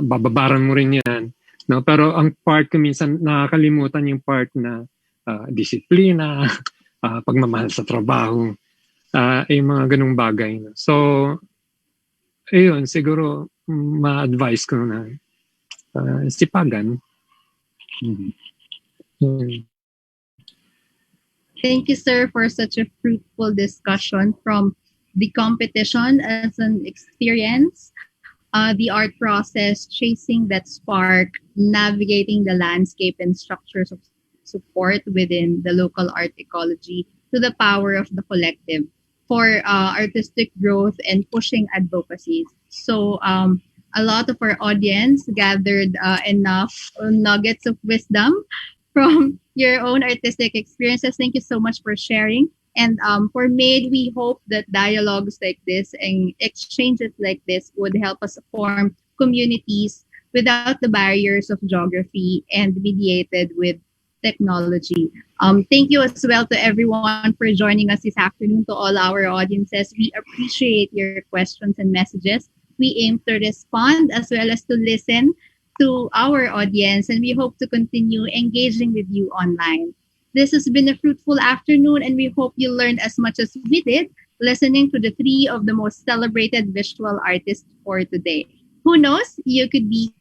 bababaran mo rin yan. No? Pero ang part ko minsan nakakalimutan yung part na disiplina, pagmamahal sa trabaho, yung mga ganung bagay. No? So, ayun, siguro ma-advise ko na sipagan. Thank you, sir, for such a fruitful discussion from the competition as an experience, the art process, chasing that spark, navigating the landscape and structures of support within the local art ecology, to the power of the collective for artistic growth and pushing advocacy. So a lot of our audience gathered enough nuggets of wisdom from your own artistic experiences. Thank you so much for sharing. And for MAID, we hope that dialogues like this and exchanges like this would help us form communities without the barriers of geography and mediated with technology. Thank you as well to everyone for joining us this afternoon, to all our audiences. We appreciate your questions and messages. We aim to respond as well as to listen to our audience, and we hope to continue engaging with you online. This has been a fruitful afternoon, and we hope you learned as much as we did listening to the three of the most celebrated visual artists for today. Who knows? You could be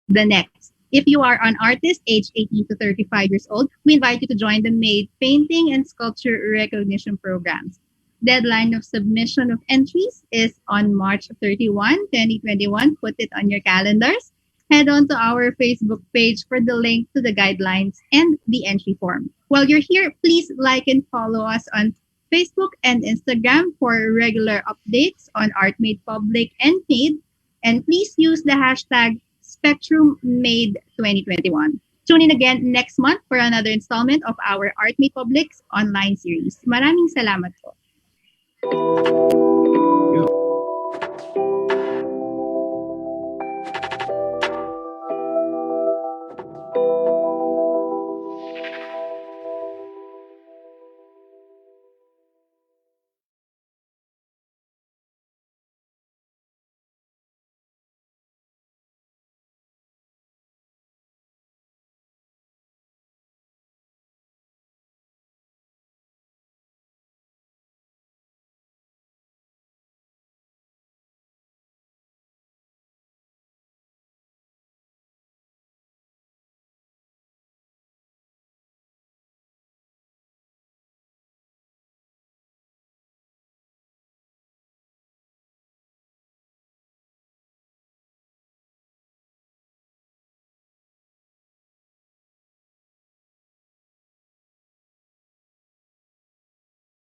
the next. If you are an artist aged 18 to 35 years old, we invite you to join the MAID Painting and Sculpture Recognition Programs. Deadline of submission of entries is on March 31, 2021. Put it on your calendars. Head on to our Facebook page for the link to the guidelines and the entry form. While you're here, please like and follow us on Facebook and Instagram for regular updates on Art Made Public and Made. And please use the hashtag SpectrumMade2021. Tune in again next month for another installment of our Art Made Public's online series. Maraming salamat po.